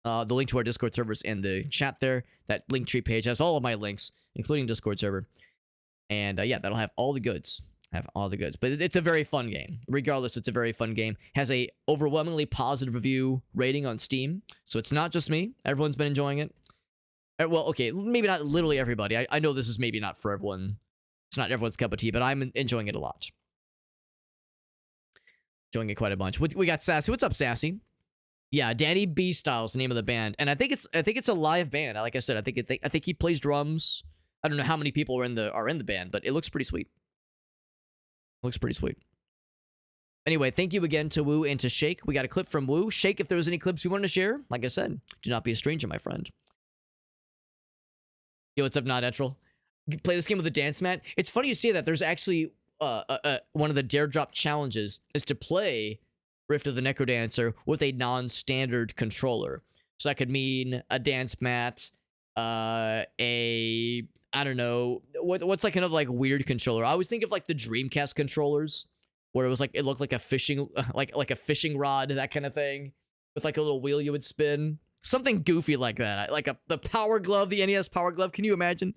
the link to our Discord servers in the chat there. That Linktree page has all of my links, including Discord server, and yeah, that'll have all the goods. But it's a very fun game. Regardless, it's a very fun game. Has a overwhelmingly positive review rating on Steam, so it's not just me. Everyone's been enjoying it. Well, okay, maybe not literally everybody. I know this is maybe not for everyone. It's not everyone's cup of tea, but I'm enjoying it a lot. Enjoying it quite a bunch. We got Sassy. What's up, Sassy? Yeah, Danny B Styles, the name of the band, and I think it's a live band. Like I said, I think he plays drums. I don't know how many people are in the band, but it looks pretty sweet. Looks pretty sweet. Anyway, thank you again to Woo and to Shake. We got a clip from Woo. Shake, if there was any clips you wanted to share, like I said, do not be a stranger, my friend. Yo, what's up, Not Natural? Play this game with a dance mat. It's funny you say that. There's actually one of the Daredrop challenges is to play Rift of the NecroDancer with a non-standard controller. So that could mean a dance mat, I don't know, what's like kind of like weird controller. I always think of like the Dreamcast controllers, where it was like it looked like a fishing like a fishing rod, that kind of thing, with like a little wheel you would spin, something goofy like that, like the Power Glove, the NES Power Glove. Can you imagine?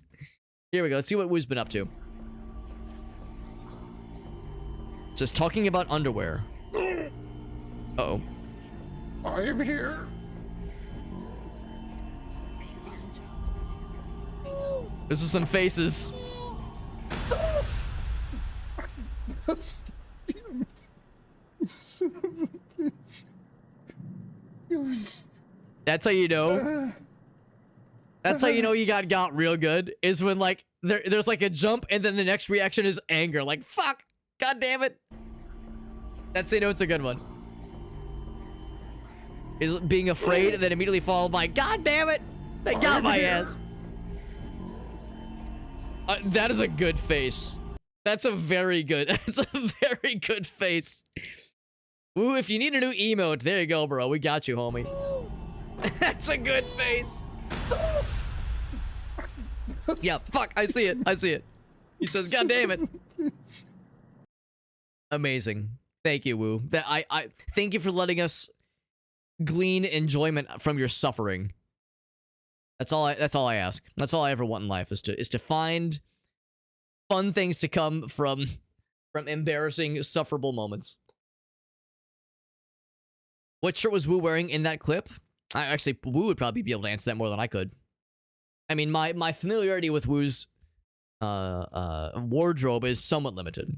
Here we go. Let's see what Woo's been up to. It says talking about underwear. Uh-oh. I am here. This is some faces. Son of a bitch. That's how you know. That's how you know you got real good. Is when like there's like a jump and then the next reaction is anger. Like fuck, god damn it. That's how you know it's a good one. Is being afraid and then immediately followed by god damn it, they got my ass. That is a good face. That's a very good. That's a very good face. Ooh, if you need a new emote, there you go, bro. We got you, homie. That's a good face. Yeah, fuck. I see it. I see it. He says, "God damn it." Amazing. Thank you, Woo. That I thank you for letting us glean enjoyment from your suffering. That's all I ask. That's all I ever want in life is to find fun things to come from embarrassing, sufferable moments. What shirt was Woo wearing in that clip? Actually, Woo would probably be able to answer that more than I could. I mean, my familiarity with Woo's wardrobe is somewhat limited.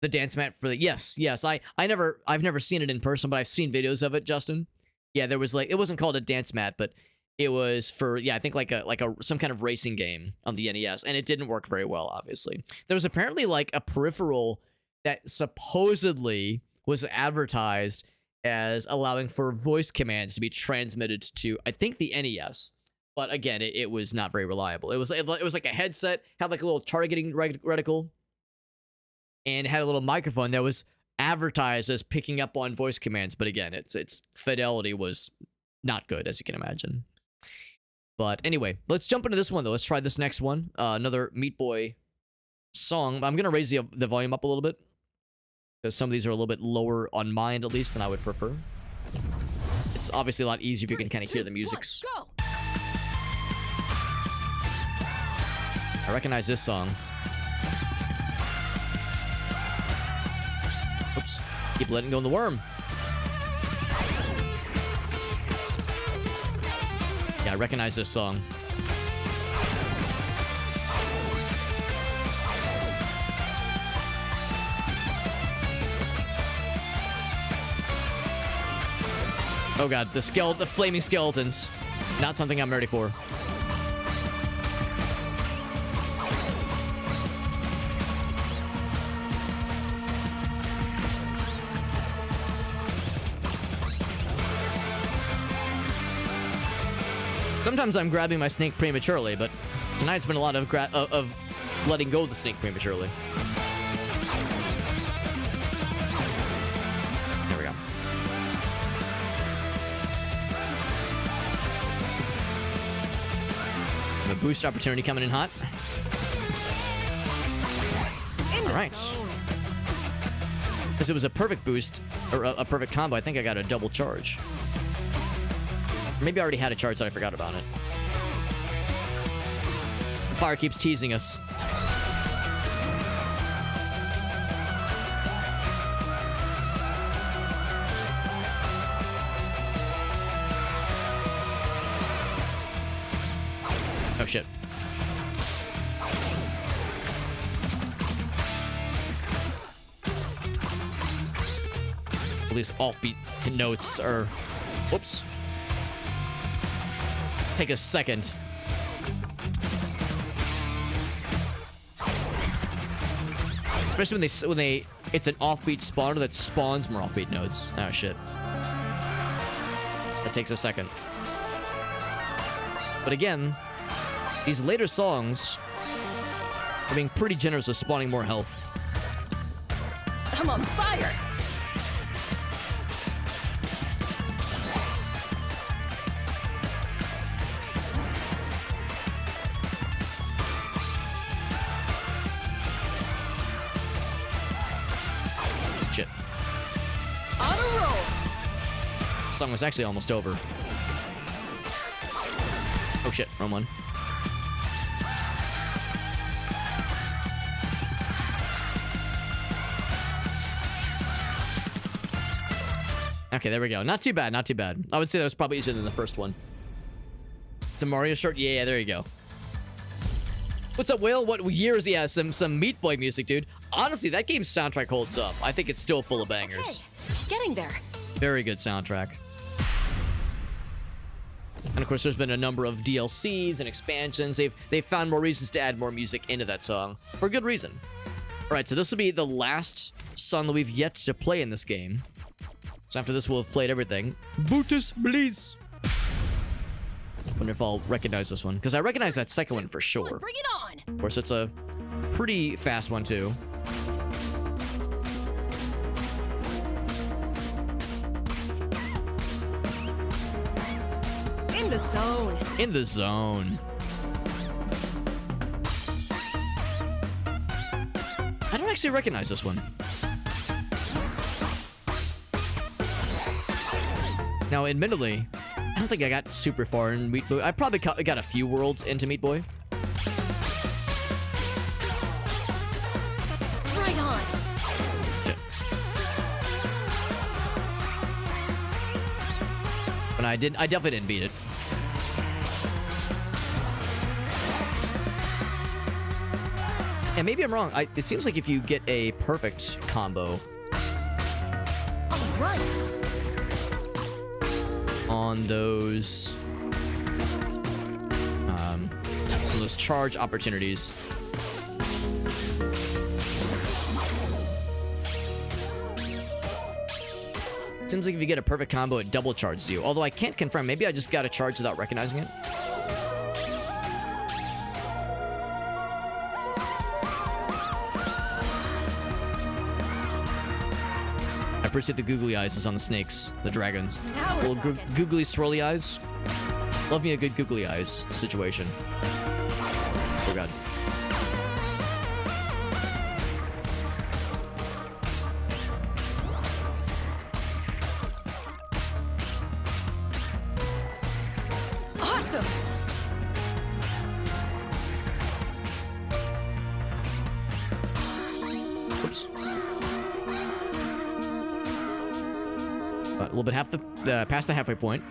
The dance mat for the yes, I've never seen it in person, but I've seen videos of it, Justin. Yeah, there was like, it wasn't called a dance mat, but it was for, yeah, I think like a some kind of racing game on the NES, and it didn't work very well, obviously. There was apparently like a peripheral that supposedly was advertised as allowing for voice commands to be transmitted to, I think, the NES. But again, it was not very reliable. It was like a headset, had like a little targeting reticle, and it had a little microphone that was advertised as picking up on voice commands. But again, its fidelity was not good, as you can imagine. But anyway, let's jump into this one, though. Let's try this next one. Another Meat Boy song. I'm going to raise the volume up a little bit, because some of these are a little bit lower on mine, at least, than I would prefer. It's obviously a lot easier if you can kind of hear the music. Go. I recognize this song. Oops. Keep letting go in the worm. Yeah, I recognize this song. Oh god, the flaming skeletons. Not something I'm ready for. Sometimes I'm grabbing my snake prematurely, but tonight's been a lot of letting go of the snake prematurely. There we go. The boost opportunity coming in hot. All right. Because it was a perfect boost, or a perfect combo, I think I got a double charge. Maybe I already had a charge that I forgot about it. The fire keeps teasing us. Oh shit. At least offbeat notes are... Whoops. Take a second. Especially when they it's an offbeat spawner that spawns more offbeat notes. Oh shit. That takes a second. But again, these later songs are being pretty generous with spawning more health. I'm on fire. Song was actually almost over. Oh shit, wrong one. Okay, there we go. Not too bad, not too bad. I would say that was probably easier than the first one. It's a Mario short? Yeah, there you go. What's up, Will? What year is he? Yeah, some Meat Boy music, dude. Honestly, that game's soundtrack holds up. I think it's still full of bangers. Okay, getting there. Very good soundtrack. And of course, there's been a number of DLCs and expansions. They've found more reasons to add more music into that song for good reason. All right, so this will be the last song that we've yet to play in this game. So after this, we'll have played everything. Bootus, please. Wonder if I'll recognize this one, because I recognize that second one for sure. Bring it on. Of course, it's a pretty fast one too. In the zone. In the zone. I don't actually recognize this one. Now, admittedly, I don't think I got super far in Meat Boy. I probably got a few worlds into Meat Boy. Right on. Shit. But I definitely didn't beat it. And maybe I'm wrong. It seems like if you get a perfect combo All right. on those charge opportunities, seems like if you get a perfect combo, it double charges you. Although I can't confirm. Maybe I just got a charge without recognizing it. I appreciate the googly eyes on the snakes, the dragons. Now we're Little talking. googly swirly eyes. Love me a good googly eyes situation. Oh god. Awesome. Oops. A little bit past the halfway point.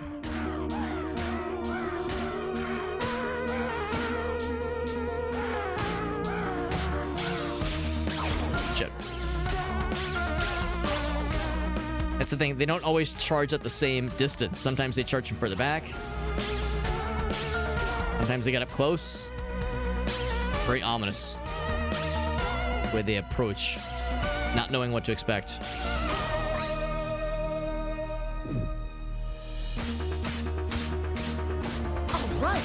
Shit. That's the thing. They don't always charge at the same distance. Sometimes they charge from further back. Sometimes they get up close. Very ominous. The way they approach, not knowing what to expect. All right.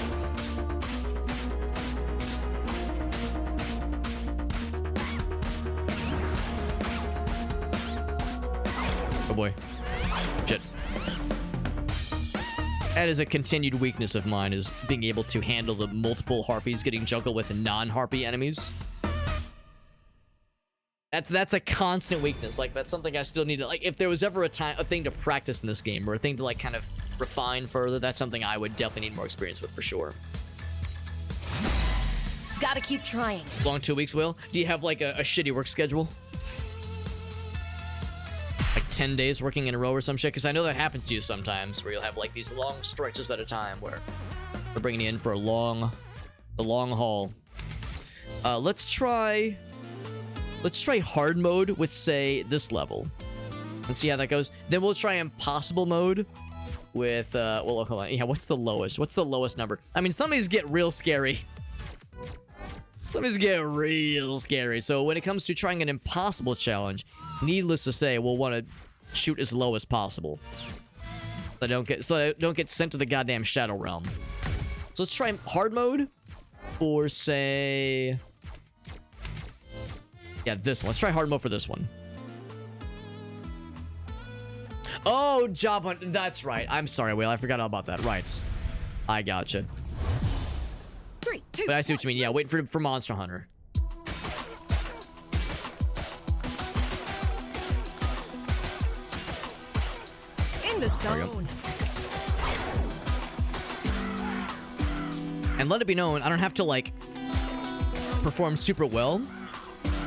Oh boy. Shit. That is a continued weakness of mine, is being able to handle the multiple harpies getting juggled with non-harpy enemies. That's a constant weakness. Like, that's something I still need to, like, if there was ever a thing to practice in this game, or a thing to, like, kind of refine further, that's something I would definitely need more experience with for sure. Gotta keep trying. Long 2 weeks, Will? Do you have, like, a shitty work schedule? Like 10 days working in a row or some shit? Because I know that happens to you sometimes, where you'll have, like, these long stretches at a time where they're bringing you in for the long haul. Let's try hard mode with, say, this level, and see how that goes. Then we'll try impossible mode with, well, hold on. Yeah, what's the lowest? What's the lowest number? I mean, some of these get real scary. Some of these get real scary. So when it comes to trying an impossible challenge, needless to say, we'll want to shoot as low as possible, so I don't get sent to the goddamn Shadow Realm. So let's try hard mode for, say, yeah, this one. Let's try hard mode for this one. Oh, job hunt. That's right. I'm sorry, Will. I forgot all about that. Right. I gotcha. 3, 2. But I see what you mean. Yeah, waiting for Monster Hunter. In the There we go. zone. And let it be known, I don't have to, like, perform super well.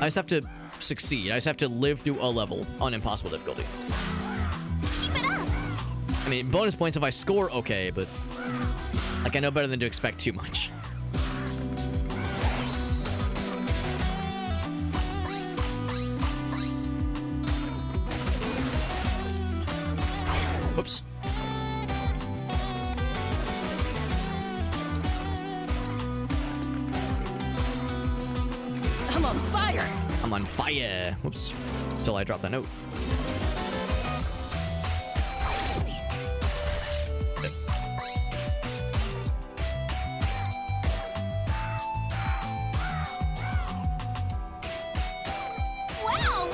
I just have to succeed. I just have to live through a level on impossible difficulty. Keep it up. I mean, bonus points if I score okay, but, like, I know better than to expect too much. Whoops. on fire. I'm on fire. Whoops. Till I drop that note. Wow!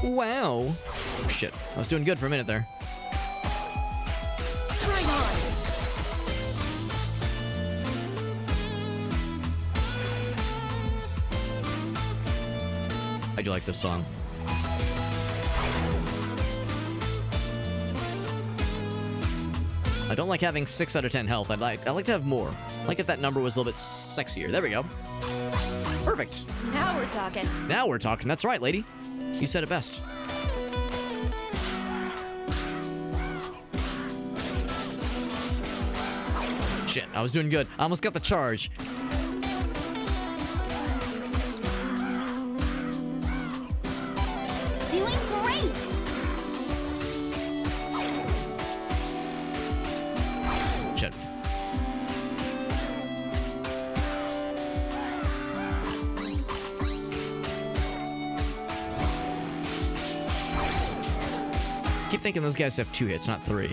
Wow. Shit. I was doing good for a minute there. Right on. I do like this song. I don't like having 6 out of 10 health. I'd like to have more. Like if that number was a little bit sexier. There we go. Perfect. Now we're talking. Now we're talking. That's right, lady. You said it best. Shit, I was doing good. I almost got the charge. Doing great! Shit. Keep thinking those guys have 2 hits, not 3.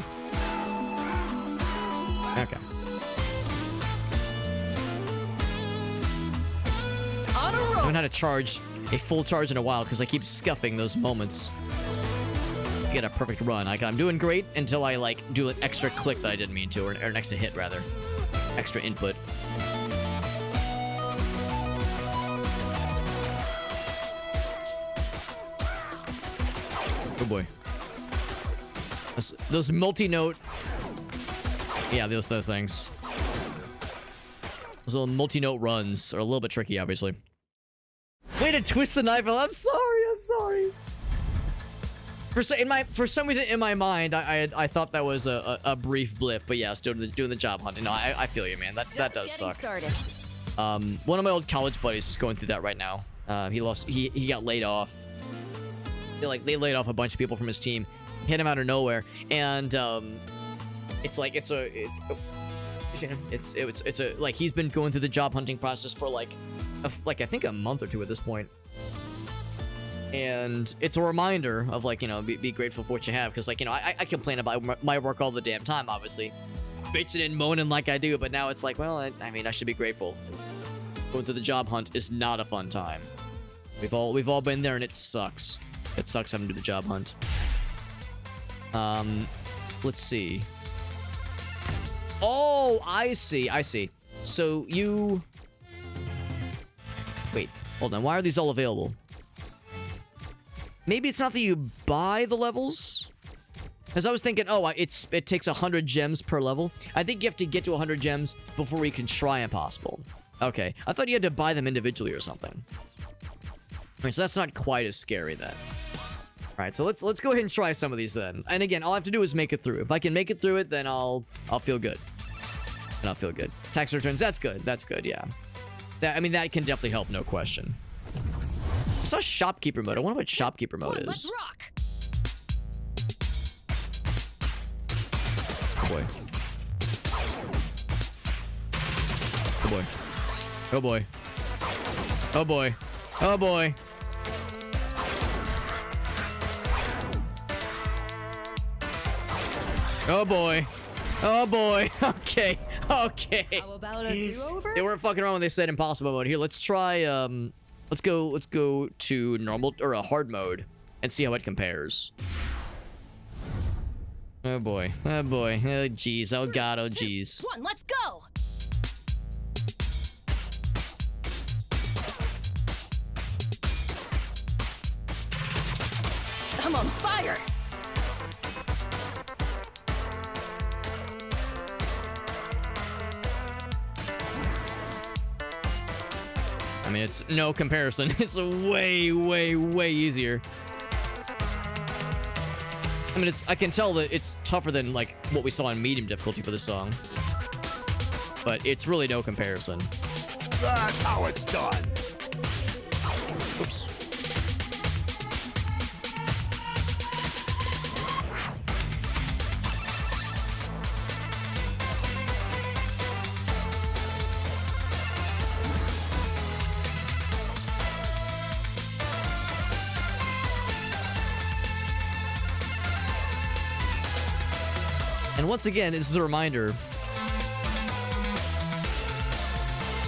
Okay. On a I roll. haven't had a charge, a full charge in a while because I keep scuffing those moments. Get a perfect run. I'm doing great until I like do an extra click that I didn't mean to, or an extra hit rather. Extra input. Oh boy. Those multi-note. Yeah, those things. Those little multi-note runs are a little bit tricky, obviously. Way to twist the knife. I'm sorry. I'm sorry. For some reason in my mind, I thought that was a brief blip, but yeah, still doing the job hunting. No, I feel you, man. That does suck. Started. One of my old college buddies is going through that right now. He got laid off. They laid off a bunch of people from his team, hit him out of nowhere, and it's like he's been going through the job hunting process for like I think a month or 2 at this point. And it's a reminder of like, you know, be grateful for what you have, because like, you know, I complain about my work all the damn time, obviously, bitching and moaning like I do, but now it's like, well, I mean, I should be grateful. Going through the job hunt is not a fun time. We've all been there, and it sucks. It sucks having to do the job hunt. Let's see. Oh, I see. So you... Wait, hold on. Why are these all available? Maybe it's not that you buy the levels? Because I was thinking, oh, it takes 100 gems per level. I think you have to get to 100 gems before you can try Impossible. Okay, I thought you had to buy them individually or something. Alright, so that's not quite as scary then. Alright, so let's go ahead and try some of these then. And again, all I have to do is make it through. If I can make it through it, then I'll feel good. And I'll feel good. Tax returns, that's good. That's good, yeah. I mean, that can definitely help, no question. I saw shopkeeper mode. I wonder what shopkeeper mode Let's is. rock. Oh boy. Oh boy. Oh boy. Oh boy. Oh boy. Oh boy. Oh boy. Okay. Okay. How about a do-over? They weren't fucking around when they said impossible mode. Here, let's try let's go to normal or a hard mode and see how it compares. Oh boy. Oh boy. Oh jeez. Oh god. Oh jeez. 1, let's go. I'm on fire. I mean, it's no comparison. It's way, way, way easier. I mean, I can tell that it's tougher than like what we saw on medium difficulty for this song, but it's really no comparison. That's how it's done. Oops. And once again, this is a reminder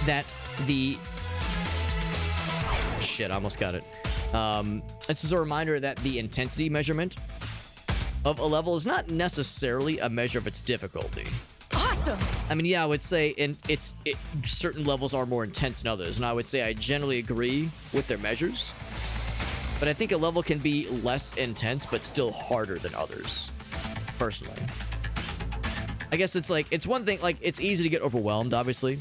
that the... Shit, I almost got it. This is a reminder that the intensity measurement of a level is not necessarily a measure of its difficulty. Awesome. I mean, yeah, I would say certain levels are more intense than others, and I would say I generally agree with their measures. But I think a level can be less intense, but still harder than others, personally. I guess it's like, it's one thing, like, it's easy to get overwhelmed, obviously.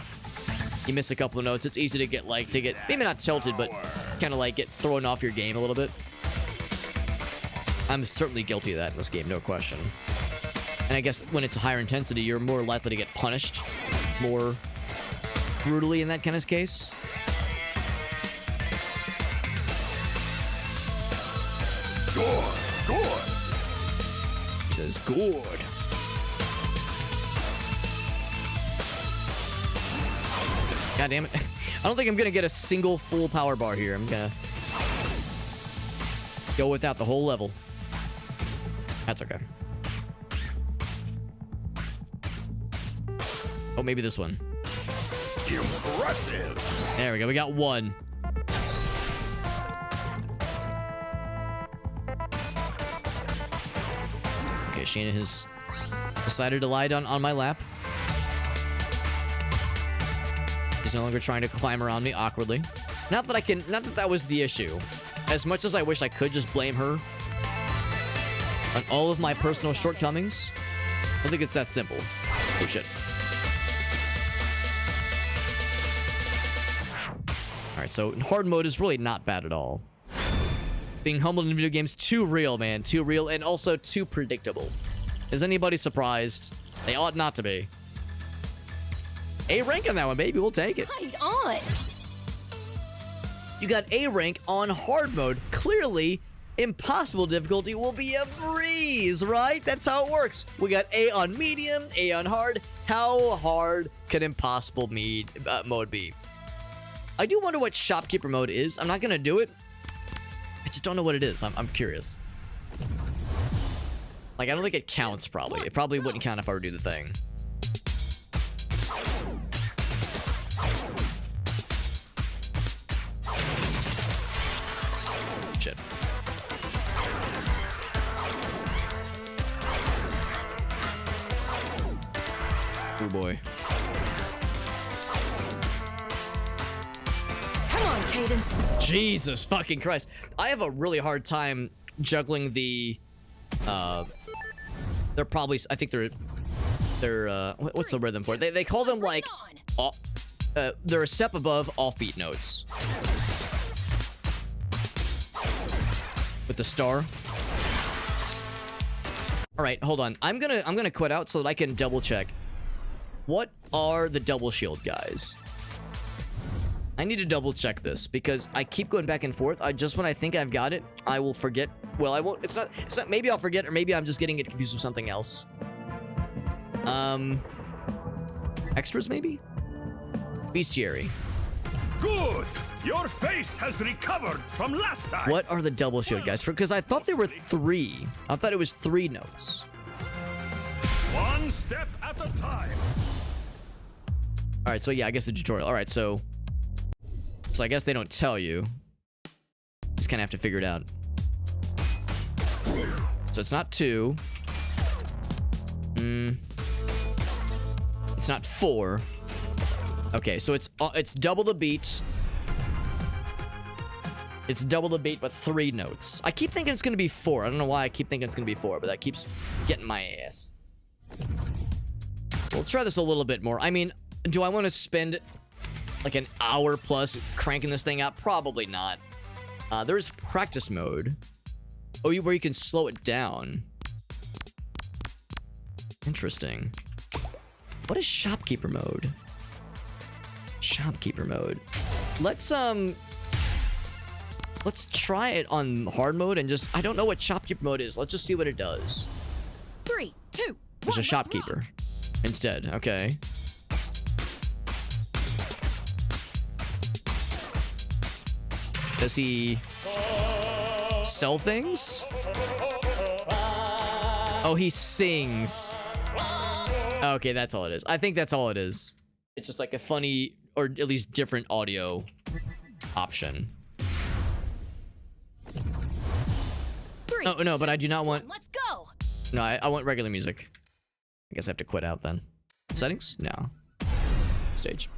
You miss a couple of notes, it's easy to get, maybe not tilted, but kind of, like, get thrown off your game a little bit. I'm certainly guilty of that in this game, no question. And I guess when it's higher intensity, you're more likely to get punished more brutally in that kind of case. Good. Good. He says, good. God damn it. I don't think I'm gonna get a single full power bar here. I'm gonna go without the whole level. That's okay. Oh, maybe this one. Impressive. There we go. We got one. Okay, Shayna has decided to lie down on my lap. She's no longer trying to climb around me awkwardly. Not that that was the issue. As much as I wish I could just blame her on all of my personal shortcomings, I think it's that simple. Oh, shit. Alright, so hard mode is really not bad at all. Being humbled in video games, too real, man. Too real, and also too predictable. Is anybody surprised? They ought not to be. A rank on that one, baby. We'll take it. Right on. You got A rank on hard mode. Clearly, impossible difficulty will be a breeze, right? That's how it works. We got A on medium, A on hard. How hard can impossible mode be? I do wonder what shopkeeper mode is. I'm not gonna do it. I just don't know what it is. I'm curious. Like, I don't think it counts, probably. It probably wouldn't count if I were to do the thing. Shit. Oh boy. Come on, Cadence. Jesus fucking Christ. I have a really hard time juggling the they're probably, I think they're what's the rhythm for it? They call them like they're a step above offbeat notes. With the star. All right, hold on. I'm gonna quit out so that I can double check. What are the double shield guys? I need to double check this because I keep going back and forth. Just when I think I've got it, I will forget. Well, I won't. It's not. Maybe I'll forget, or maybe I'm just getting it confused with something else. Extras maybe. Bestiary. Good. Your face has recovered from last time. What are the double shield guys? Because I thought there were 3. I thought it was 3 notes. One step at a time. All right. So yeah, I guess the tutorial. All right. So I guess they don't tell you. Just kind of have to figure it out. So it's not 2. It's not 4. Okay, so it's double the beat. It's double the beat, but 3 notes. I keep thinking it's gonna be 4. I don't know why I keep thinking it's gonna be 4, but that keeps getting my ass. We'll try this a little bit more. I mean, do I want to spend like an hour plus cranking this thing out? Probably not. There's practice mode. Oh, where you can slow it down. Interesting. What is shopkeeper mode? Shopkeeper mode. Let's try it on hard mode and just, I don't know what shopkeeper mode is. Let's just see what it does. 3, 2, There's 1, a shopkeeper instead. Okay. Does he sell things? Oh, he sings. Okay, that's all it is. I think that's all it is. It's just like a funny, or at least different audio option. Three, Oh, no, but I do not want... let's go. No, I want regular music. I guess I have to quit out then. Settings? No. Stage.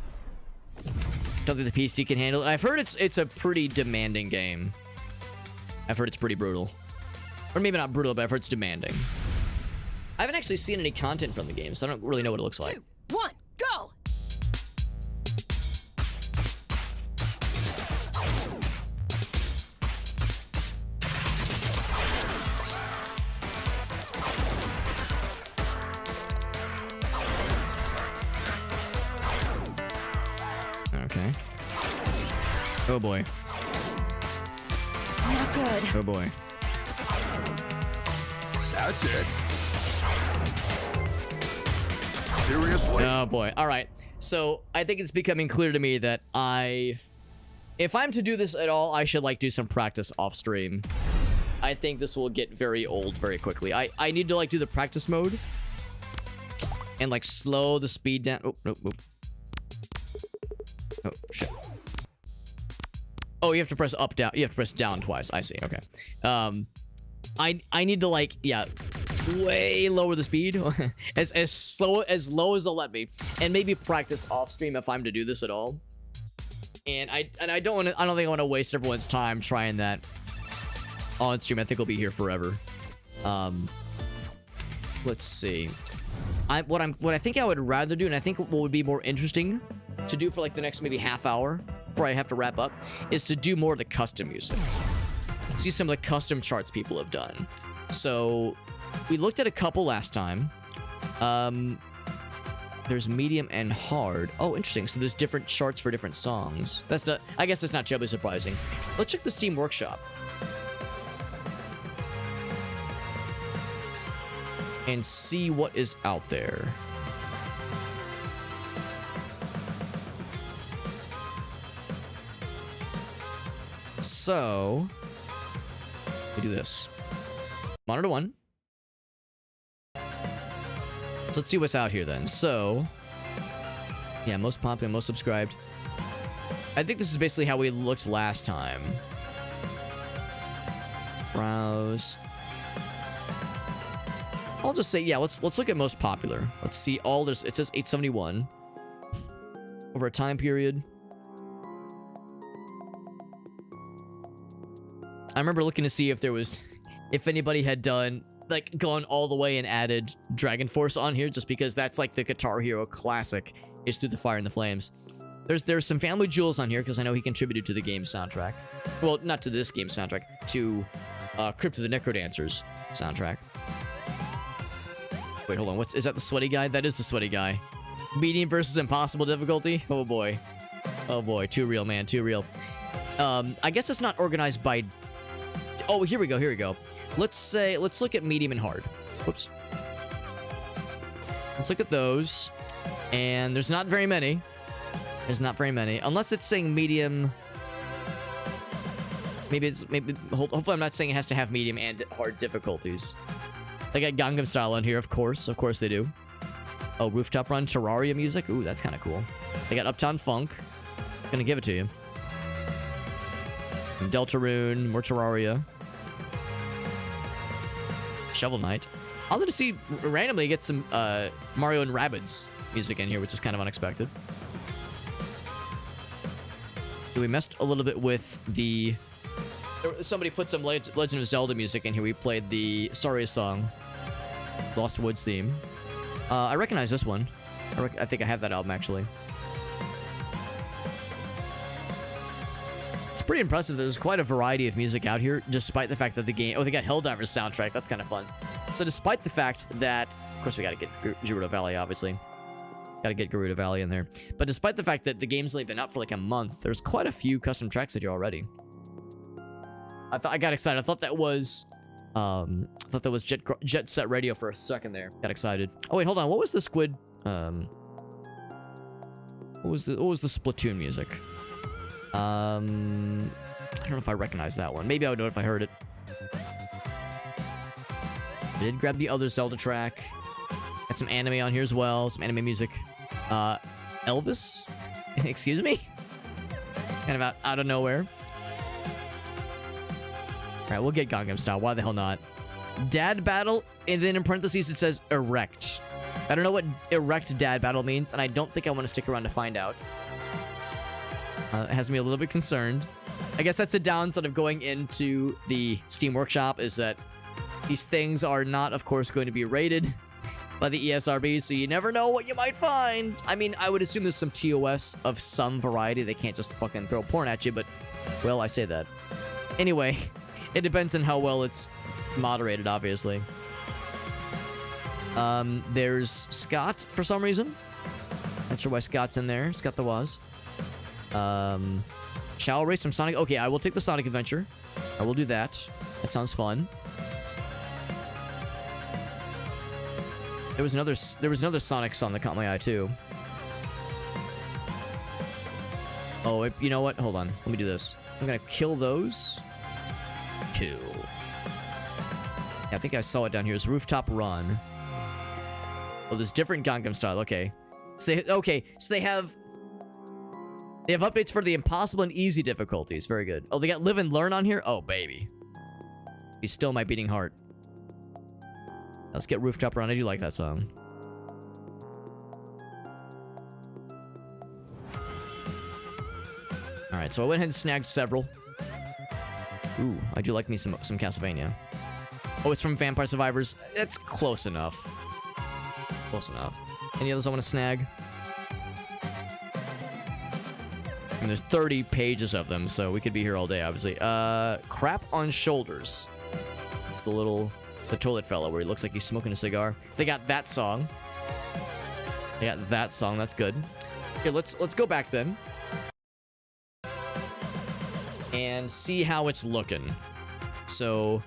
Don't think the PC can handle it. I've heard it's a pretty demanding game. I've heard it's pretty brutal. Or maybe not brutal, but I've heard it's demanding. I haven't actually seen any content from the game, so I don't really know what it looks like. 2, 1, go. Okay. Oh boy. Not good. Oh boy. That's it. Seriously? Oh boy. All right. So I think it's becoming clear to me that if I'm to do this at all, I should like do some practice off stream. I think this will get very old very quickly. I need to like do the practice mode and like slow the speed down. Oh, nope, nope. Oh, shit. Oh, you have to press up, down. You have to press down twice. I see. Okay. I need to like, yeah, way lower the speed as low as they'll let me, and maybe practice off stream if I'm to do this at all. And I don't think I want to waste everyone's time trying that on stream. I think we'll be here forever. Let's see. What I think I would rather do, and I think what would be more interesting to do for like the next maybe half hour before I have to wrap up, is to do more of the custom music. See some of the custom charts people have done. So we looked at a couple last time. There's medium and hard. Oh, interesting. So there's different charts for different songs. That's not, I guess that's not terribly surprising. Let's check the Steam Workshop and see what is out there. So we do this. Monitor 1. So let's see what's out here then. So yeah, most popular, most subscribed. I think this is basically how we looked last time. Browse. I'll just say, yeah, let's look at most popular. Let's see all this. It says 871 over a time period. I remember looking to see if there was, if anybody had done, like, gone all the way and added Dragon Force on here, just because that's like the Guitar Hero classic, is Through the Fire and the Flames. There's some Family Jewels on here, because I know he contributed to the game's soundtrack. Well, not to this game's soundtrack, to Crypt of the NecroDancers soundtrack. Wait, hold on, is that the sweaty guy? That is the sweaty guy. Medium versus impossible difficulty? Oh boy. Oh boy, too real, man, too real. I guess it's not organized by... Oh, here we go, here we go. Let's look at medium and hard. Whoops. Let's look at those. And there's not very many. There's not very many. Unless it's saying medium. Hopefully I'm not saying it has to have medium and hard difficulties. They got Gangnam Style on here, of course. Of course they do. Oh, Rooftop Run, Terraria music. Ooh, that's kind of cool. They got Uptown Funk. Gonna give it to you. Deltarune, more Terraria. Shovel Knight. I'll let us see randomly get some Mario and Rabbids music in here, which is kind of unexpected. We messed a little bit with the... Somebody put some Legend of Zelda music in here. We played the Saria song, Lost Woods theme. I recognize this one. I think I have that album, actually. It's pretty impressive that there's quite a variety of music out here, despite the fact that the game... Oh, they got Helldivers soundtrack. That's kind of fun. So despite the fact that... Of course, we gotta get Gerudo Valley, obviously. Gotta get Gerudo Valley in there. But despite the fact that the game's only been out for like a month, there's quite a few custom tracks in here already. I got excited. I thought that was... Jet Set Radio for a second there. Got excited. Oh, wait, hold on. What was the Squid... What was the Splatoon music? I don't know if I recognize that one. Maybe I would know if I heard it. I did grab the other Zelda track. Got some anime on here as well. Some anime music. Elvis? Excuse me? Kind of out of nowhere. Alright, we'll get Gangnam Style. Why the hell not? Dad Battle, and then in parentheses it says erect. I don't know what erect Dad Battle means, and I don't think I want to stick around to find out. It has me a little bit concerned. I guess that's the downside of going into the Steam Workshop, is that these things are not, of course, going to be rated by the ESRB, so you never know what you might find. I mean, I would assume there's some TOS of some variety. They can't just fucking throw porn at you, but, well, I say that. Anyway, it depends on how well it's moderated, obviously. There's Scott for some reason. Not sure why Scott's in there. Scott the Waz. Shall race from Sonic. Okay, I will take the Sonic Adventure. I will do that. That sounds fun. There was another Sonic song that caught my eye too. Oh, you know what? Hold on. Let me do this. I'm gonna kill those. Kill. Yeah, I think I saw it down here. It's Rooftop Run. Oh, there's different Gangnam Style. Okay. So they have updates for the impossible and easy difficulties. Very good. Oh, they got Live and Learn on here? Oh, baby. He's still my beating heart. Let's get Rooftop Run. I do like that song. Alright, so I went ahead and snagged several. Ooh, I do like me some Castlevania. Oh, it's from Vampire Survivors. That's close enough. Close enough. Any others I want to snag? And there's 30 pages of them, so we could be here all day, obviously. Crap on Shoulders. It's the toilet fella where he looks like he's smoking a cigar. They got that song. That's good. Okay, let's go back then. And see how it's looking. So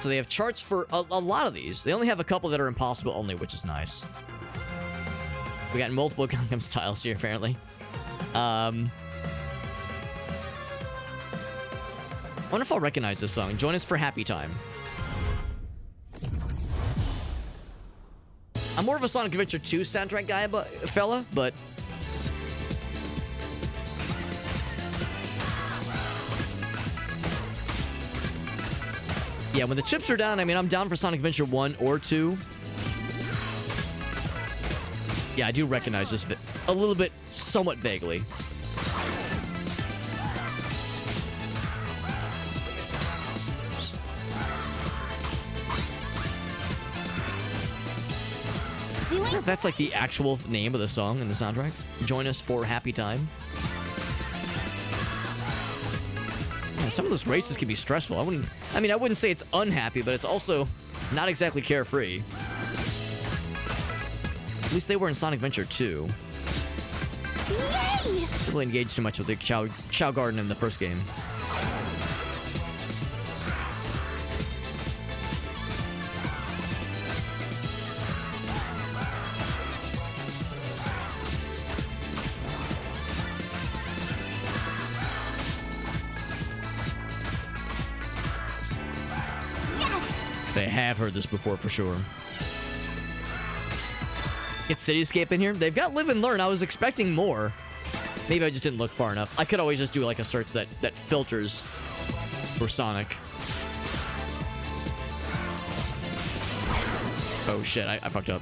they have charts for a lot of these. They only have a couple that are impossible only, which is nice. We got multiple Gangnam Styles here, apparently. I wonder if I'll recognize this song. Join us for Happy Time. I'm more of a Sonic Adventure 2 soundtrack guy, fella, but... yeah, when the chips are down, I mean, I'm down for Sonic Adventure 1 or 2. Yeah, I do recognize this a little bit, somewhat vaguely. I wonder if that's like the actual name of the song in the soundtrack. Join us for Happy Time. Yeah, some of those races can be stressful. I wouldn't say it's unhappy, but it's also not exactly carefree. At least they were in Sonic Adventure 2. Yay! Didn't really engage too much with the Chow Garden in the first game. They have heard this before for sure. Get Cityscape in here. They've got Live and Learn. I was expecting more. Maybe I just didn't look far enough. I could always just do like a search that filters for Sonic. Oh shit, I fucked up.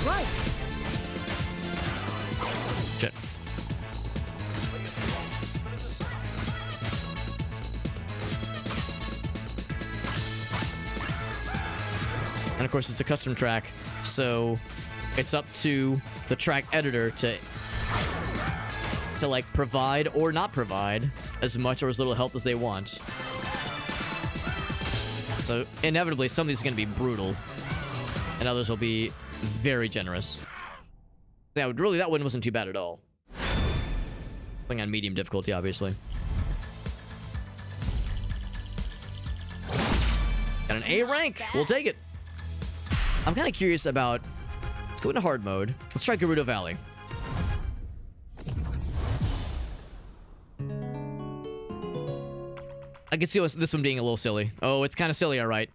Right. Shit. And of course, it's a custom track, so it's up to the track editor to like provide or not provide as much or as little help as they want. So inevitably, some of these are going to be brutal, and others will be very generous. Yeah, really, that one wasn't too bad at all. Playing on medium difficulty, obviously. Got an A rank. We'll take it. I'm kind of curious about... let's go into hard mode. Let's try Gerudo Valley. I can see this one being a little silly. Oh, it's kind of silly, all right.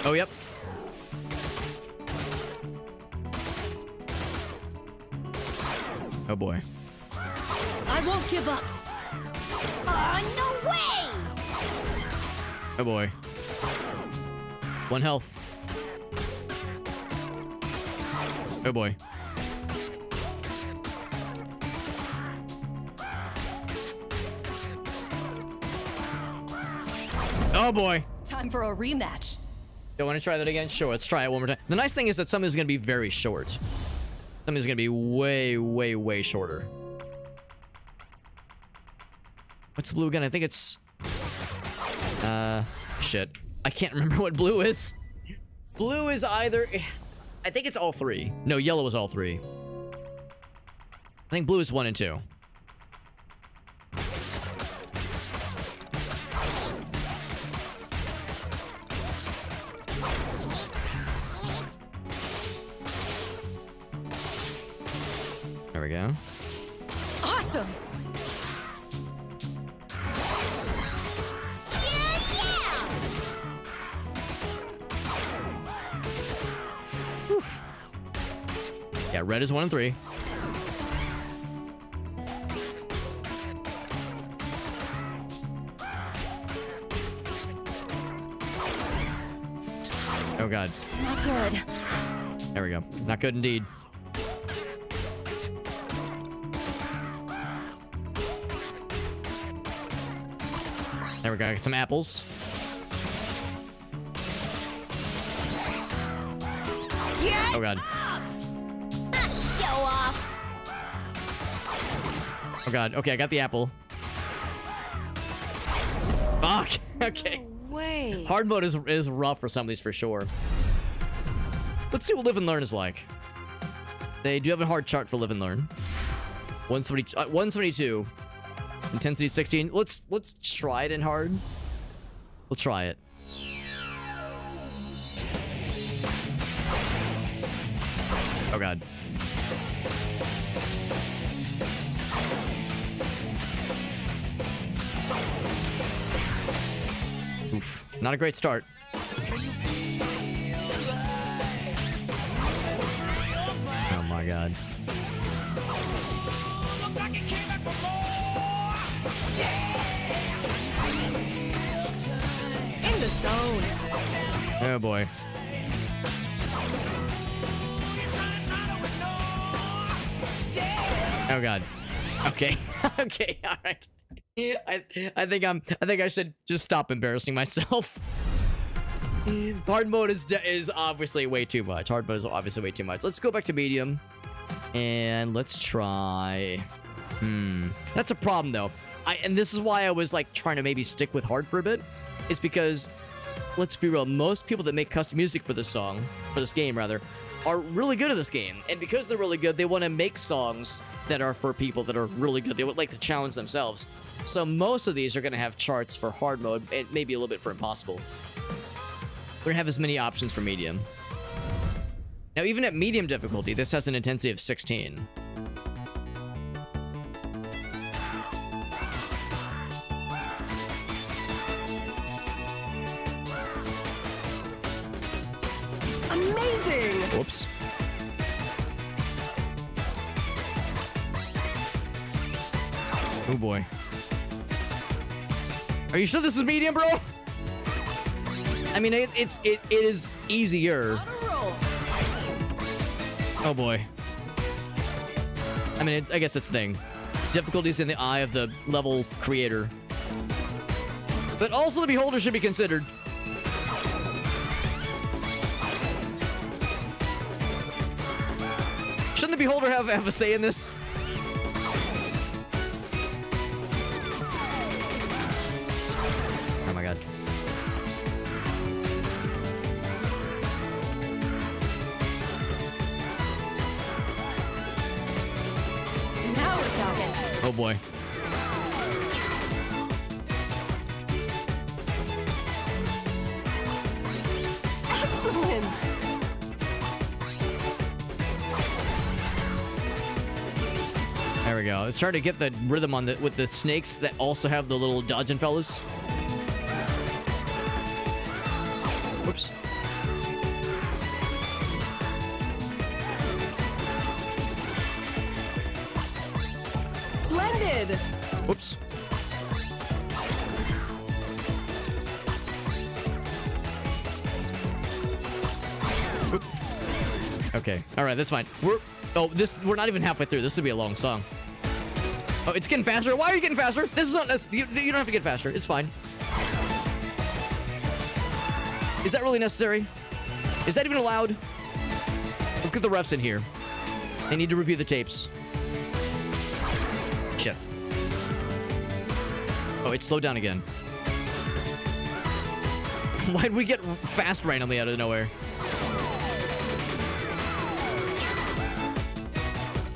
Oh, yep. Oh boy. I won't give up. No way! Oh boy. 1 health. Oh boy. Oh boy. Time for a rematch. Do I want to try that again? Sure, let's try it one more time. The nice thing is that something's going to be very short. Something's going to be way, way, way shorter. What's blue again? I think it's... shit. I can't remember what blue is. Blue is either... I think it's all 3. No, yellow is all 3. I think blue is 1 and 2. There we go. Awesome! Oof. Yeah, red is 1 and 3. Oh god. Not good. There we go. Not good indeed. There we go. Get some apples. Oh god. Show off. Oh god. Okay, I got the apple. Fuck. Okay. Way. Hard mode is rough for some of these for sure. Let's see what live and learn is like. They do have a hard chart for live and learn. 172. Intensity 16. Let's try it in hard. We'll try it. Oh god. Oof. Not a great start. Oh my god. In the zone. Oh boy. Oh god. Okay. Okay. All right. I think I should just stop embarrassing myself. Hard mode is obviously way too much. Hard mode is obviously way too much. Let's go back to medium and let's try. That's a problem though. And this is why I was like trying to maybe stick with hard for a bit. Is because let's be real, most people that make custom music for this game rather, are really good at this game. And because they're really good, they want to make songs that are for people that are really good. They would like to challenge themselves. So most of these are going to have charts for hard mode, and maybe a little bit for impossible. We're going to have as many options for medium. Now, even at medium difficulty, this has an intensity of 16. Amazing! Whoops. Oh boy. Are you sure this is medium, bro? I mean, it is easier. On a roll. Oh boy. I mean, I guess that's the thing. Difficulties in the eye of the level creator. But also the beholder should be considered. Shouldn't the beholder have a say in this? Oh my god. Now we're talking. Oh boy. Excellent. There we go. Let's try to get the rhythm on with the snakes that also have the little dodging fellas. Whoops. ended. Whoops. Oop. Okay. All right, that's fine. We're not even halfway through. This will be a long song. Oh, it's getting faster. Why are you getting faster? This is not. You don't have to get faster. It's fine. Is that really necessary? Is that even allowed? Let's get the refs in here. They need to review the tapes. Shit. Oh, it slowed down again. Why'd we get fast randomly out of nowhere?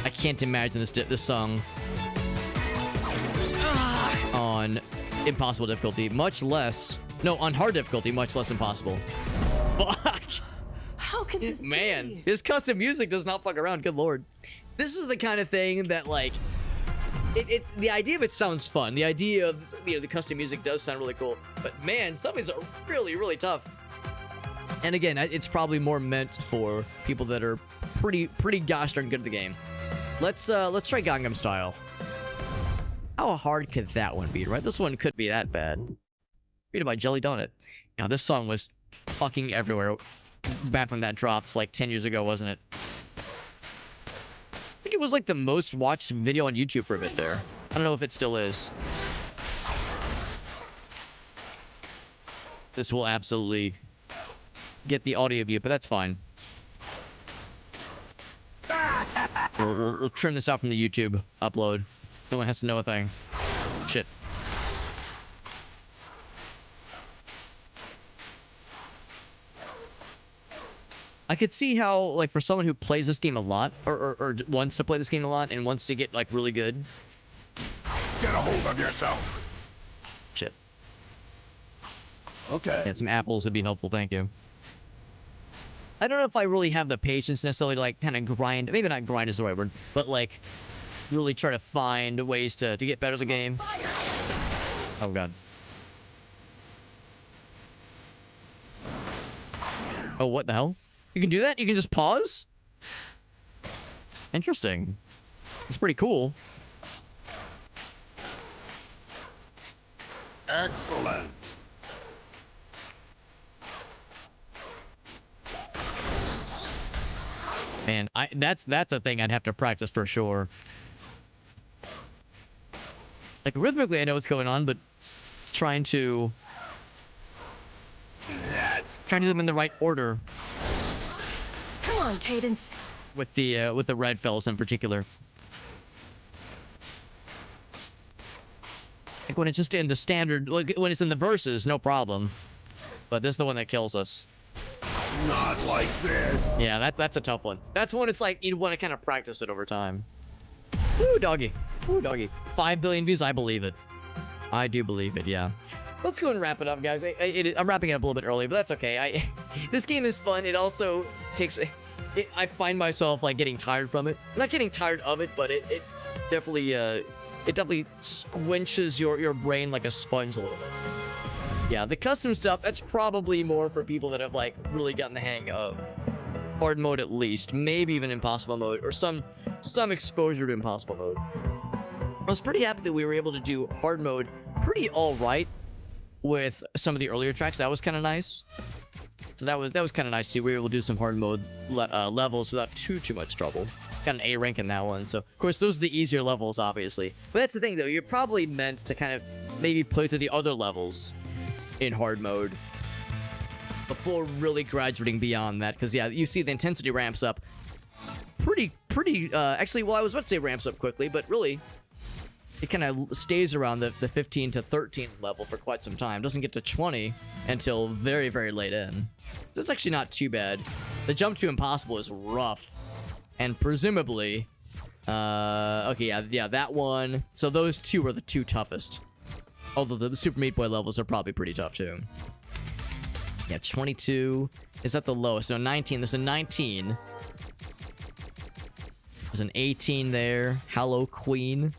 I can't imagine this song on impossible difficulty, much less... No, on hard difficulty, much less impossible. Fuck! How can this Man, be? his custom music does not fuck around, good lord. This is the kind of thing that, like... the idea of it sounds fun. The idea of, you know, the custom music does sound really cool. But man, some of these are really, really tough. And again, it's probably more meant for people that are pretty gosh darn good at the game. Let's try Gangnam Style. How hard could that one be, right? This one could be that bad. Read by Jelly Donut. Now, this song was fucking everywhere back when that dropped, like 10 years ago, wasn't it? I think it was like the most watched video on YouTube for a bit there. I don't know if it still is. This will absolutely get the audio view, but that's fine. We'll trim this out from the YouTube upload. No one has to know a thing. Shit. I could see how, like, for someone who plays this game a lot, or wants to play this game a lot, and wants to get, like, really good. Get a hold of yourself. Shit. Okay. Yeah, some apples would be helpful, thank you. I don't know if I really have the patience necessarily to, like, kind of grind. Maybe not grind is the right word, but, like, really try to find ways to get better at the game. Oh, God. Oh, what the hell? You can do that? You can just pause? Interesting. It's pretty cool. Excellent. Man, that's a thing I'd have to practice for sure. Like, rhythmically I know what's going on, but trying to do them in the right order. Come on, Cadence. With the red fellas in particular. Like when it's just in the standard, like when it's in the verses, no problem. But this is the one that kills us. Not like this. Yeah, that's a tough one. That's one it's like you want to kind of practice it over time. Woo, doggy. Woo, doggy. 5 billion views, I believe it. I do believe it, yeah. Let's go and wrap it up, guys. I'm wrapping it up a little bit early, but that's okay. This game is fun. It also takes... I find myself, like, getting tired from it. Not getting tired of it, but it definitely squinches your brain like a sponge a little bit. Yeah, the custom stuff, that's probably more for people that have, like, really gotten the hang of hard mode at least. Maybe even impossible mode, or some exposure to impossible mode. I was pretty happy that we were able to do hard mode pretty alright with some of the earlier tracks. That was kind of nice. So that was kind of nice too. We were able to do some hard mode levels without too much trouble. Got an A rank in that one. So of course those are the easier levels, obviously. But that's the thing though. You're probably meant to kind of maybe play through the other levels in hard mode before really graduating beyond that. Because yeah, you see the intensity ramps up pretty. Actually, well, I was about to say ramps up quickly, but really, it kind of stays around the 15 to 13 level for quite some time. Doesn't get to 20 until very, very late in. So it's actually not too bad. The jump to impossible is rough. And presumably... okay, yeah, that one. So those two are the two toughest. Although the Super Meat Boy levels are probably pretty tough too. Yeah, 22. Is that the lowest? No, 19. There's a 19. There's an 18 there. Hello, Queen.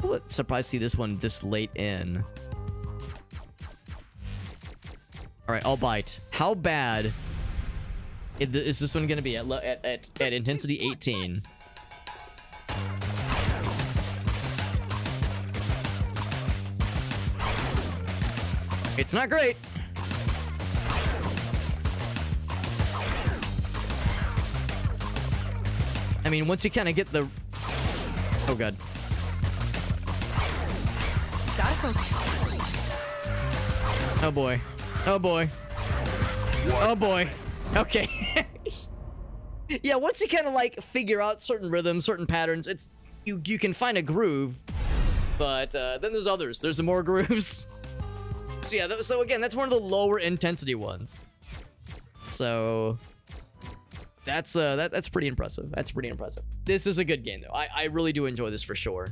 I'm surprised to see this one this late in. Alright, I'll bite. How bad is this one gonna be at intensity 18? It's not great. I mean, once you kind of get the... Oh, God. Gotta focus. Oh, boy. Oh, boy. Oh, boy. Okay. Yeah, once you kind of, like, figure out certain rhythms, certain patterns, it's... You can find a groove, but then there's others. There's more grooves. So, yeah, so again, that's one of the lower intensity ones. So... That's pretty impressive. That's pretty impressive. This is a good game, though. I really do enjoy this for sure.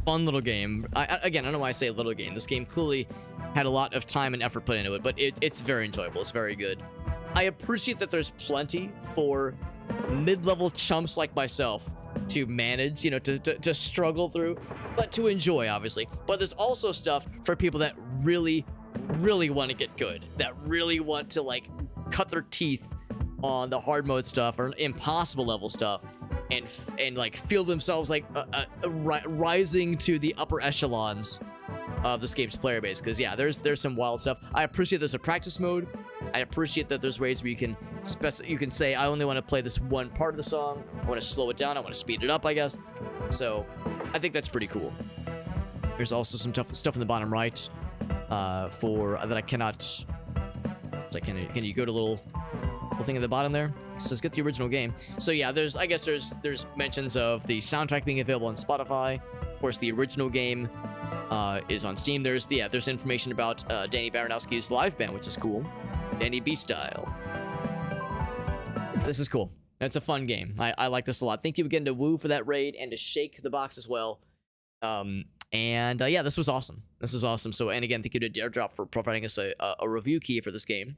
Fun little game. Again, I don't know why I say little game. This game clearly had a lot of time and effort put into it, but it's very enjoyable. It's very good. I appreciate that there's plenty for mid-level chumps like myself to manage, you know, to struggle through, but to enjoy, obviously. But there's also stuff for people that really, really want to get good, that really want to, like, cut their teeth on the hard mode stuff or impossible level stuff, and like feel themselves like rising to the upper echelons of this game's player base. Because yeah, there's some wild stuff. I appreciate there's a practice mode. I appreciate that there's ways where you can say, I only want to play this one part of the song. I want to slow it down. I want to speed it up, I guess. So I think that's pretty cool. There's also some tough stuff in the bottom right for that I cannot. It's like, can you go to little thing at the bottom there? It says get the original game. So yeah, there's mentions of the soundtrack being available on Spotify. Of course, the original game is on Steam. There's information about Danny Baranowski's live band, which is cool. Danny Beat Style. This is cool. It's a fun game. I like this a lot. Thank you again to Woo for that raid and to Shake the Box as well. Yeah, this was awesome. This is awesome. So, and again, thank you to Daredrop for providing us a review key for this game.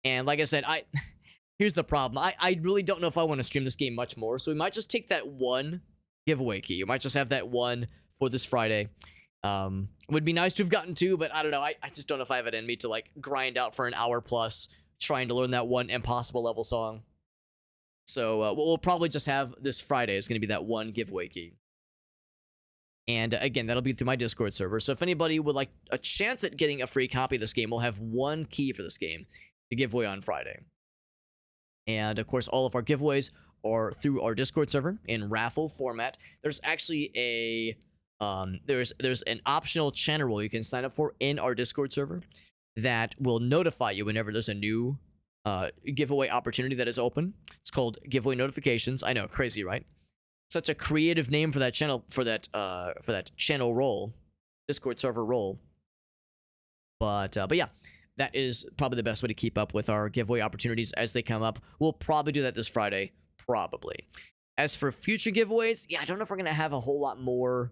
And like I said, here's the problem. I really don't know if I want to stream this game much more. So we might just take that one giveaway key. You might just have that one for this Friday. Would be nice to have gotten two, but I don't know. I just don't know if I have it in me to like grind out for an hour plus trying to learn that one impossible level song. So we'll probably just have this Friday is going to be that one giveaway key. And again, that'll be through my Discord server. So if anybody would like a chance at getting a free copy of this game, we'll have one key for this game to give away on Friday. And of course, all of our giveaways are through our Discord server in raffle format. There's actually a there's an optional channel role you can sign up for in our Discord server that will notify you whenever there's a new giveaway opportunity that is open. It's called giveaway notifications. I know, crazy, right? Such a creative name for that channel, for that channel role, Discord server role. But yeah, that is probably the best way to keep up with our giveaway opportunities as they come up. We'll probably do that this Friday, probably. As for future giveaways, yeah, I don't know if we're gonna have a whole lot more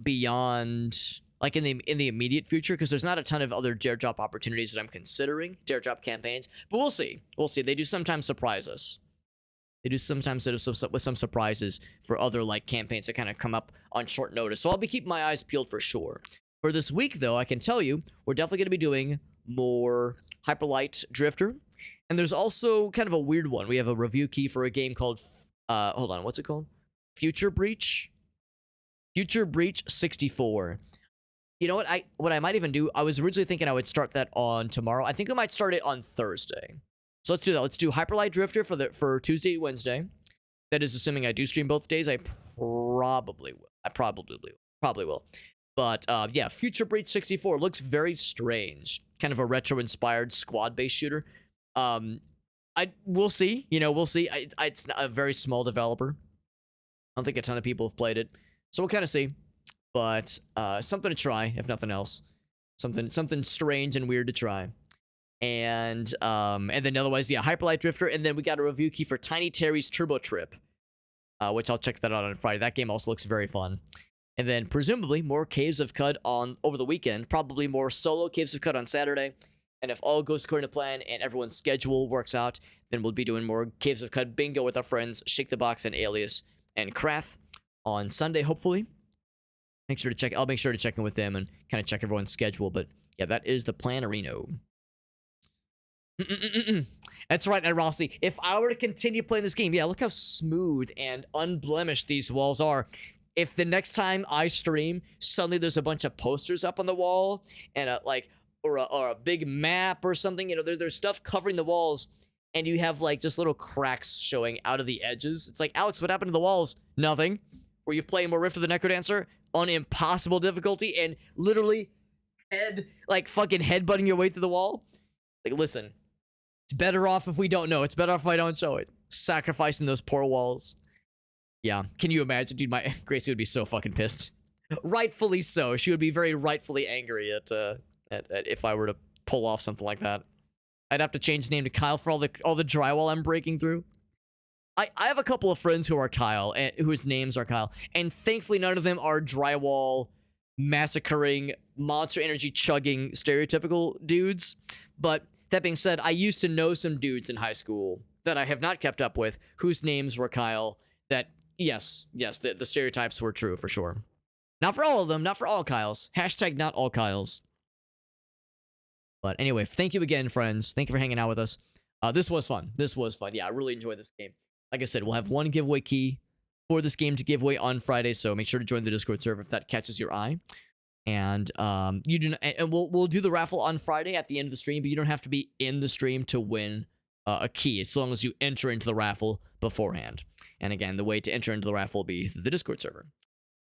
beyond like in the immediate future, because there's not a ton of other Daredrop opportunities that I'm considering, Daredrop campaigns. But we'll see. We'll see. They do sometimes surprise us. They do sometimes hit us with some surprises for other like campaigns that kind of come up on short notice. So I'll be keeping my eyes peeled for sure. For this week, though, I can tell you we're definitely going to be doing more Hyperlight Drifter. And there's also kind of a weird one. We have a review key for a game called, hold on, what's it called? Future Breach? Future Breach 64. You know what I might even do, I was originally thinking I would start that on tomorrow. I think I might start it on Thursday. So let's do that. Let's do Hyperlight Drifter for Tuesday, Wednesday. That is assuming I do stream both days. I probably will. I probably will. But yeah, Future Breach 64 looks very strange. Kind of a retro-inspired squad-based shooter. We'll see. You know, we'll see. It's a very small developer. I don't think a ton of people have played it. So we'll kind of see. But something to try, if nothing else. Something strange and weird to try. And then otherwise, yeah, Hyperlight Drifter. And then we got a review key for Tiny Terry's Turbo Trip. Which I'll check that out on Friday. That game also looks very fun. And then presumably more Caves of Cud over the weekend. Probably more solo Caves of Cud on Saturday. And if all goes according to plan and everyone's schedule works out, then we'll be doing more Caves of Cud bingo with our friends Shake the Box and Alias and Krath on Sunday, hopefully. I'll make sure to check in with them and kind of check everyone's schedule. But yeah, that is the plan, Reno. That's right, and Rossi. If I were to continue playing this game, yeah, look how smooth and unblemished these walls are. if the next time I stream, suddenly there's a bunch of posters up on the wall and or a big map or something, you know, there's stuff covering the walls, and you have like just little cracks showing out of the edges. It's like, Alex, what happened to the walls? Nothing. Were you playing more Rift of the NecroDancer on impossible difficulty and literally fucking headbutting your way through the wall? Like, listen, it's better off if we don't know. It's better off if I don't show it. Sacrificing those poor walls. Yeah, can you imagine, dude? My Gracie would be so fucking pissed. Rightfully so. She would be very rightfully angry at if I were to pull off something like that. I'd have to change the name to Kyle for all the drywall I'm breaking through. I have a couple of friends who are Kyle, and whose names are Kyle, and thankfully none of them are drywall massacring, monster energy chugging stereotypical dudes. But that being said, I used to know some dudes in high school that I have not kept up with whose names were Kyle. That yes, the stereotypes were true for sure. Not for all of them, not for all Kyles. Hashtag not all Kyles. But anyway, thank you again, friends. Thank you for hanging out with us. This was fun. Yeah, I really enjoyed this game. Like I said, we'll have one giveaway key for this game to give away on Friday, so make sure to join the Discord server if that catches your eye. And we'll do the raffle on Friday at the end of the stream, but you don't have to be in the stream to win a key, as long as you enter into the raffle beforehand. And again, the way to enter into the raffle will be the Discord server.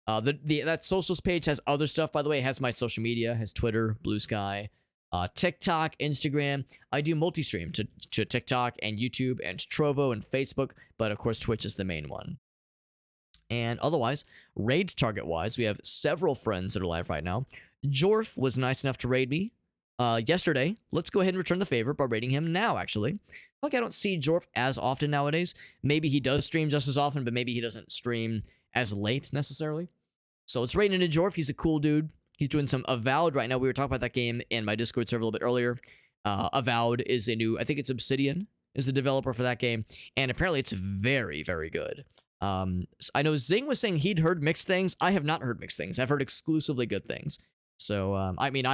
That socials page has other stuff, by the way. It has my social media, has Twitter, Blue Sky, TikTok, Instagram. I do multi-stream to TikTok and YouTube and Trovo and Facebook, but of course Twitch is the main one. And otherwise, raid target-wise, we have several friends that are live right now. Jorf was nice enough to raid me yesterday. Let's go ahead and return the favor by raiding him now, actually. Like, I don't see Jorf as often nowadays. Maybe he does stream just as often, but maybe he doesn't stream as late necessarily. So let's raid into Jorf. He's a cool dude. He's doing some Avowed right now. We were talking about that game in my Discord server a little bit earlier. Avowed is a new, I think it's Obsidian is the developer for that game, and apparently it's very, very good. I know Zing was saying he'd heard mixed things. I have not heard mixed things. I've heard exclusively good things. So, I mean,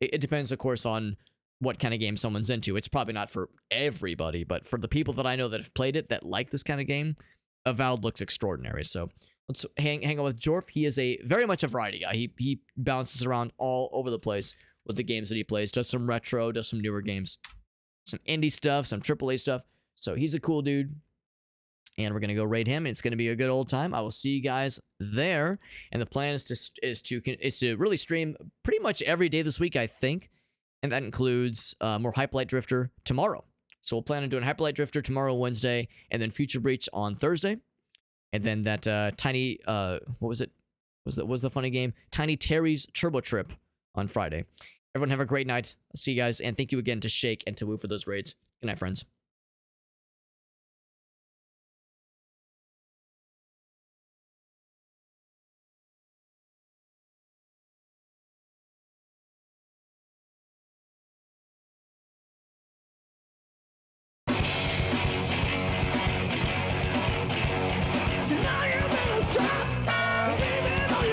it depends, of course, on what kind of game someone's into. It's probably not for everybody, but for the people that I know that have played it, that like this kind of game, Avowed looks extraordinary. So let's hang out with Jorf. He is very much a variety guy. He bounces around all over the place with the games that he plays. Does some retro, does some newer games, some indie stuff, some AAA stuff. So he's a cool dude. And we're gonna go raid him. It's gonna be a good old time. I will see you guys there. And the plan is to really stream pretty much every day this week, I think. And that includes more Hyperlight Drifter tomorrow. So we'll plan on doing Hyperlight Drifter tomorrow, Wednesday, and then Future Breach on Thursday. And then that tiny what was it? Was the funny game? Tiny Terry's Turbo Trip on Friday. Everyone have a great night. I'll see you guys, and thank you again to Shake and to Woo for those raids. Good night, friends.